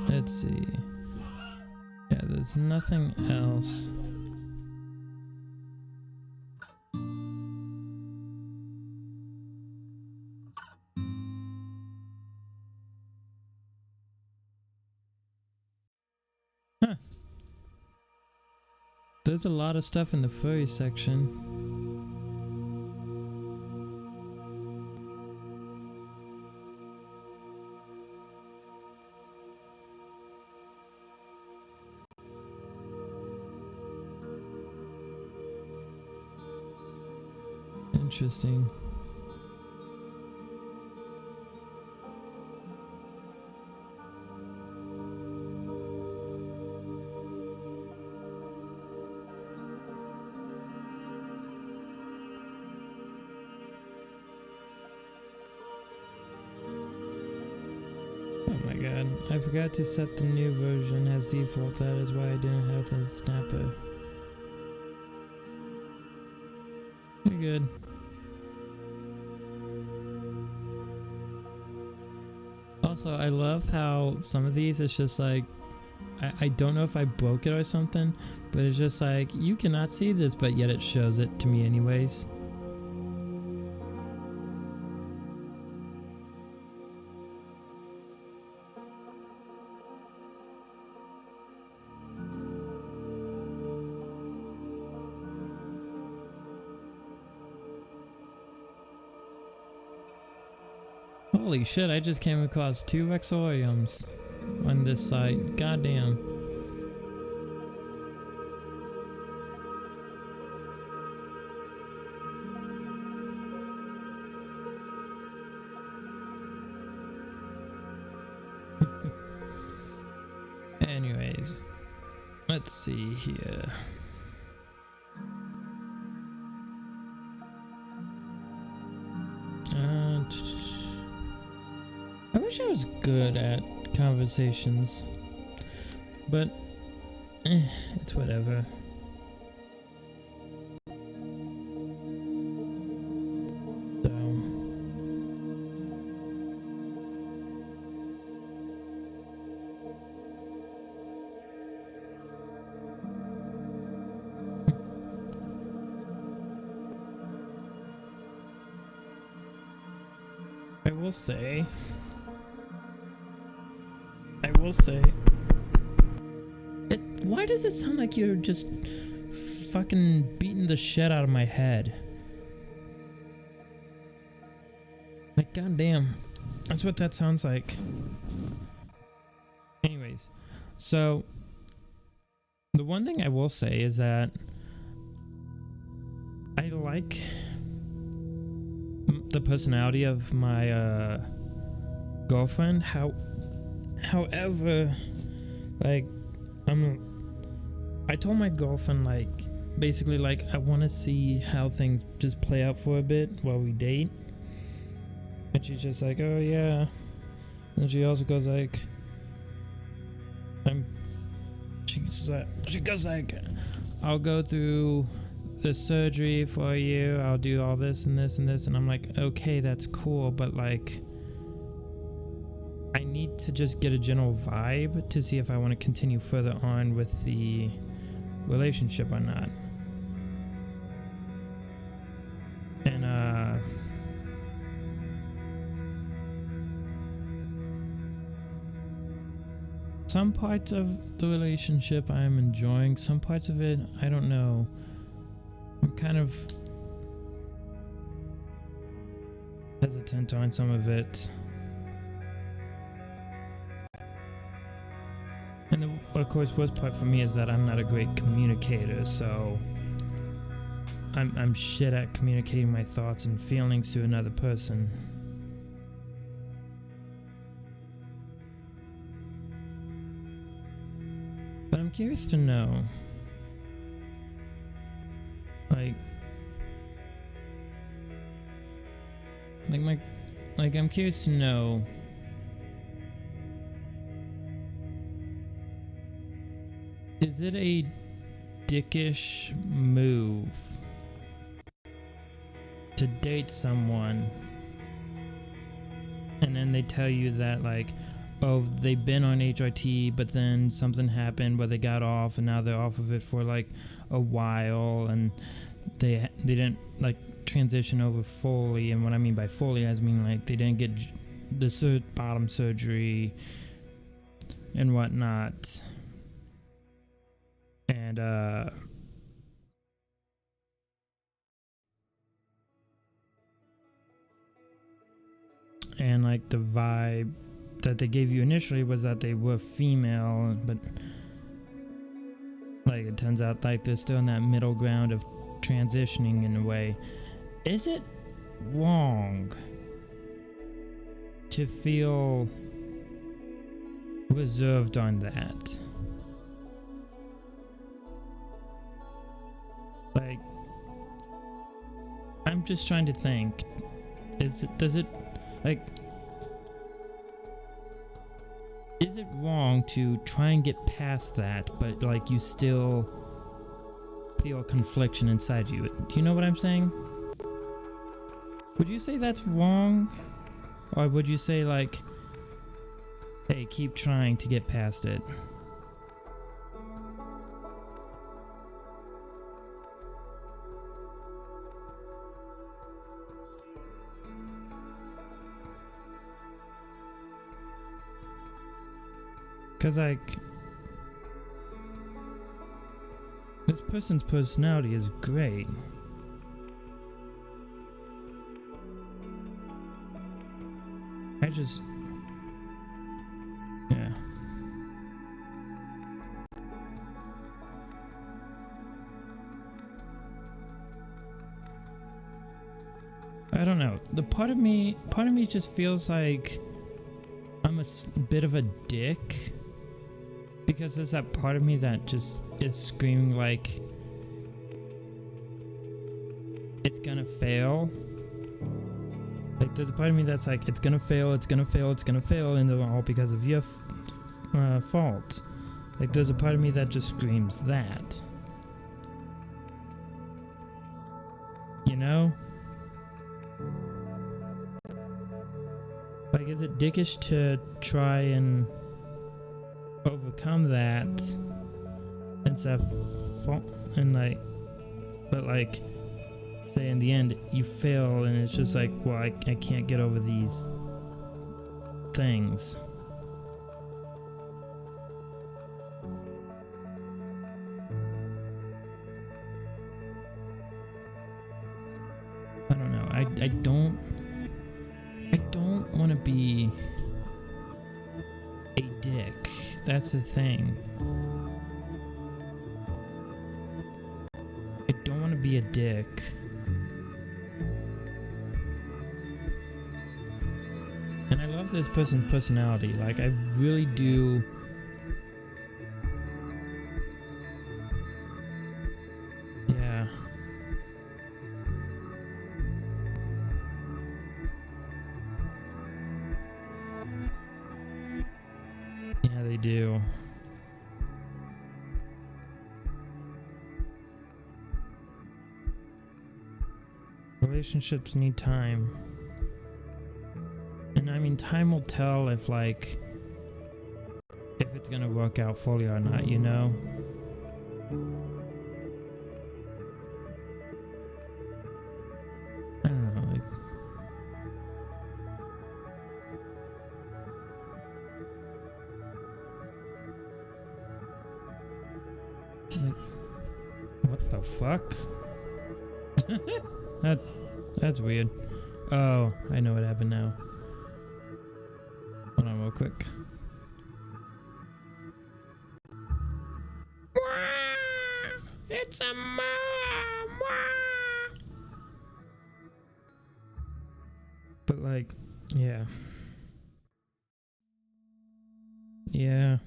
Let's see. Yeah, there's nothing else. Huh. There's a lot of stuff in the furry section. Interesting. Oh my god, I forgot to set the new version as default. That is why I didn't have the snapper. You're good. Also, I love how some of these it's just like, I don't know if I broke it or something, but it's just like, you cannot see this, but yet it shows it to me anyways. Holy shit, I just came across 2 Rexoriums on this site. Goddamn. Anyways, let's see here. I wish I was good at conversations, but it's whatever. So I will say will say, why does it sound like you're just fucking beating the shit out of my head? Like, goddamn, that's what that sounds like. Anyways, so the one thing I will say is that I like the personality of my girlfriend. However, like, I told my girlfriend, like, basically, like, I want to see how things just play out for a bit while we date. And she's just like, oh yeah. And she also goes like, she goes like, I'll go through the surgery for you, I'll do all this and this and this. And I'm like, okay, that's cool, but like, I need to just get a general vibe to see if I want to continue further on with the relationship or not. And some parts of the relationship I am enjoying, some parts of it I don't know. I'm kind of hesitant on some of it. And the, of course, worst part for me is that I'm not a great communicator, so I'm shit at communicating my thoughts and feelings to another person. But I'm curious to know, I'm curious to know, is it a dickish move to date someone and then they tell you that, like, oh, they've been on HRT, but then something happened where they got off and now they're off of it for like a while, and they didn't like transition over fully. And what I mean by fully, I mean like they didn't get the bottom surgery and whatnot. And like the vibe that they gave you initially was that they were female, but like it turns out like they're still in that middle ground of transitioning in a way. Is it wrong to feel reserved on that? Like, I'm just trying to think, is it wrong to try and get past that, but like you still feel confliction inside you? Do you know what I'm saying? Would you say that's wrong? Or would you say like, hey, keep trying to get past it? Cause like, this person's personality is great. Yeah. I don't know. The part of me just feels like I'm a bit of a dick. Because there's that part of me that just is screaming like it's gonna fail. Like there's a part of me that's like, it's gonna fail, it's gonna fail, it's gonna fail, and they're all because of your fault. Like there's a part of me that just screams that. You know? Like, is it dickish to try and overcome that instead of but like, say in the end you fail and it's just like, well, I can't get over these things. I don't want to be a dick. That's the thing. I don't want to be a dick. And I love this person's personality. Like, I really do. Yeah. Yeah, they do. Relationships need time. And I mean, time will tell if, like, if it's gonna work out fully or not, you know? I don't know, like what the fuck? That's weird. Oh, I know what happened now. Hold on real quick. It's a mom. But like, yeah. Yeah.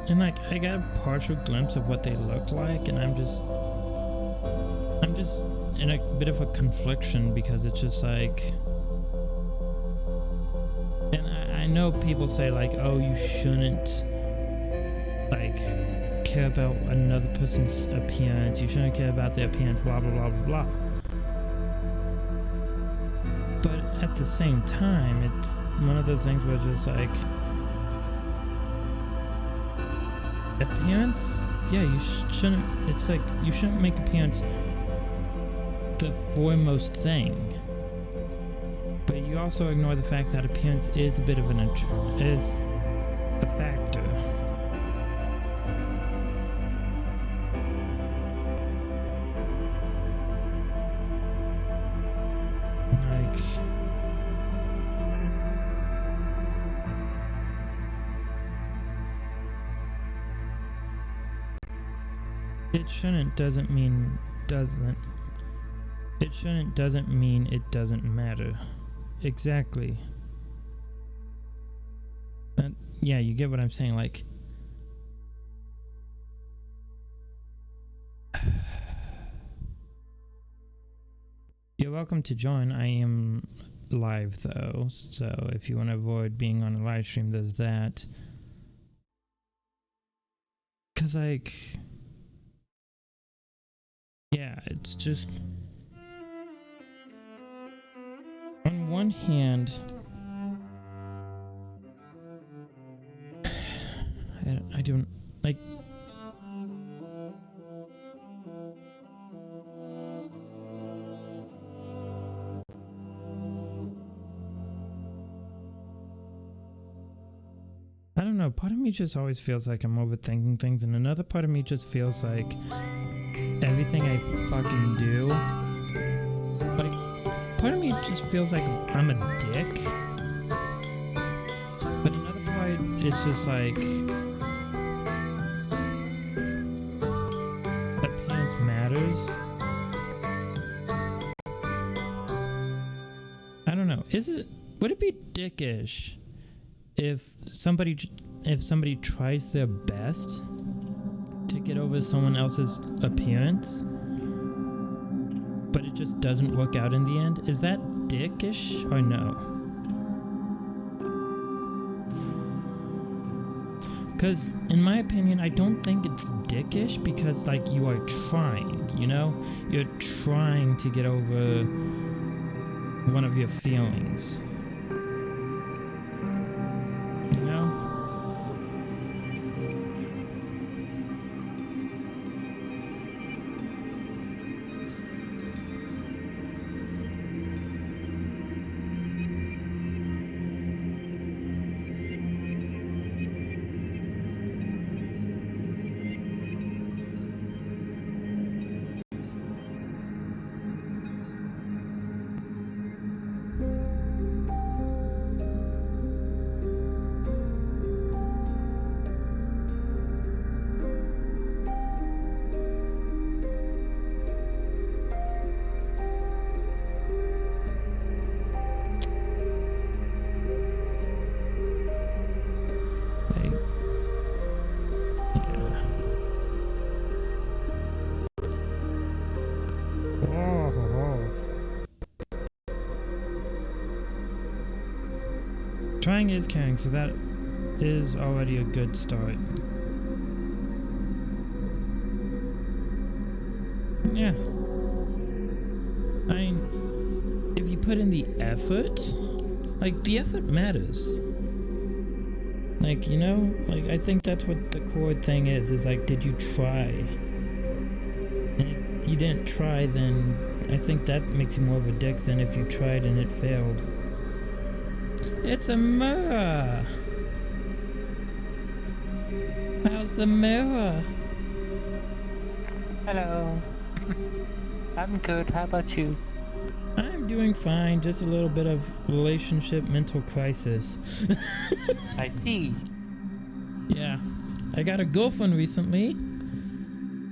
And like, I got a partial glimpse of what they look like, and I'm just in a bit of a confliction, because it's just like, and I know people say like, oh, you shouldn't like care about another person's appearance, you shouldn't care about their appearance, blah blah blah blah blah. But at the same time, it's one of those things where it's just like, appearance, yeah, you shouldn't, it's like, you shouldn't make appearance the foremost thing, but you also ignore the fact that appearance is a bit of is a factor. Like, it shouldn't doesn't mean doesn't. It shouldn't doesn't mean it doesn't matter. Exactly. Yeah, you get what I'm saying, like, you're welcome to join. I am live though, so if you want to avoid being on a live stream, there's that. 'Cause like, yeah, it's just, on one hand, I don't like, I don't know, part of me just always feels like I'm overthinking things, and another part of me just feels like everything I fucking do, like, part of me just feels like I'm a dick, but another part is just like, appearance matters. I don't know, would it be dickish if somebody tries their best to get over someone else's appearance, but it just doesn't work out in the end? Is that dickish or no? Because in my opinion, I don't think it's dickish, because like, you are trying, you know? You're trying to get over one of your feelings. You know? trying is caring, so that is already a good start. Yeah. I mean, if you put in the effort, like, the effort matters. Like, you know, like, I think that's what the core thing is like, did you try? And if you didn't try, then I think that makes you more of a dick than if you tried and it failed. It's a mirror! How's the mirror? Hello. I'm good. How about you? I'm doing fine, just a little bit of relationship mental crisis. I see. Yeah. I got a girlfriend recently,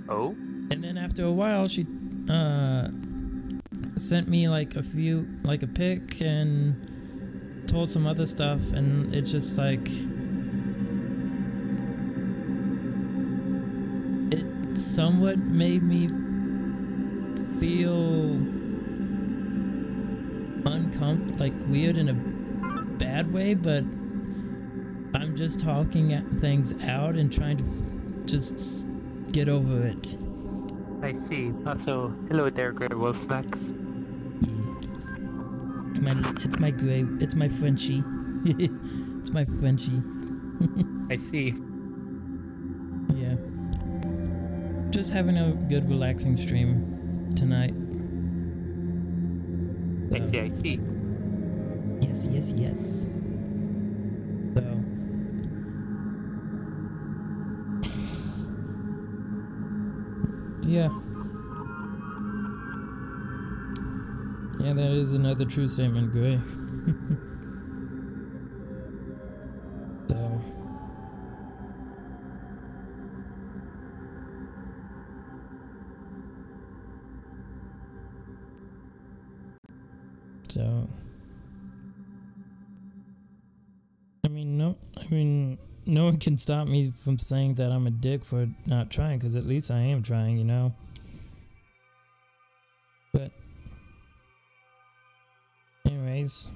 Oh? and then after a while she sent me like a pic and told some other stuff, and it's just like it somewhat made me feel like weird in a bad way, but I'm just talking things out and trying to just get over it. I see. Also, hello there, Grey Wolf Max. It's my Frenchie. It's my Frenchie. I see. Yeah. Just having a good relaxing stream tonight. I see. Yes. So. Yeah. Yeah, that is another true statement, Gray. So. So. No one can stop me from saying that I'm a dick for not trying, because at least I am trying, you know? But anyways,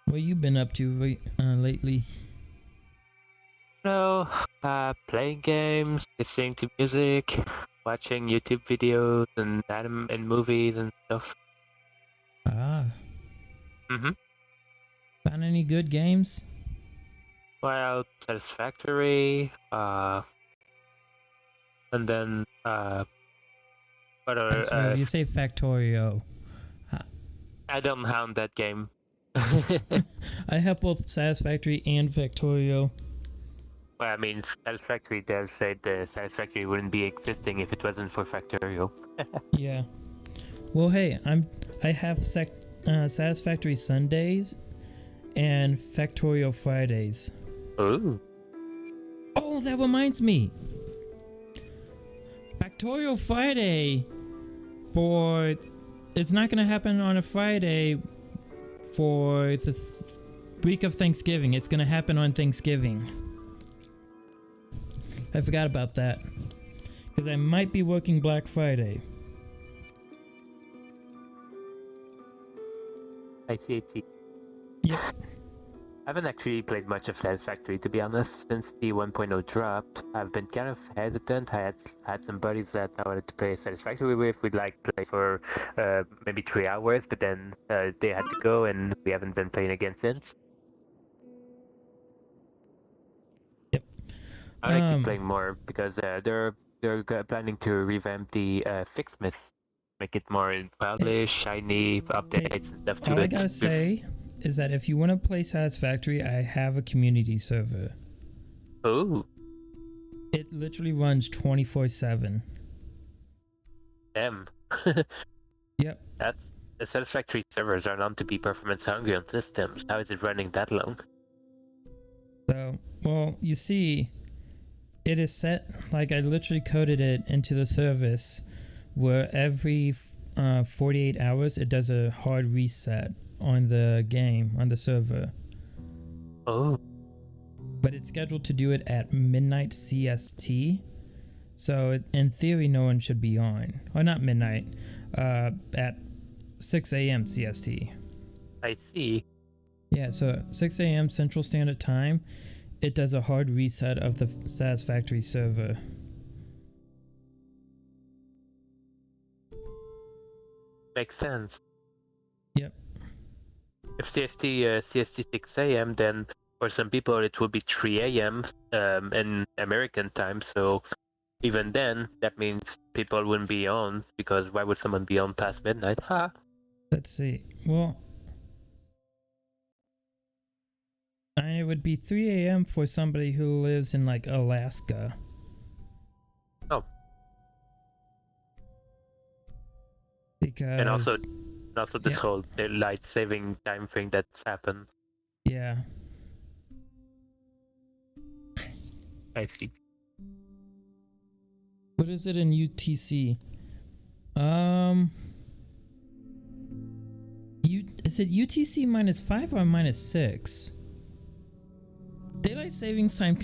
what you been up to lately? So, playing games, listening to music, watching YouTube videos and anime and movies and stuff. Ah. Mm-hmm. Found any good games? Well, Satisfactory, and then, what That's right, if you say Factorio. I don't hound that game. I have both Satisfactory and Factorio. Well, I mean, Satisfactory devs said the Satisfactory wouldn't be existing if it wasn't for Factorio. Yeah. Well, hey, I have Satisfactory Sundays and Factorio Fridays. Ooh. Oh, that reminds me. Factorio Friday it's not gonna happen on a Friday for the week of Thanksgiving. It's gonna happen on Thanksgiving. I forgot about that, because I might be working Black Friday. I see. Yep. I haven't actually played much of Satisfactory, to be honest, since the 1.0 dropped. I've been kind of hesitant. I had some buddies that I wanted to play Satisfactory with. We'd play for maybe 3 hours, but then they had to go, and we haven't been playing again since. Yep. I like to play more because they're planning to revamp the Fixmas, make it more polished, shiny, updates and stuff to it. All I gotta say is that if you want to play Satisfactory, I have a community server. Oh. It literally runs 24/7. Damn. Yep. The Satisfactory servers are known to be performance hungry on systems. How is it running that long? So, well, you see, it is set, like, I literally coded it into the service where every 48 hours it does a hard reset on the game, on the server. Oh. But it's scheduled to do it at midnight CST. So in theory, no one should be on. Or not midnight, at 6 a.m. CST. I see. Yeah, so 6 a.m. Central Standard Time, it does a hard reset of the Satisfactory server. Makes sense. Yep. If CST 6 a.m., then for some people it will be 3 a.m. In American time. So even then, that means people wouldn't be on, because why would someone be on past midnight? Ha! Let's see. Well, and it would be 3 a.m. for somebody who lives in like Alaska. Oh. Because And also this whole daylight saving time thing that's happened. yeah. I see. What is it in UTC? Is it UTC -5 or -6? Daylight savings time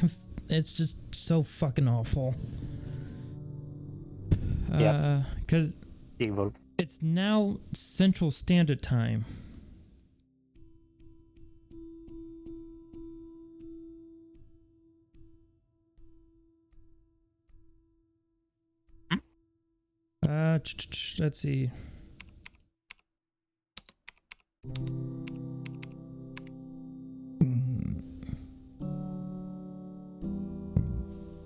it's just so fucking awful. Yep. Cause Evil. it's now Central Standard Time. Let's see.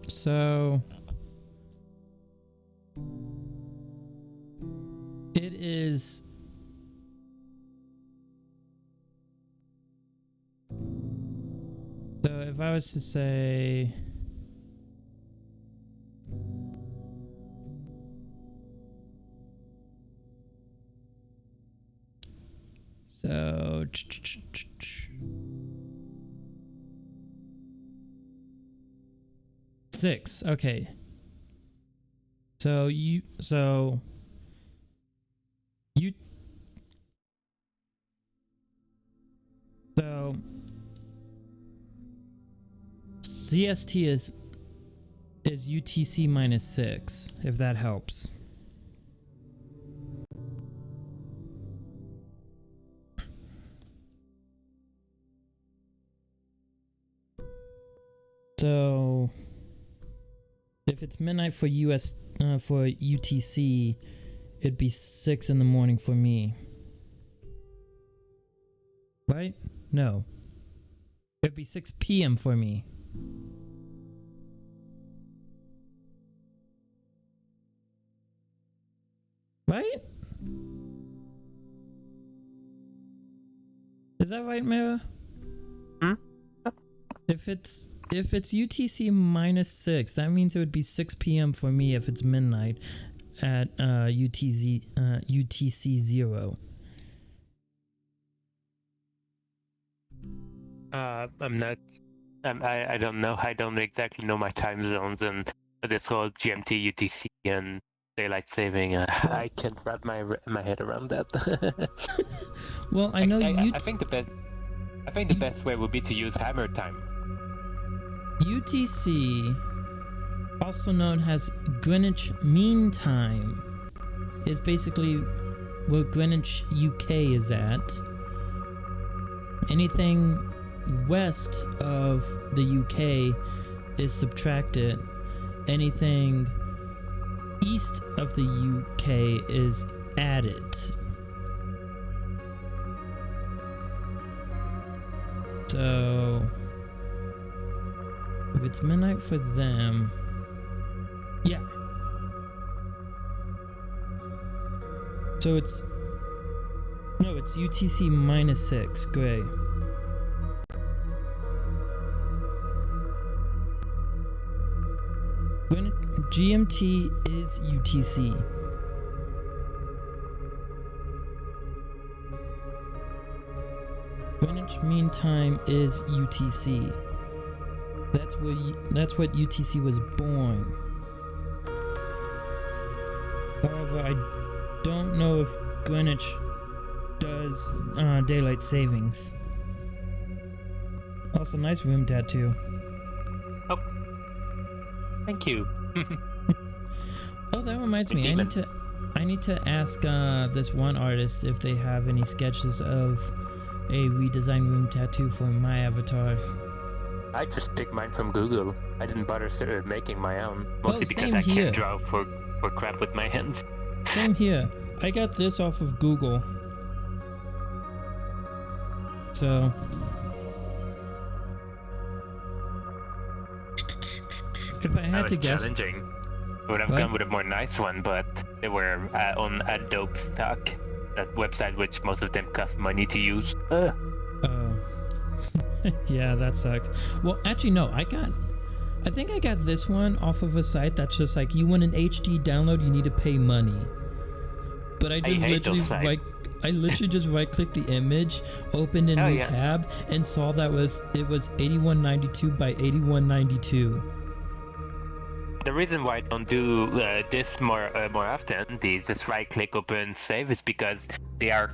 So it is so if I was to say so 6. Okay. So CST is UTC -6, if that helps. So if it's midnight for for UTC, it'd be 6 in the morning for me. Right? No. It'd be 6 p.m. for me. Right? Is that right, Mara? Hmm? If it's UTC -6, that means it would be 6 p.m. for me if it's midnight at UTC 0. I'm not. I don't know. I don't exactly know my time zones and this whole GMT, UTC, and daylight saving. I can't wrap my head around that. Well, I know I think the best way would be to use hammer time. UTC, also known as Greenwich Mean Time, is basically where Greenwich, UK is at. Anything west of the UK is subtracted. Anything east of the UK is added. So if it's midnight for them, yeah. So it's UTC -6, great. GMT is UTC. Greenwich Mean Time is UTC. That's what UTC was born. However, I don't know if Greenwich does daylight savings. Also, nice room tattoo. Oh, thank you. Oh, that reminds me. I need to ask this one artist if they have any sketches of a redesigned room tattoo for my avatar. I just picked mine from Google. I didn't bother making my own, mostly because same I here. can't draw for crap with my hands. Same here. I got this off of Google. So if I had to guess, challenging. Would have What? gone with a more nice one, but they were on Adobe stock, that website which most of them cost money to use. yeah, that sucks. Well, actually, no. I think I got this one off of a site that's just like, you want an HD download, you need to pay money. But I just hate those literally sites. I literally just right-clicked the image, opened a new yeah. tab, and saw that it was 8192 by 8192. The reason why I don't do this more often, this right-click, open, save, is because they are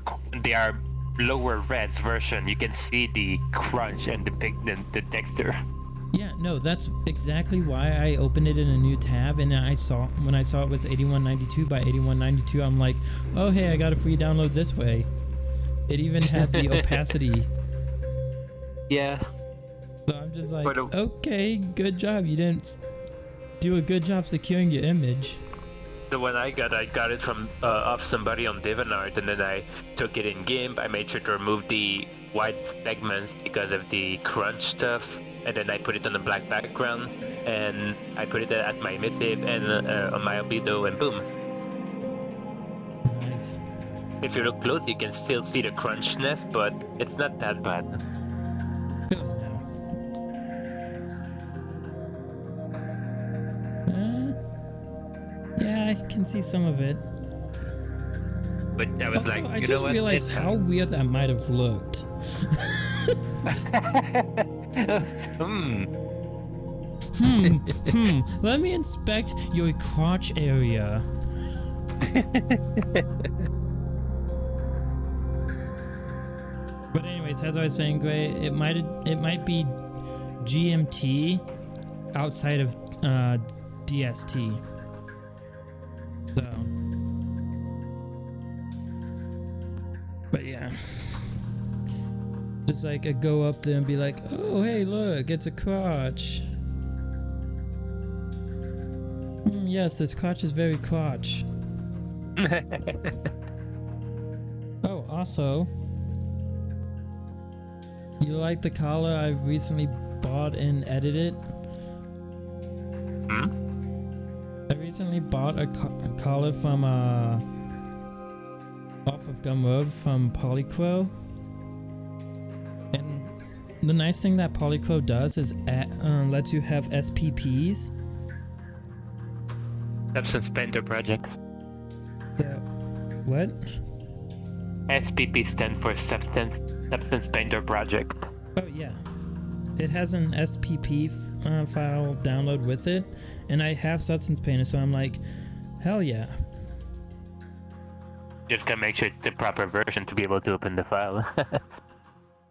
lower res version. You can see the crunch and the texture. Yeah, no, that's exactly why I opened it in a new tab, and when I saw it was 8192 by 8192, I'm like, oh hey, I got a free download this way. It even had the opacity. Yeah. So I'm just like, okay, good job. You didn't do a good job securing your image. The one I got it from off somebody on DeviantArt, and then I took it in GIMP. I made sure to remove the white segments because of the crunch stuff. And then I put it on a black background, and I put it at my emissive and on my albedo, and boom. Nice. If you look close, you can still see the crunchness, but it's not that bad. Yeah, I can see some of it. But I was Also, like, I you just know what? realized how weird that might have looked. Let me inspect your crotch area. But anyways, as I was saying, Gray, it might be GMT outside of DST. So, but yeah. Just like I go up there and be like, oh hey look, it's a crotch. Yes, this crotch is very crotch. Oh, also, you like the collar I recently bought and edited? I recently bought a collar from off of Gumroad from Polycro. And the nice thing that Polycro does is lets you have SPPs. Substance Painter Project. What? SPP stands for Substance Painter Project. Oh yeah. It has an SPP file download with it, and I have Substance Painter, so I'm like, hell yeah. Just gotta make sure it's the proper version to be able to open the file.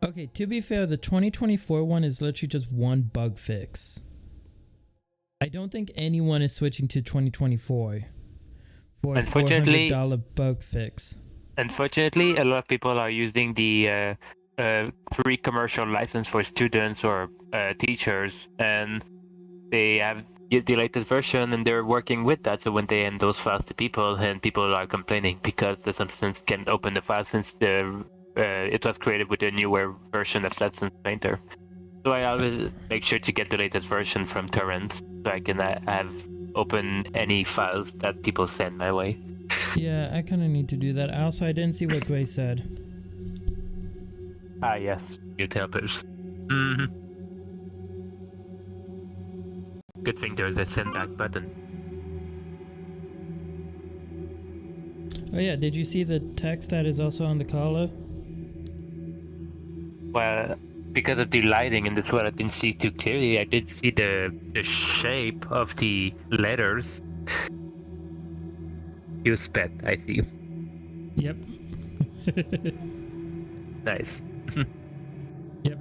Okay, to be fair, the 2024 one is literally just one bug fix. I don't think anyone is switching to 2024 for a $400 bug fix. Unfortunately, a lot of people are using the free commercial license for students or teachers, and they have the latest version, and they're working with that. So when they end those files to people, and people are complaining because the Substance can't open the file since it was created with a newer version of Substance Painter. So I always make sure to get the latest version from torrents, so I can have open any files that people send my way. Yeah, I kind of need to do that. Also, I didn't see what Gray said. Ah, yes, you helpers. Good thing there's a send back button. Oh yeah, did you see the text that is also on the collar? Well, because of the lighting in this one, I didn't see too clearly. I did see the shape of the letters. You sped, I see. Yep. Nice. Yep.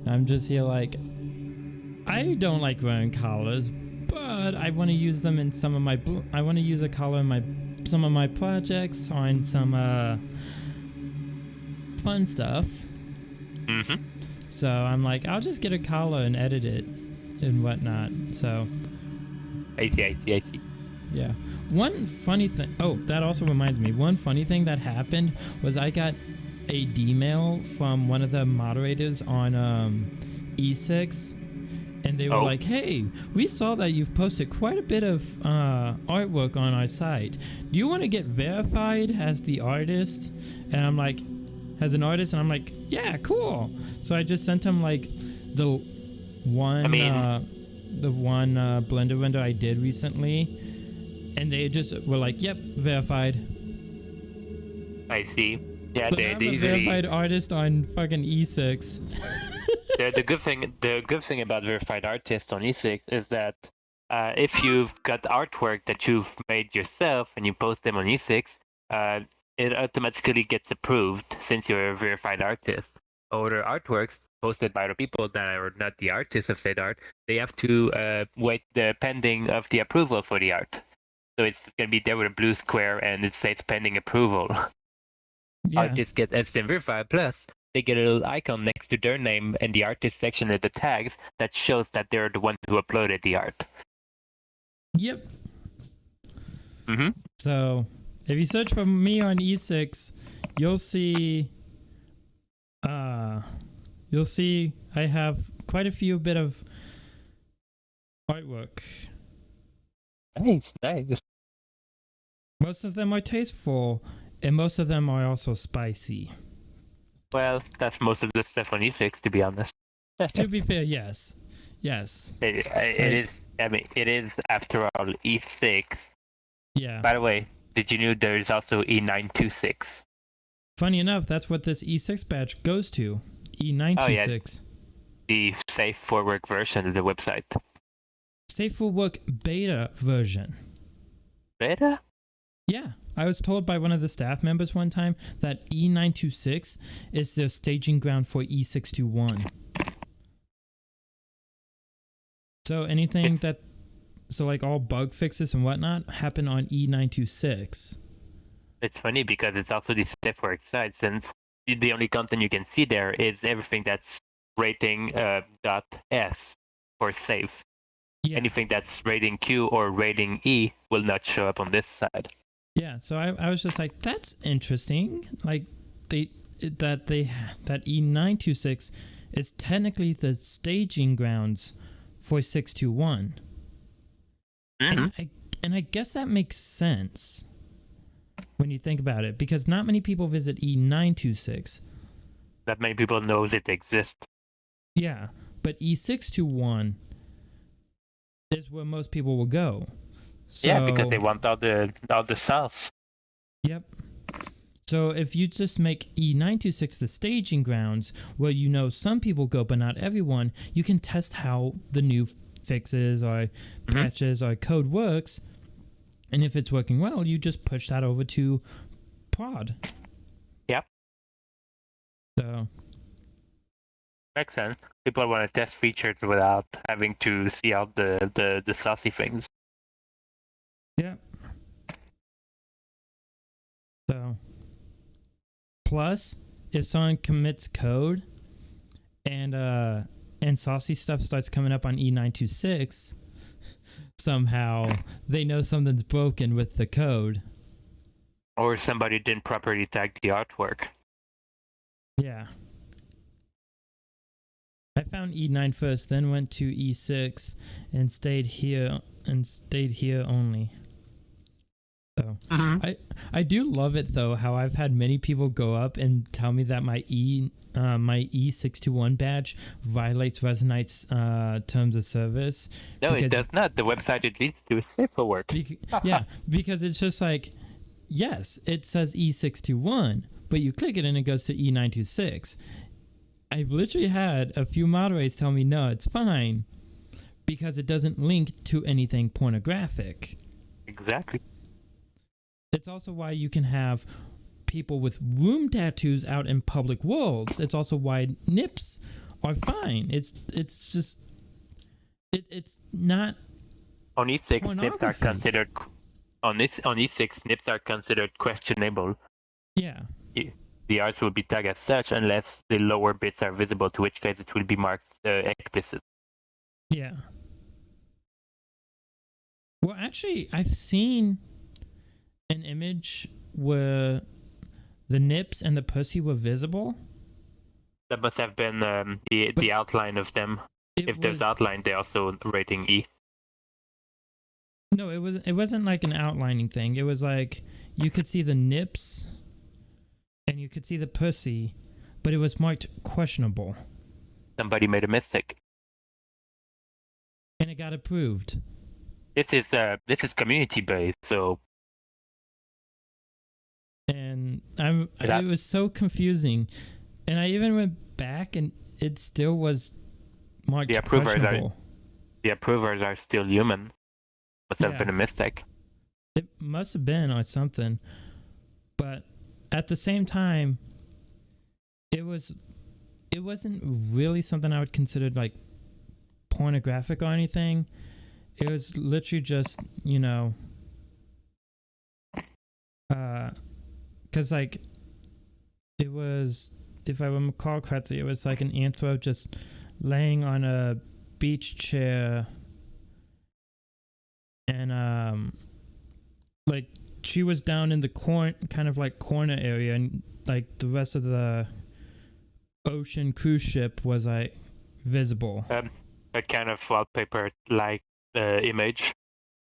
I'm just here like, I don't like wearing collars, but I want to use them in some of my I want to use a collar in my some of my projects on some fun stuff. Mm-hmm. So I'm like, I'll just get a collar and edit it and whatnot. So I see. yeah. One funny thing. Oh, that also reminds me. One funny thing that happened was I got a D-mail from one of the moderators on E6, and they were like, "Hey, we saw that you've posted quite a bit of artwork on our site. Do you want to get verified as the artist?" And I'm like, "As an artist?" And I'm like, "Yeah, cool." So I just sent him like the one, Blender render I did recently. And they just were like, "Yep, verified." I see. Yeah, But they I'm a usually verified artist on fucking E6. the good thing about verified artists on E6 is that if you've got artwork that you've made yourself and you post them on E6, it automatically gets approved since you're a verified artist. Other artworks posted by other people that are not the artists of said art, they have to wait the pending of the approval for the art. So it's going to be there with a blue square and it says pending approval. Yeah. Artists get instant verified, plus they get a little icon next to their name in the artist section of the tags that shows that they're the one who uploaded the art. Yep. Mm-hmm. So if you search for me on E6, you'll see I have quite a few bit of artwork. Nice. Most of them are tasteful, and most of them are also spicy. Well, that's most of the stuff on E6, to be honest. To be fair, yes. It is. I mean, it is after all E6. Yeah. By the way, did you know there's also E926? Funny enough, that's what this E6 badge goes to. E926. The safe for work version of the website. Safe for work beta version. Beta? Yeah. I was told by one of the staff members one time that E926 is the staging ground for E621. So like all bug fixes and whatnot happen on E926. It's funny because it's also the safe for work site, since the only content you can see there is everything that's rating .s for safe. Yeah. Anything that's rating Q or rating E will not show up on this side. Yeah, so I was just like, that's interesting. Like that E926 is technically the staging grounds for 621. Mm-hmm. And I guess that makes sense when you think about it, because not many people visit E926. Not many people knows it exists. Yeah, but E621 is where most people will go. So, yeah, because they want all the sauce. Yep. So if you just make E926 the staging grounds, where you know some people go but not everyone, you can test how the new fixes or patches or code works. And if it's working well, you just push that over to prod. Yep. So makes sense. People want to test features without having to see out the saucy things. yeah. So plus, if someone commits code and saucy stuff starts coming up on E926, somehow they know something's broken with the code. Or somebody didn't properly tag the artwork. Yeah. I found E9 first, then went to E6 and stayed here only. So I do love it though, how I've had many people go up and tell me that my E621 badge violates Resonite's terms of service. No, it does not. The website it leads to is safe for work. Yeah, because it's just like, yes, it says E621, but you click it and it goes to E926. I've literally had a few moderators tell me, no, it's fine, because it doesn't link to anything pornographic. Exactly. It's also why you can have people with womb tattoos out in public worlds. It's also why nips are fine. It's just it's not on E6 nips are considered on E6, nips are considered questionable. Yeah. The arts will be tagged as such unless the lower bits are visible, to which case it will be marked explicit. Yeah. Well, actually, I've seen an image where the nips and the pussy were visible. That must have been the outline of them. If there's outline, they're also rating E. No, it wasn't like an outlining thing. It was like you could see the nips and you could see the pussy, but it was marked questionable. Somebody made a mistake. And it got approved. This is community based, so. And it was so confusing. And I even went back and it still was marked questionable. The approvers are still human. Must have been a mistake. It must have been or something. But at the same time, it wasn't really something I would consider like pornographic or anything. It was literally just, because like it was, if I recall correctly, it was like an anthro just laying on a beach chair, and like she was down in the kind of like corner area, and like the rest of the ocean cruise ship was like visible. A kind of wallpaper like image.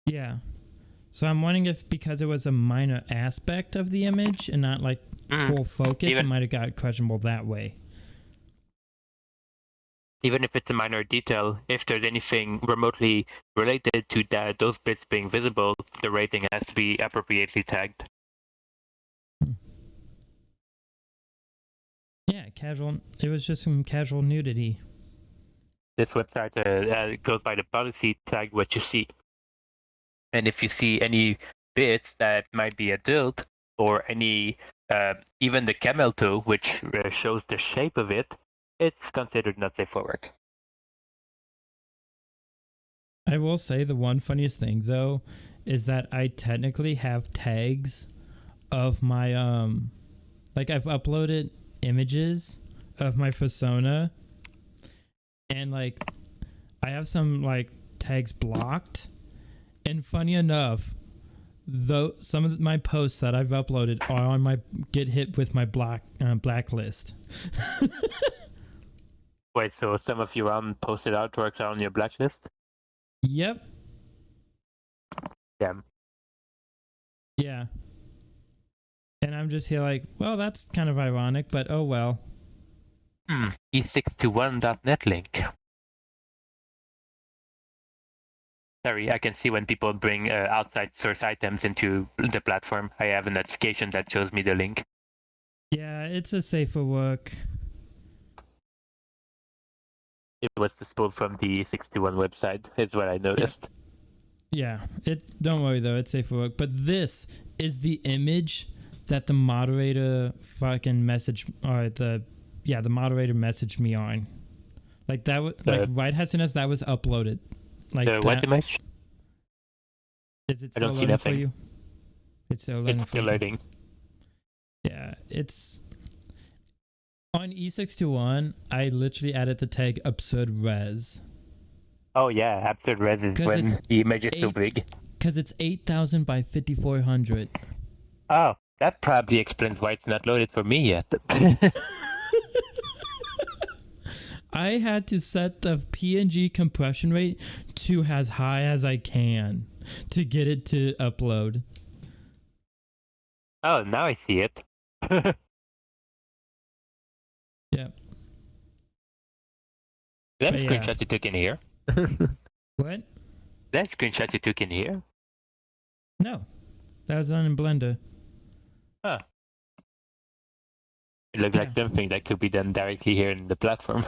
Yeah. So I'm wondering if because it was a minor aspect of the image and not like full focus, it might have got questionable that way. Even if it's a minor detail, if there's anything remotely related to those bits being visible, the rating has to be appropriately tagged. Yeah, casual. It was just some casual nudity. This website goes by the policy tag what you see. And if you see any bits that might be adult, or any, even the camel toe, which shows the shape of it, it's considered not safe for work. I will say the one funniest thing though is that I technically have tags of my like I've uploaded images of my persona, and like I have some like tags blocked, and funny enough, though some of my posts that I've uploaded are on my get hit with my blacklist. Wait, so some of your unposted artworks are on your blacklist? Yep. Damn. Yeah. And I'm just here like, well, that's kind of ironic, but oh well. E621.net link. Sorry, I can see when people bring outside source items into the platform. I have a notification that shows me the link. Yeah, it's a safer work. It was the spool from the 61 website, is what I noticed. Yeah, don't worry though, it's safer work. But this is the image that the moderator fucking messaged, or the moderator messaged me on. Like that was like right as soon as that was uploaded. Like the what image? Is it still loading for you? It's still loading. It's still loading. Yeah, it's on E621. I literally added the tag absurd res. Oh yeah, absurd res is when the image is so big. Because it's 8,000 by 5,400. Oh, that probably explains why it's not loaded for me yet. I had to set the PNG compression rate to as high as I can to get it to upload. Oh, now I see it. Yeah. That screenshot you took in here. What? That screenshot you took in here? No. That was done in Blender. Huh. It looks like something that could be done directly here in the platform.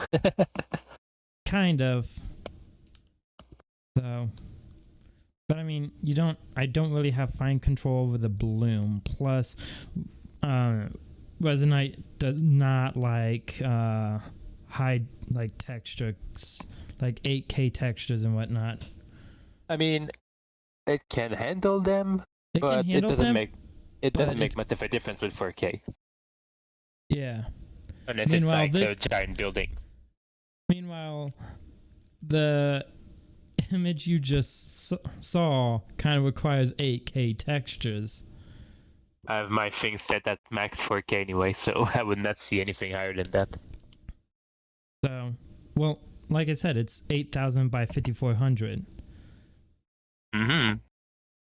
Kind of. So, but I mean, I don't really have fine control over the bloom. Plus, Resonite does not like high like textures, like 8K textures and whatnot. I mean, it can handle them, It can But it handle doesn't them. make it but doesn't make it's- much of a difference with 4K Yeah. unless Meanwhile, it's this- a giant building. Meanwhile, the image you just saw kind of requires 8K textures. I have my thing set at max 4K anyway, so I would not see anything higher than that. So, well, like I said, it's 8,000 by 5,400. Mm-hmm.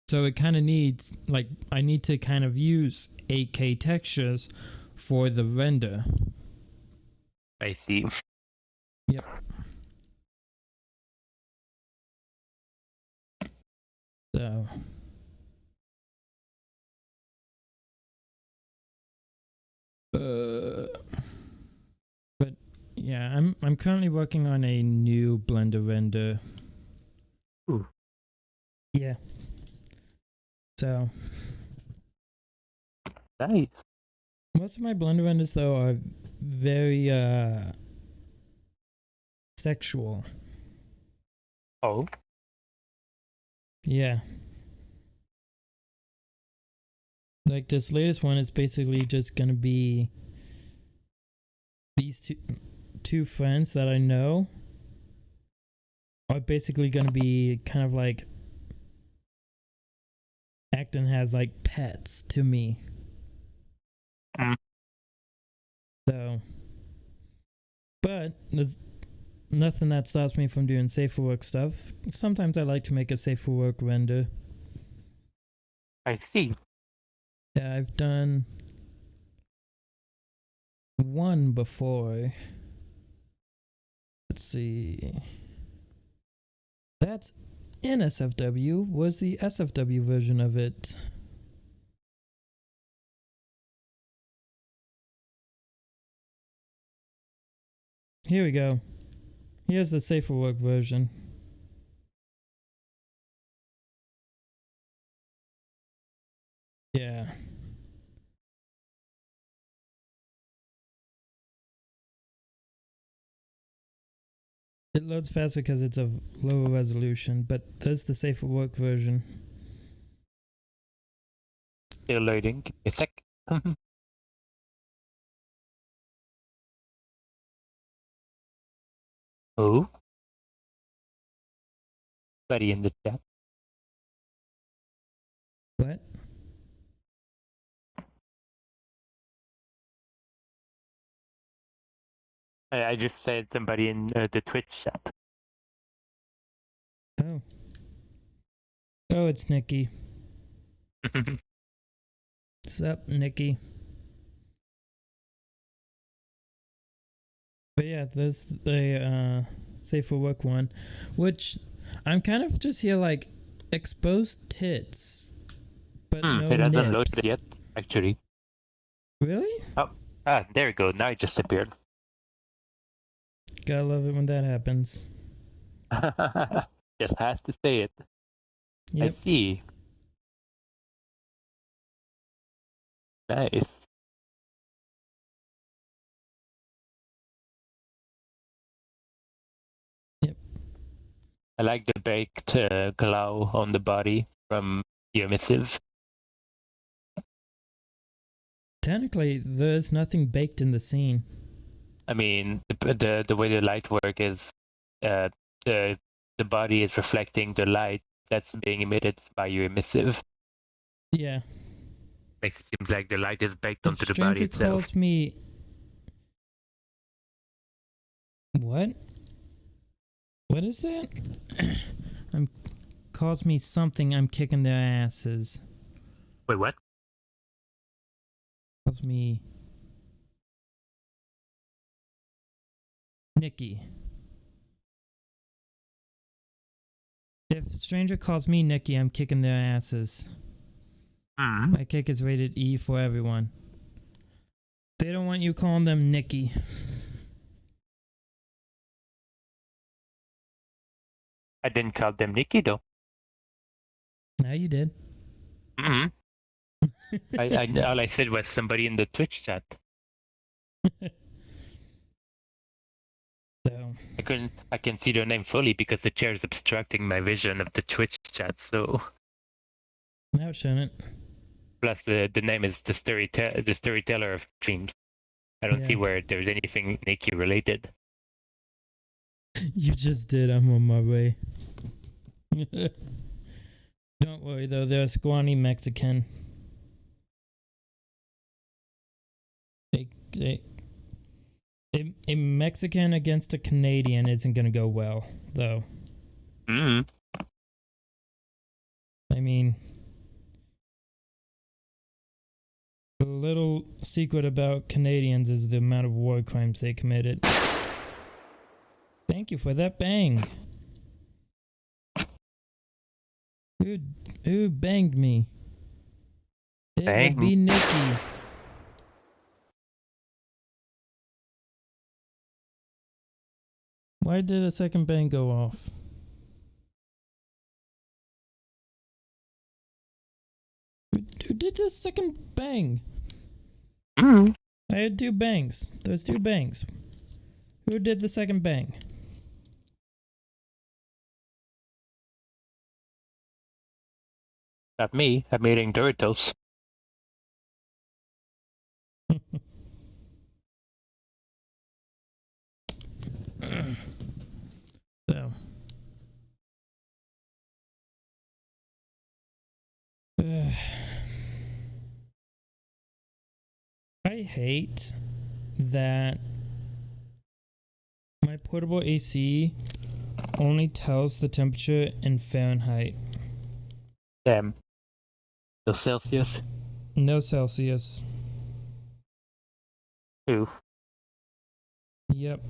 So it kind of needs, like, I need to kind of use 8K textures for the render. I see. Yep. So. But yeah, I'm currently working on a new Blender render. Ooh. Yeah. So Nice. most of my Blender renders though are very sexual. Oh. Yeah. Like this latest one is basically just gonna be these two friends that I know are basically gonna be kind of like acting as like pets to me. Mm. So, but there's nothing that stops me from doing safe for work stuff. Sometimes I like to make a safe for work render. I see. Yeah, I've done one before. Let's see. That's in SFW. Was the SFW version of it? Here we go. Here's the safe for work version. Yeah. It loads faster because it's a lower resolution, but there's the safe for work version. Still loading. Give me a sec. Oh. Buddy in the chat. What? I just said somebody in the Twitch chat. Oh. Oh, it's Nikki. What's up, Nikki? But yeah, there's the safe for work one, which I'm kind of just here like exposed tits, but no it hasn't nips. loaded yet, actually. Really? There we go. Now it just appeared. Gotta love it when that happens. Just has to say it. Yep. I see. Nice. Yep. I like the baked glow on the body from your missive. Technically, there's nothing baked in the scene. I mean, the way the light work is, the body is reflecting the light that's being emitted by your emissive. Yeah. Makes it seem like the light is baked If onto the Stranger body itself. calls me... What? What is that? Calls me something, I'm kicking their asses. Wait, what? Calls me... Nikki. If Stranger calls me Nikki, I'm kicking their asses. My kick is rated E for everyone. They don't want you calling them Nikki. I didn't call them Nikki though. Now you did. Mm-hmm. All I said was somebody in the Twitch chat. So, I can see their name fully because the chair is obstructing my vision of the Twitch chat, so No, it shouldn't. Plus, the name is the storyteller of dreams. I don't see Yeah. where there's anything Nikki related. You just did. I'm on my way. Don't worry though, they're squawny Mexican. A Mexican against a Canadian isn't gonna go well, though. Mm. I mean, the little secret about Canadians is the amount of war crimes they committed. Thank you for that bang. Who banged me? It Bang. would be Nikki. Why did a second bang go off? Who did the second bang? Mm. I had 2 bangs. There's 2 bangs. Who did the second bang? Not me. I'm eating Doritos. So. I hate that my portable AC only tells the temperature in Fahrenheit. Damn. No Celsius. No Celsius. Oof. Yep.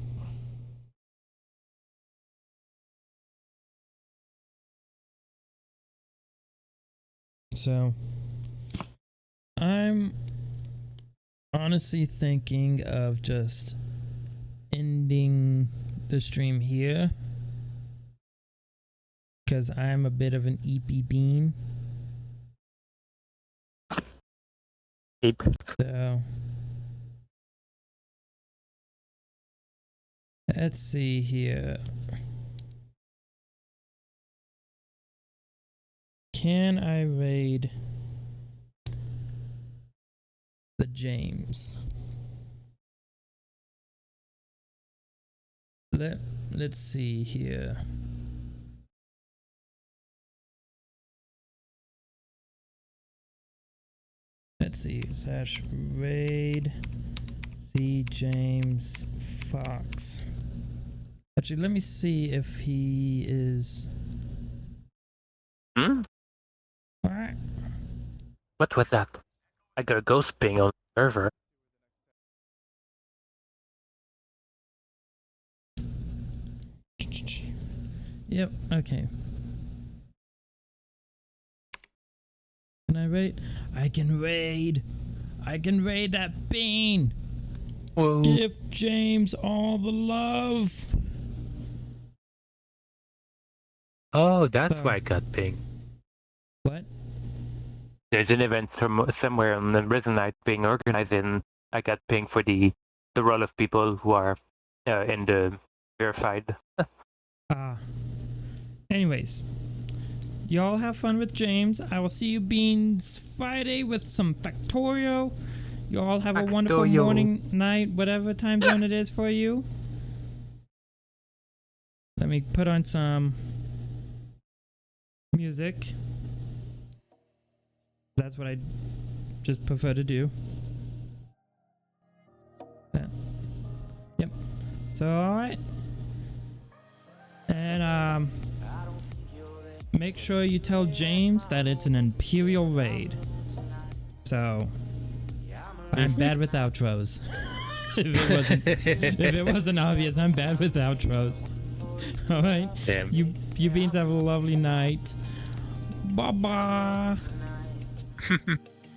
So, I'm honestly thinking of just ending the stream here. Because I'm a bit of an eepy bean. Eep. So, let's see here. Can I raid the James? Let's see here. Let's see, / raid C James Fox. Actually, let me see if he is. Hmm? What was that? I got a ghost ping on the server. Yep, okay. Can I raid? I can raid! I can raid that bean! Whoa. Give James all the love! Oh, that's why I got pinged. What? There's an event somewhere on the Risen Night being organized, and I got pinged for the role of people who are in the verified. Anyways, y'all have fun with James. I will see you beans Friday with some Factorio. Y'all have a wonderful Factorio. morning, night, whatever time zone it is for you. Let me put on some music. That's what I just prefer to do. Yeah. Yep. So, alright. And, make sure you tell James that it's an Imperial raid. So, I'm bad with outros. if it wasn't obvious, I'm bad with outros. Alright? Damn. You beans have a lovely night. Bye-bye.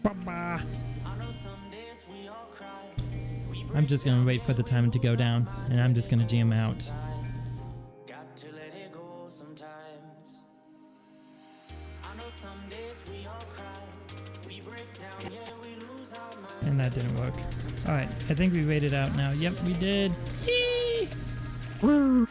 Bye-bye. I'm just gonna wait for the time to go down, and I'm just gonna jam out. Got to let it go sometimes. I know some days we all cry. We break down, yeah, we lose our minds. And that didn't work. Alright, I think we rated out now. Yep, we did. Yee! Woo.